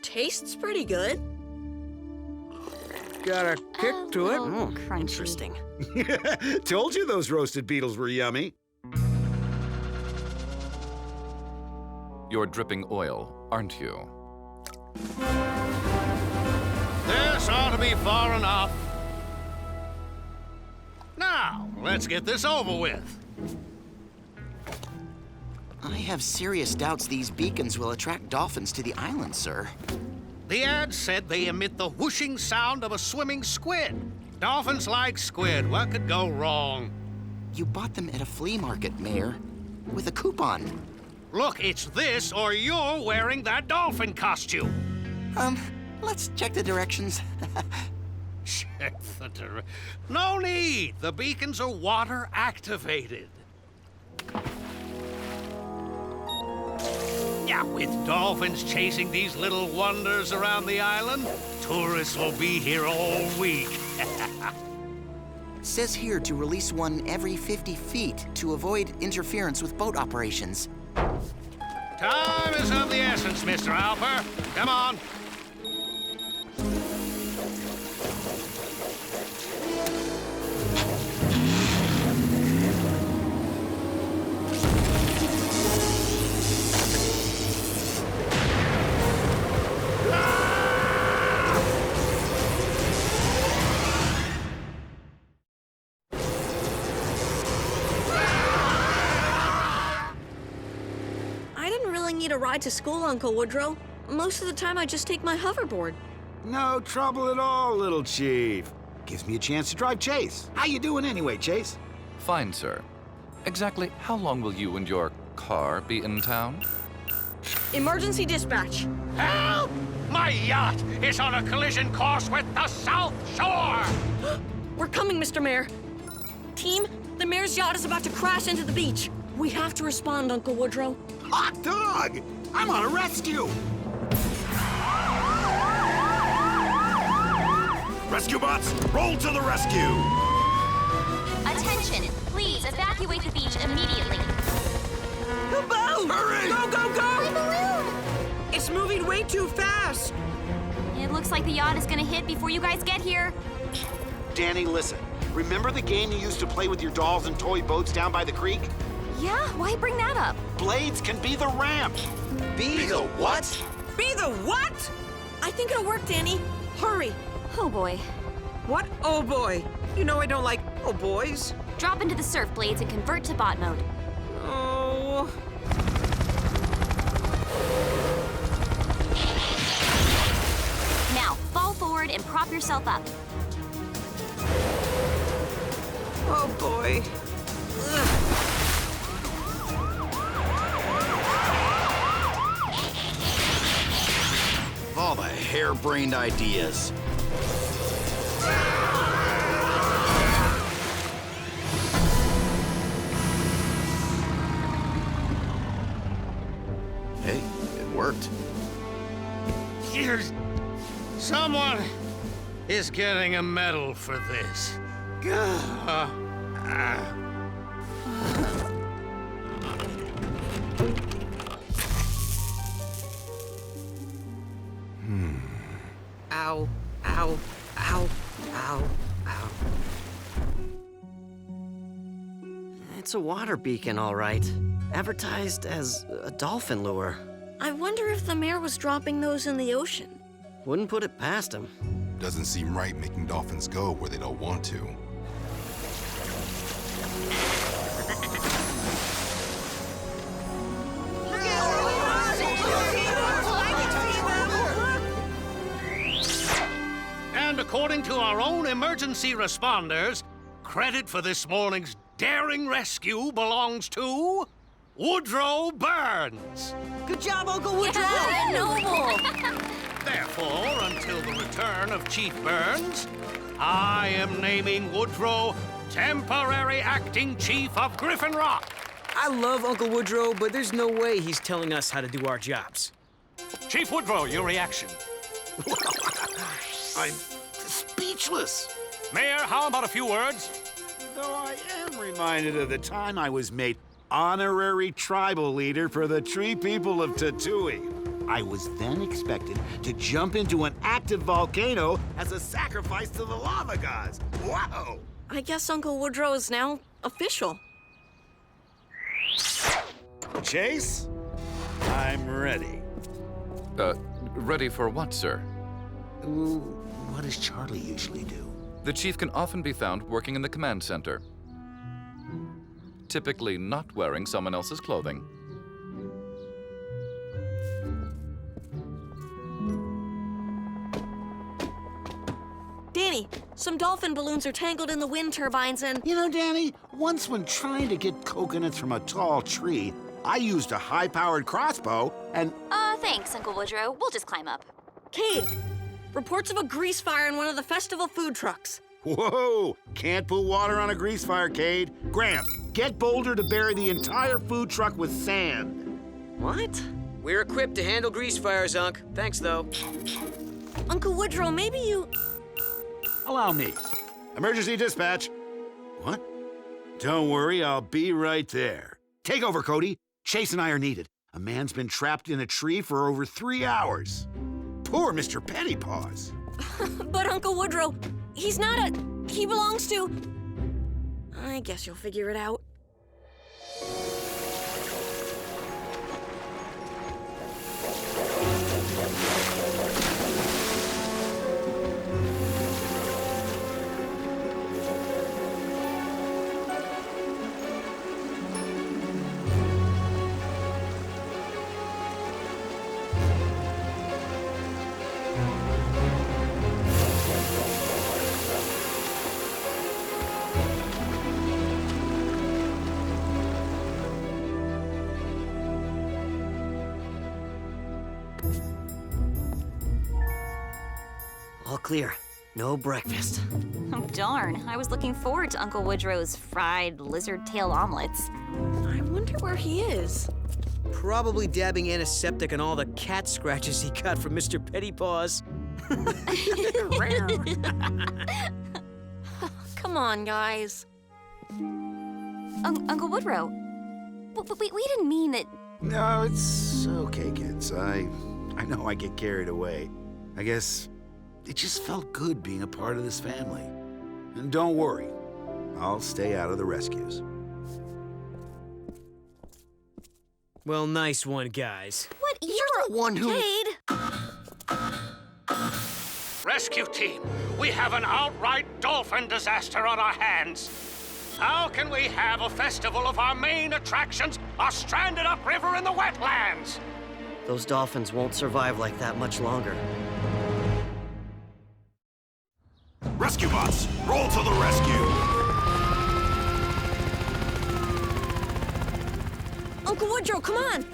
Tastes pretty good. Got a kick to it. Crunchy. Interesting. Told you those roasted beetles were yummy. You're dripping oil, aren't you? This ought to be far enough. Now, let's get this over with. I have serious doubts these beacons will attract dolphins to the island, sir. The ad said they emit the whooshing sound of a swimming squid. Dolphins like squid. What could go wrong? You bought them at a flea market, Mayor, with a coupon. Look, it's this or you're wearing that dolphin costume. Let's check the directions. Check the No need. The beacons are water activated. Yeah, with dolphins chasing these little wonders around the island, tourists will be here all week. Says here to release one every 50 feet to avoid interference with boat operations. Time is of the essence, Mr. Alper. Come on. Need a ride to school, Uncle Woodrow. Most of the time, I just take my hoverboard. No trouble at all, little chief. Gives me a chance to drive Chase. How you doing anyway, Chase? Fine, sir. Exactly how long will you and your car be in town? Emergency dispatch. Help! My yacht is on a collision course with the South Shore! We're coming, Mr. Mayor. Team, the mayor's yacht is about to crash into the beach. We have to respond, Uncle Woodrow. Hot dog! I'm on a rescue! Rescue bots, roll to the rescue! Attention, please evacuate the beach immediately. The boat! Hurry! Go, go, go! My balloon! It's moving way too fast! It looks like the yacht is gonna hit before you guys get here. Danny, listen. Remember the game you used to play with your dolls and toy boats down by the creek? Yeah, why bring that up? Blades can be the ramp. Be the what? Be the what? I think it'll work, Danny. Hurry. Oh boy. What? Oh boy. You know I don't like oh boys. Drop into the surf blades and convert to bot mode. Oh. Now, fall forward and prop yourself up. Oh boy. Ugh. All the harebrained ideas. Hey, it worked. Here's... Someone is getting a medal for this. Ow, ow, ow, ow, ow. It's a water beacon, all right. Advertised as a dolphin lure. I wonder if the mayor was dropping those in the ocean. Wouldn't put it past him. Doesn't seem right making dolphins go where they don't want to. And according to our own emergency responders, credit for this morning's daring rescue belongs to Woodrow Burns. Good job, Uncle Woodrow! Yeah, noble! Therefore, until the return of Chief Burns, I am naming Woodrow temporary acting chief of Griffin Rock. I love Uncle Woodrow, but there's no way he's telling us how to do our jobs. Chief Woodrow, your reaction? I'm speechless. Mayor, how about a few words? Though I am reminded of the time I was made honorary tribal leader for the Tree People of Tatooine. I was then expected to jump into an active volcano as a sacrifice to the lava gods. Whoa! I guess Uncle Woodrow is now official. Chase, I'm ready. Ready for what, sir? What does Charlie usually do? The chief can often be found working in the command center. Typically not wearing someone else's clothing. Danny, some dolphin balloons are tangled in the wind turbines and... You know, Danny, once when trying to get coconuts from a tall tree, I used a high-powered crossbow and... Thanks, Uncle Woodrow. We'll just climb up. Cade, reports of a grease fire in one of the festival food trucks. Whoa! Can't put water on a grease fire, Cade. Graham, get Boulder to bury the entire food truck with sand. What? We're equipped to handle grease fires, Unc. Thanks, though. Uncle Woodrow, maybe you... Allow me. Emergency dispatch. What? Don't worry, I'll be right there. Take over, Cody. Chase and I are needed. A man's been trapped in a tree for over 3 hours. Poor Mr. Pennypaws. But Uncle Woodrow, he's not a... He belongs to... I guess you'll figure it out. All clear. No breakfast. Oh, darn. I was looking forward to Uncle Woodrow's fried lizard tail omelets. I wonder where he is. Probably dabbing antiseptic on all the cat scratches he got from Mr. Pettypaws. Come on, guys. Uncle Woodrow, we didn't mean that... No, it's okay, kids. I know I get carried away. I guess it just felt good being a part of this family. And don't worry, I'll stay out of the rescues. Well, nice one, guys. What? You're the one who... Cade! Rescue team, we have an outright dolphin disaster on our hands. How can we have a festival of our main attractions are stranded upriver in the wetlands? Those dolphins won't survive like that much longer. Rescue bots, roll to the rescue! Uncle Woodrow, come on!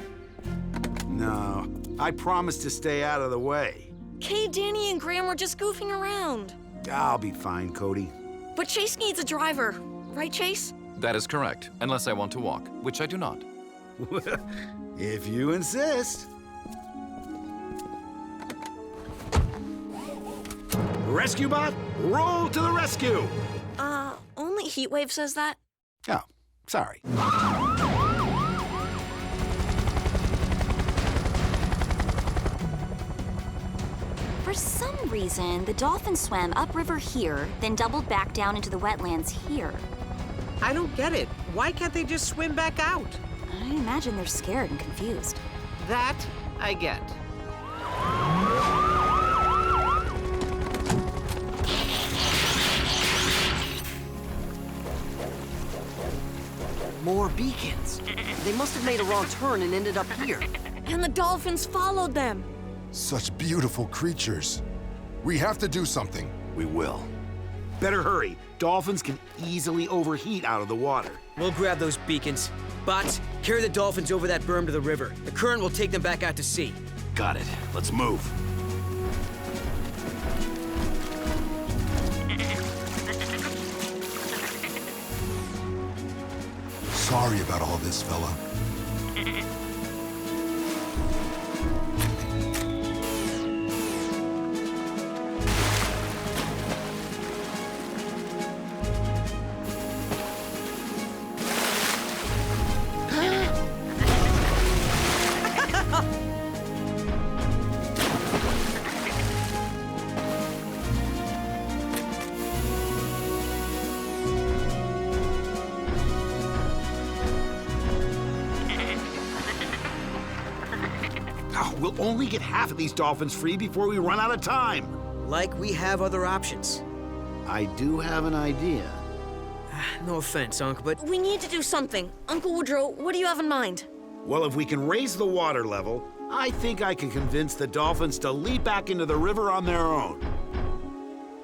No, I promised to stay out of the way. Cade, Danny, and Graham were just goofing around. I'll be fine, Cody. But Chase needs a driver. Right, Chase? That is correct, unless I want to walk, which I do not. If you insist. Rescue bot, roll to the rescue! Only Heatwave says that. Oh, sorry. For some reason, the dolphin swam upriver here, then doubled back down into the wetlands here. I don't get it. Why can't they just swim back out? I imagine they're scared and confused. That I get. More beacons. They must have made a wrong turn and ended up here. And the dolphins followed them. Such beautiful creatures. We have to do something. We will. Better hurry. Dolphins can easily overheat out of the water. We'll grab those beacons. Bots, carry the dolphins over that berm to the river. The current will take them back out to sea. Got it. Let's move. Sorry about all this, fella. We'll only get half of these dolphins free before we run out of time. Like we have other options. I do have an idea. No offense, Unc, but... We need to do something. Uncle Woodrow, what do you have in mind? Well, if we can raise the water level, I think I can convince the dolphins to leap back into the river on their own.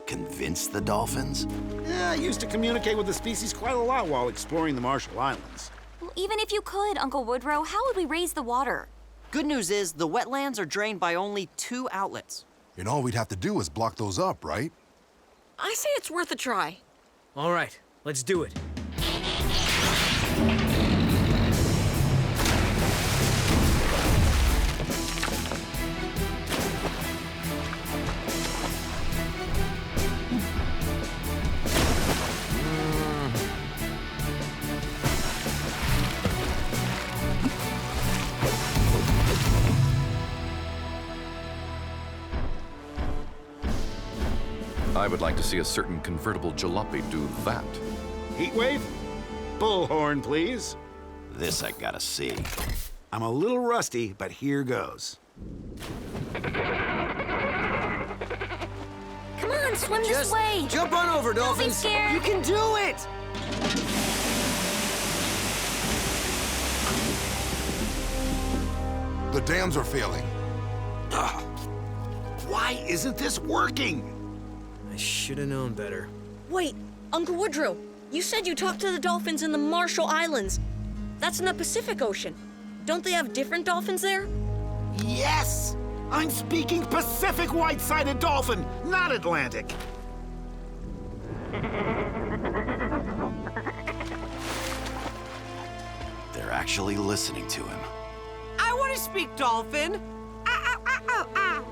convince the dolphins? Yeah, I used to communicate with the species quite a lot while exploring the Marshall Islands. Well, even if you could, Uncle Woodrow, how would we raise the water? Good news is the wetlands are drained by only 2 outlets. And all we'd have to do is block those up, right? I say it's worth a try. All right, let's do it. I would like to see a certain convertible jalopy do that. Heatwave? Bullhorn, please. This I gotta see. I'm a little rusty, but here goes. Come on, swim this Just way. jump on over, Don't be dolphins. scared. You can do it! The dams are failing. Ugh. Why isn't this working? I should have known better. Wait, Uncle Woodrow, you said you talked to the dolphins in the Marshall Islands. That's in the Pacific Ocean. Don't they have different dolphins there? Yes! I'm speaking Pacific white-sided dolphin, not Atlantic. They're actually listening to him. I want to speak dolphin. Ow, ow, ow, ow, ow.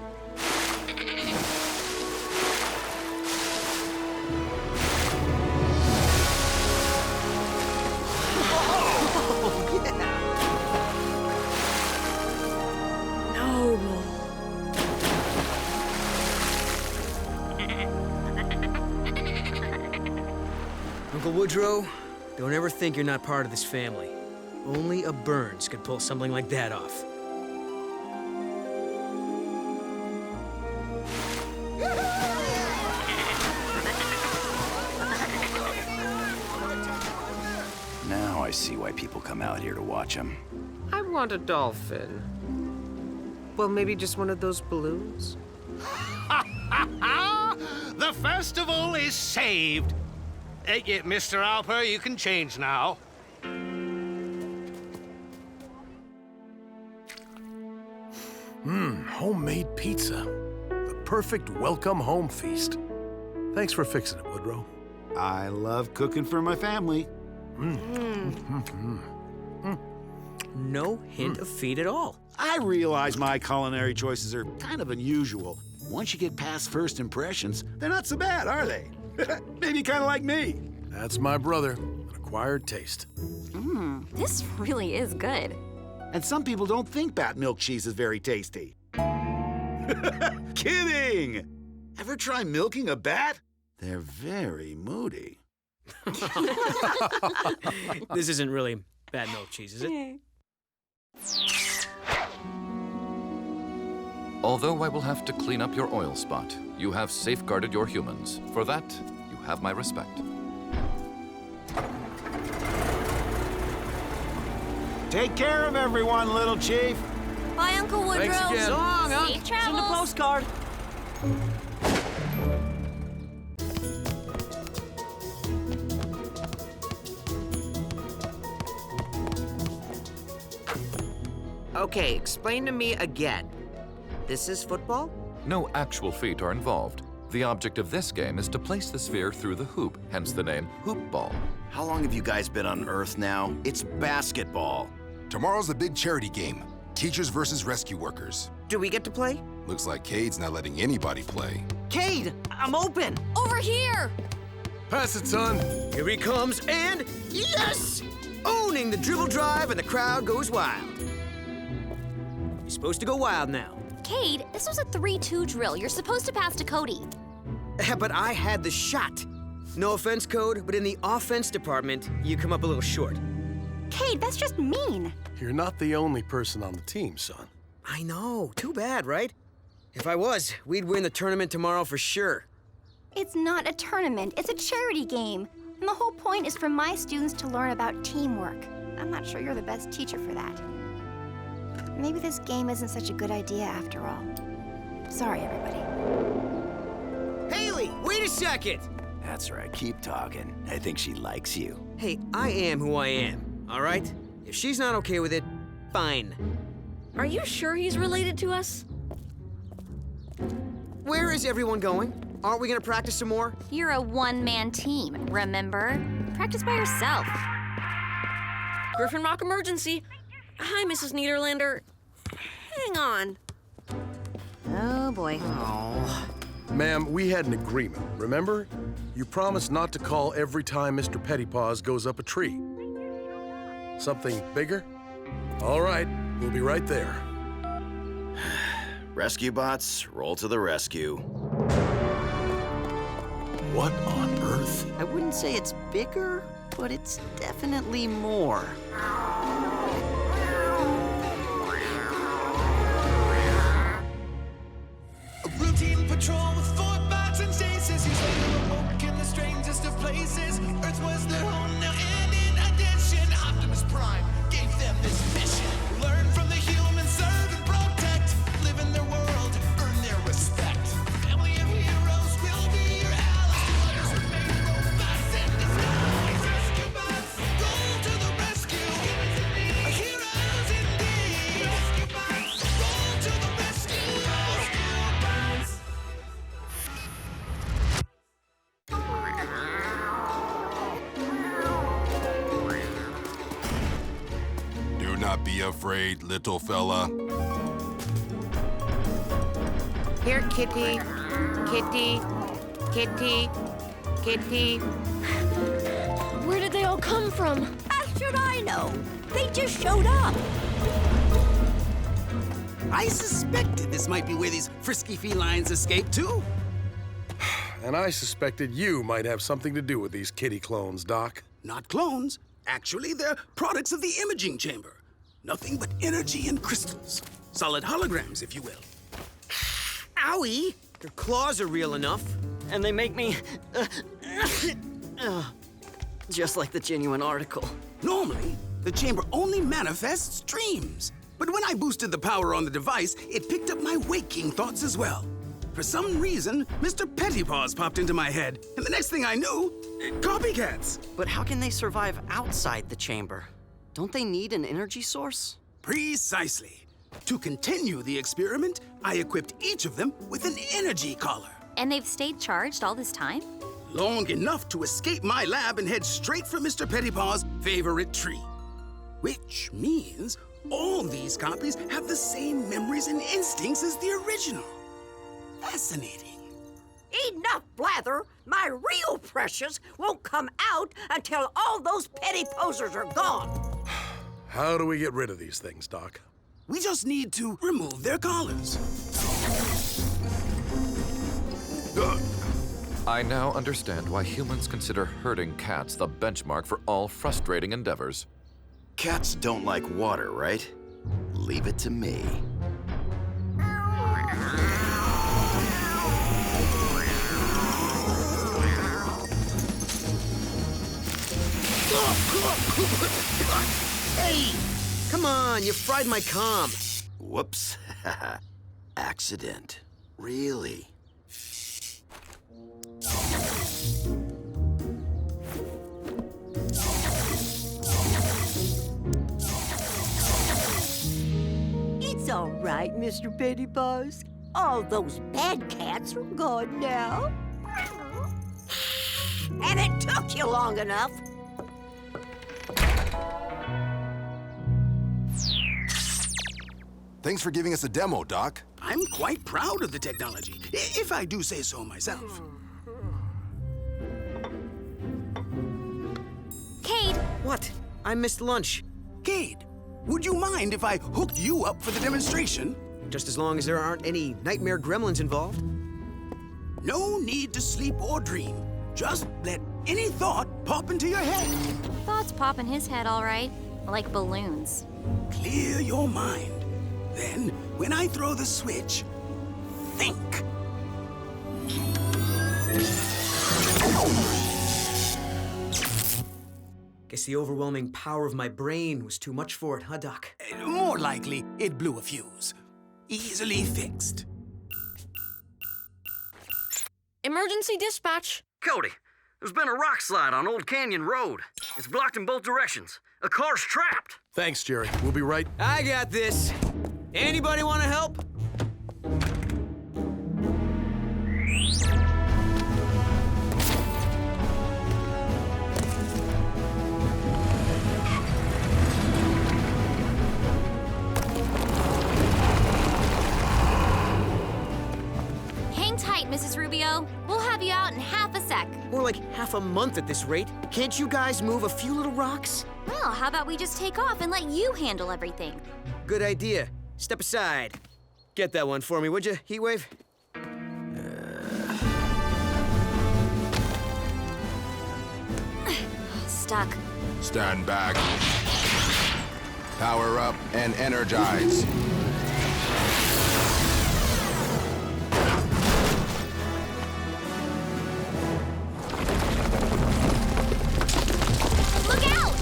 Noble. Uncle Woodrow, don't ever think you're not part of this family. Only a Burns could pull something like that off. Now I see why people come out here to watch him. I want a dolphin. Well, maybe just one of those balloons? The festival is saved. Mr. Alper, you can change now. Homemade pizza. The perfect welcome home feast. Thanks for fixing it, Woodrow. I love cooking for my family. No hint of feet at all. I realize my culinary choices are kind of unusual. Once you get past first impressions, they're not so bad, are they? Maybe kind of like me. That's my brother, an acquired taste. This really is good. And some people don't think bat milk cheese is very tasty. Kidding! Ever try milking a bat? They're very moody. This isn't really bad milk cheese, is it? Although I will have to clean up your oil spot, you have safeguarded your humans. For that, you have my respect. Take care of everyone, little chief. Bye, Uncle Woodrow. Thanks again. So long, Unc. Safe Send a travels. postcard. Okay, explain to me again. This is football? No actual feet are involved. The object of this game is to place the sphere through the hoop, hence the name hoop ball. How long have you guys been on Earth now? It's basketball. Tomorrow's a big charity game. Teachers versus rescue workers. Do we get to play? Looks like Cade's not letting anybody play. Cade, I'm open. Over here. Pass it, son. Here he comes, and yes! Owning the dribble drive, and the crowd goes wild. You're supposed to go wild now. Cade, this was a 3-2 drill. You're supposed to pass to Cody. But I had the shot. No offense, Code, but in the offense department, you come up a little short. Cade, that's just mean. You're not the only person on the team, son. I know. Too bad, right? If I was, we'd win the tournament tomorrow for sure. It's not a tournament. It's a charity game. And the whole point is for my students to learn about teamwork. I'm not sure you're the best teacher for that. Maybe this game isn't such a good idea after all. Sorry, everybody. Haley, wait! wait a second! That's right, keep talking. I think she likes you. Hey, I am who I am, all right? If she's not okay with it, fine. Are you sure he's related to us? Where is everyone going? Aren't we gonna practice some more? You're a one-man team, remember? Practice by yourself. Griffin Rock emergency. Hi, Mrs. Niederlander. Hang on. Oh, boy. Ma'am, we had an agreement, remember? You promised not to call every time Mr. Pettypaws goes up a tree. Something bigger? All right, we'll be right there. Rescue bots, roll to the rescue. What on earth? I wouldn't say it's bigger, but it's definitely more. A routine patrol with 4 bots and stasis. He's later awoke in the strangest of places. Earth was their home now, and in addition, Optimus Prime gave them this mission. Learn from the humans, serve and protect. Live in their world, earn their respect. Family of heroes will be your allies. Remain robots in disguise. Rescue bots, go to the rescue. Heroes indeed. Rescue bots, roll to the rescue. Rescue bots. Do not be afraid, little fella. Here, kitty. Kitty. Kitty. Kitty. Where did they all come from? How should I know? They just showed up. I suspected this might be where these frisky felines escaped to. And I suspected you might have something to do with these kitty clones, Doc. Not clones. Actually, they're products of the imaging chamber. Nothing but energy and crystals. Solid holograms, if you will. Owie! Their claws are real enough. And they make me... just like the genuine article. Normally, the chamber only manifests dreams. But when I boosted the power on the device, it picked up my waking thoughts as well. For some reason, Mr. Pettypaws popped into my head, and the next thing I knew, copycats. But how can they survive outside the chamber? Don't they need an energy source? Precisely. To continue the experiment, I equipped each of them with an energy collar. And they've stayed charged all this time? Long enough to escape my lab and head straight for Mr. Pettypaws' favorite tree. Which means all these copies have the same memories and instincts as the original. Fascinating. Enough blather. My real precious won't come out until all those petty posers are gone. How do we get rid of these things, Doc? We just need to remove their collars. I now understand why humans consider herding cats the benchmark for all frustrating endeavors. Cats don't like water, right? Leave it to me. Hey! Come on, you fried my comm. Whoops. Accident. Really? It's all right, Mr. Pettypaws. All those bad cats are gone now. And it took you long enough. Thanks for giving us a demo, Doc. I'm quite proud of the technology, if I do say so myself. Cade! What? I missed lunch. Cade, would you mind if I hooked you up for the demonstration? Just as long as there aren't any nightmare gremlins involved. No need to sleep or dream. Just let any thought pop into your head. Thoughts pop in his head, all right. Like balloons. Clear your mind. Then, when I throw the switch, think. Guess the overwhelming power of my brain was too much for it, huh, Doc? More likely, it blew a fuse. Easily fixed. Emergency dispatch. Cody, there's been a rock slide on Old Canyon Road. It's blocked in both directions. A car's trapped. Thanks, Jerry. We'll be right. I got this. Anybody want to help? Hang tight, Mrs. Rubio. We'll have you out in half a sec. More like half a month at this rate. Can't you guys move a few little rocks? Well, how about we just take off and let you handle everything? Good idea. Step aside. Get that one for me, would you, Heatwave? Stuck. Stand back. Power up and energize. Look out!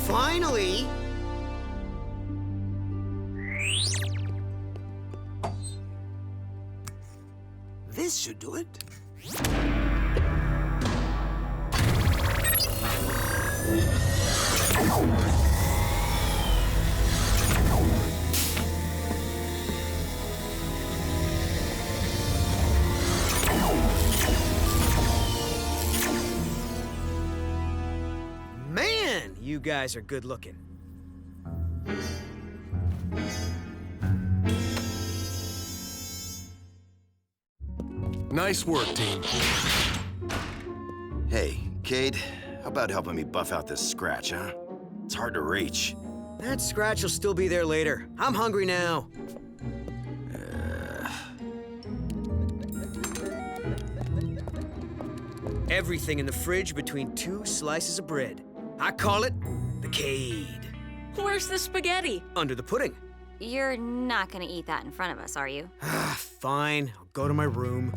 Finally! This should do it. Man, you guys are good looking. Nice work, team. Hey, Cade, how about helping me buff out this scratch, huh? It's hard to reach. That scratch will still be there later. I'm hungry now. Everything in the fridge between two slices of bread. I call it the Cade. Where's the spaghetti? Under the pudding. You're not gonna eat that in front of us, are you? Fine, I'll go to my room.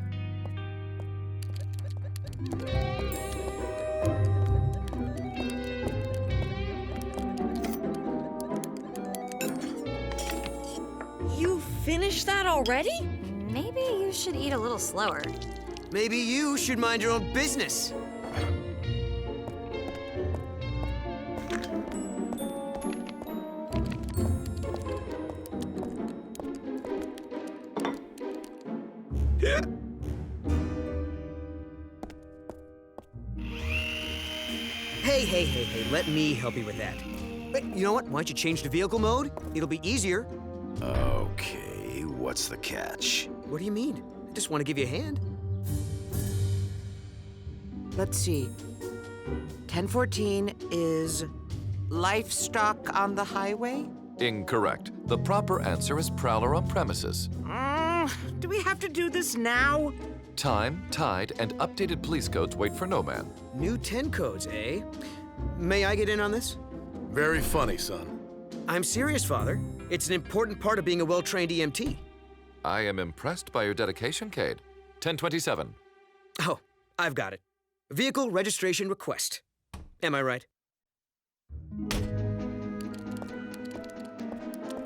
You finished that already? Maybe you should eat a little slower. Maybe you should mind your own business. Hey, let me help you with that. But you know what? Why don't you change to vehicle mode? It'll be easier. Okay, what's the catch? What do you mean? I just want to give you a hand. Let's see. 1014 is livestock on the highway? Incorrect. The proper answer is prowler on premises. Do we have to do this now? Time, tide, and updated police codes wait for no man. New 10 codes, eh? May I get in on this? Very funny, son. I'm serious, Father. It's an important part of being a well-trained EMT. I am impressed by your dedication, Cade. 1027. Oh, I've got it. Vehicle registration request. Am I right?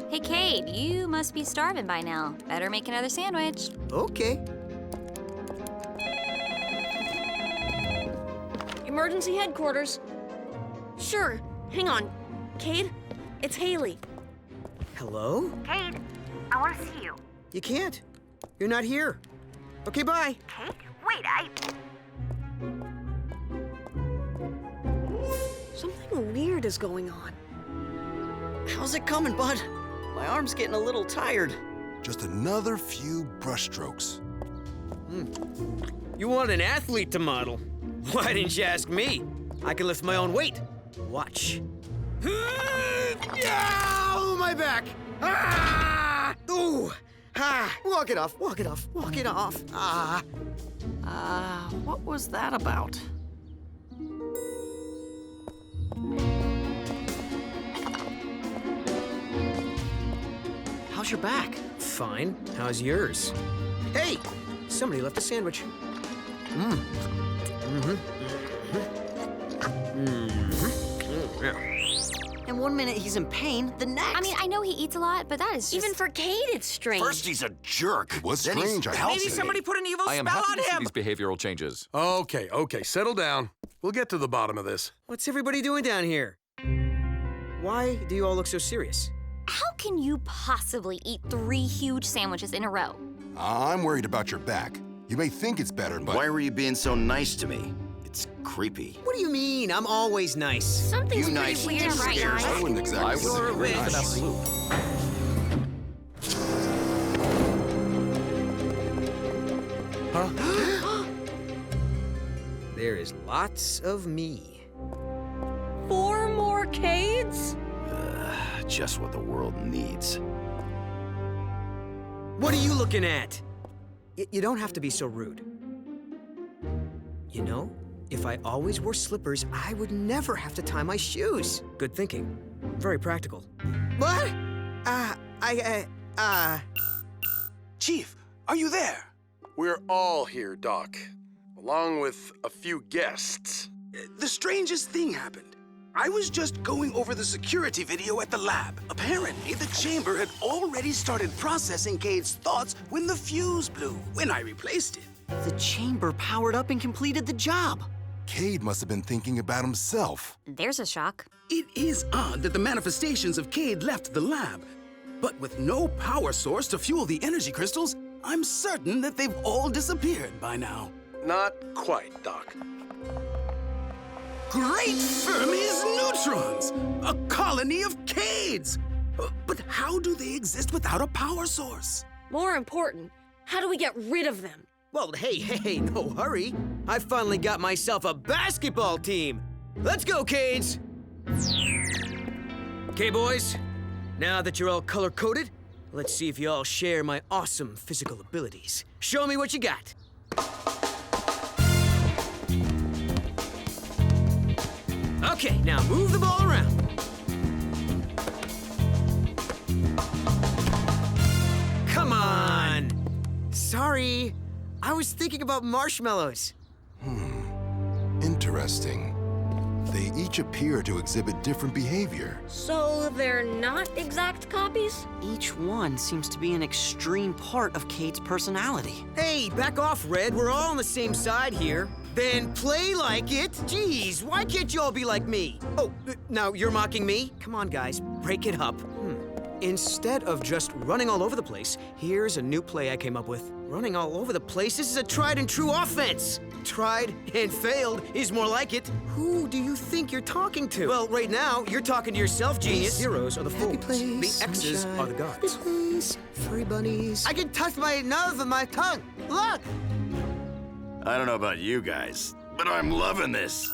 Hey, Cade, you must be starving by now. Better make another sandwich. Okay. Emergency headquarters. Sure. Hang on. Cade, it's Haley. Hello? Cade, I want to see you. You can't. You're not here. Okay, bye. Cade? Wait, Something weird is going on. How's it coming, bud? My arm's getting a little tired. Just another few brushstrokes. You want an athlete to model? Why didn't you ask me? I can lift my own weight. Watch. Oh, my back! Ah! Ooh! Ah! Walk it off, walk it off, walk it off. What was that about? How's your back? Fine. How's yours? Hey! Somebody left a sandwich. And one minute he's in pain, the next. I mean, I know he eats a lot, but that is just... Even for Cade, it's strange. First he's a jerk. It was then he's strange, I healthy. Maybe somebody put an evil I am spell happy on to see him. these behavioral changes. Okay, settle down. We'll get to the bottom of this. What's everybody doing down here? Why do you all look so serious? How can you possibly eat 3 huge sandwiches in a row? I'm worried about your back. You may think it's better, but... Why were you being so nice to me? It's creepy. What do you mean? I'm always nice. Something's You pretty nice weird and right scares. now. I wouldn't exactly I say was you're agreeing with nice. absolute. There is lots of me. 4 more Cades? Just what the world needs. What are you looking at? You don't have to be so rude. You know, if I always wore slippers, I would never have to tie my shoes. Good thinking. Very practical. What? Chief, are you there? We're all here, Doc, along with a few guests. The strangest thing happened. I was just going over the security video at the lab. Apparently, the chamber had already started processing Cade's thoughts when the fuse blew, when I replaced it. The chamber powered up and completed the job. Cade must have been thinking about himself. There's a shock. It is odd that the manifestations of Cade left the lab, but with no power source to fuel the energy crystals, I'm certain that they've all disappeared by now. Not quite, Doc. Great Fermi's neutrons! A colony of Cades! But how do they exist without a power source? More important, how do we get rid of them? Well, hey, no hurry. I finally got myself a basketball team. Let's go, Cades! Okay, boys. Now that you're all color-coded, let's see if you all share my awesome physical abilities. Show me what you got. Okay, now move the ball around. Come on! Sorry, I was thinking about marshmallows. Interesting. They each appear to exhibit different behavior. So they're not exact copies? Each one seems to be an extreme part of Cade's personality. Hey, back off, Red. We're all on the same side here. Then play like it. Jeez, why can't you all be like me? Oh, now you're mocking me? Come on, guys, break it up. Instead of just running all over the place, here's a new play I came up with. Running all over the place, this is a tried and true offense. Tried and failed is more like it. Who do you think you're talking to? Well, right now, you're talking to yourself, genius. The zeros are the fools. The X's are the guards. Place, furry bunnies. I can touch my nose with my tongue. Look! I don't know about you guys, but I'm loving this.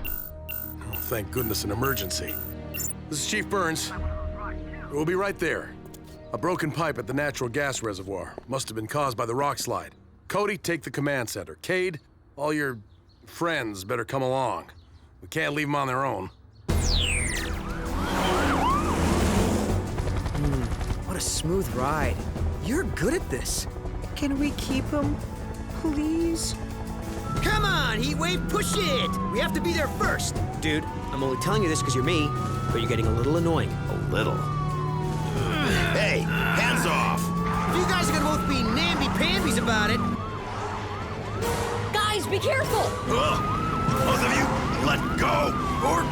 Oh, thank goodness, an emergency. This is Chief Burns. We'll be right there. A broken pipe at the natural gas reservoir. Must have been caused by the rock slide. Cody, take the command center. Cade, all your friends better come along. We can't leave them on their own. What a smooth ride. You're good at this. Can we keep him, please? Come on, Heatwave, push it! We have to be there first. Dude, I'm only telling you this because you're me, but you're getting a little annoying. A little? Hey, hands off! If you guys are gonna both be namby-pambies about it. Guys, be careful! Both of you, let go, or...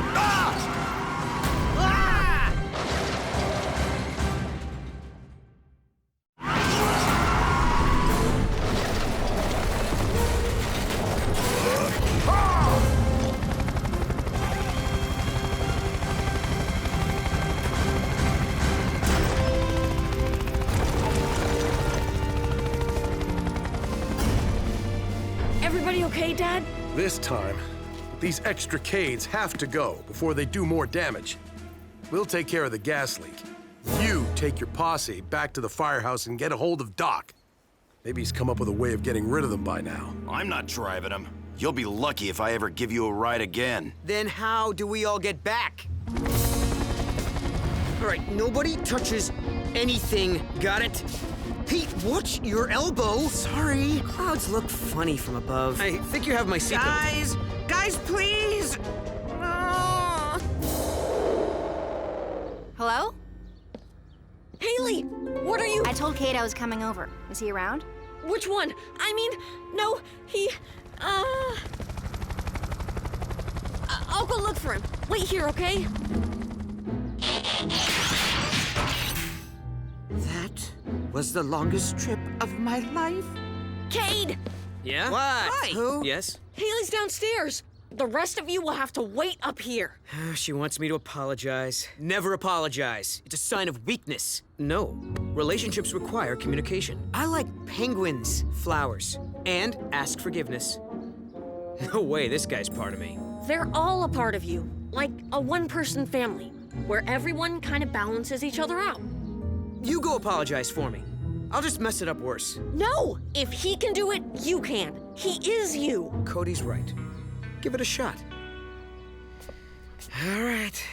Everybody okay, Dad? This time, these extra Cades have to go before they do more damage. We'll take care of the gas leak. You take your posse back to the firehouse and get a hold of Doc. Maybe he's come up with a way of getting rid of them by now. I'm not driving him. You'll be lucky if I ever give you a ride again. Then how do we all get back? All right, nobody touches anything, got it? Pete, watch your elbow. Sorry. Clouds look funny from above. I think you have my seatbelt. Guys, please! Hello? Haley, what are you? I told Kate I was coming over. Is he around? Which one? I mean, no, I'll go look for him. Wait here, okay? That was the longest trip of my life. Cade! Yeah? What? Hi. Who? Yes? Haley's downstairs. The rest of you will have to wait up here. She wants me to apologize. Never apologize. It's a sign of weakness. No. Relationships require communication. I like penguins, flowers, and ask forgiveness. No way this guy's part of me. They're all a part of you, like a one-person family, where everyone kind of balances each other out. You go apologize for me. I'll just mess it up worse. No! If he can do it, you can. He is you. Cody's right. Give it a shot. All right.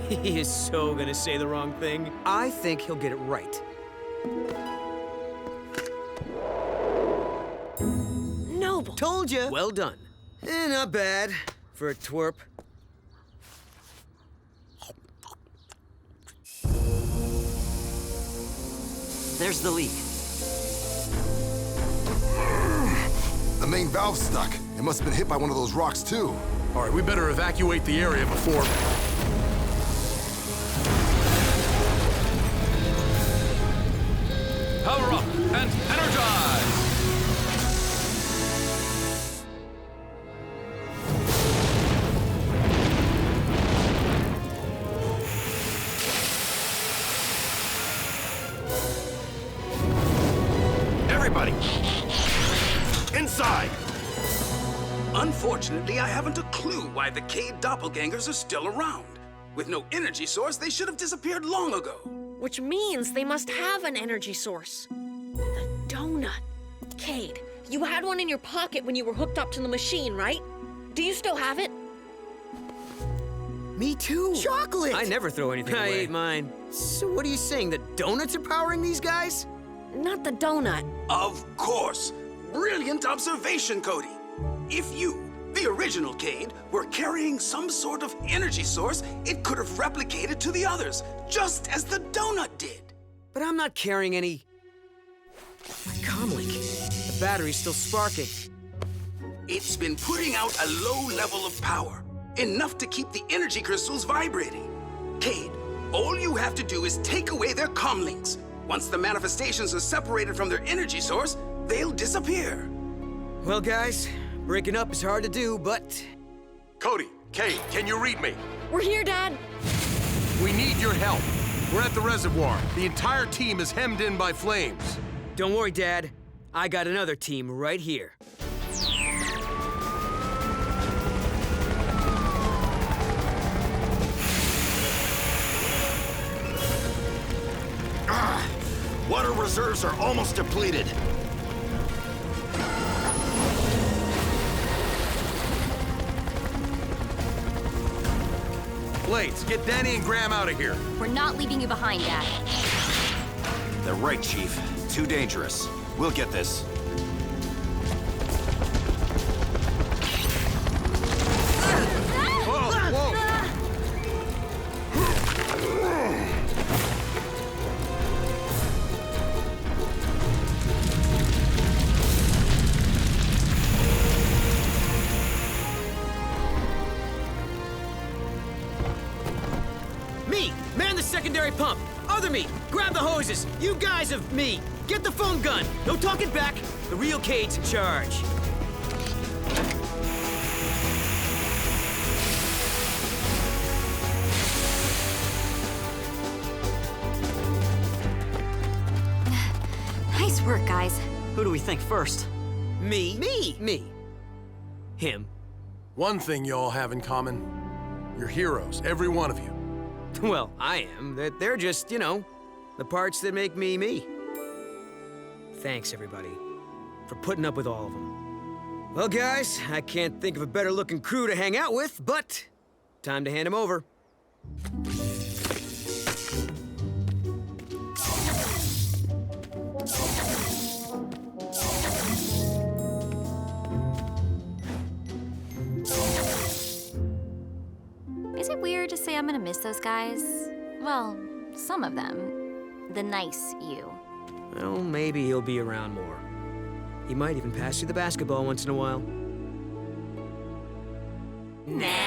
He is so gonna say the wrong thing. I think he'll get it right. Noble. Told you. Well done. Not bad for a twerp. There's the leak. The main valve's stuck. It must have been hit by one of those rocks, too. All right, we better evacuate the area before... Power up and energize! Everybody! Inside! Unfortunately, I haven't a clue why the Cade doppelgangers are still around. With no energy source, they should have disappeared long ago. Which means they must have an energy source. The donut. Cade, you had one in your pocket when you were hooked up to the machine, right? Do you still have it? Me too. Chocolate! I never throw anything away. I ate mine. So what are you saying, that donuts are powering these guys? Not the donut. Of course. Brilliant observation, Cody. If you, the original Cade, were carrying some sort of energy source, it could have replicated to the others, just as the donut did. But I'm not carrying any... My comlink. The battery's still sparking. It's been putting out a low level of power, enough to keep the energy crystals vibrating. Cade, all you have to do is take away their comlinks. Once the manifestations are separated from their energy source, they'll disappear. Well, guys, breaking up is hard to do, but... Cody, Cade, can you read me? We're here, Dad. We need your help. We're at the reservoir. The entire team is hemmed in by flames. Don't worry, Dad. I got another team right here. Water reserves are almost depleted. Blades, get Danny and Graham out of here. We're not leaving you behind, Dad. They're right, Chief. Too dangerous. We'll get this. Me, man the secondary pump. Other me, grab the hoses. You guys of me, get the foam gun. No talking back. The real Cade's in charge. Nice work, guys. Who do we think first? Me. Me. Him. One thing you all have in common. You're heroes, every one of you. Well, I am. They're just, you know, the parts that make me me. Thanks, everybody, for putting up with all of them. Well, guys, I can't think of a better looking crew to hang out with, but time to hand them over. to say I'm gonna miss those guys. Well, some of them. The nice you. Well, maybe he'll be around more. He might even pass you the basketball once in a while. Nah.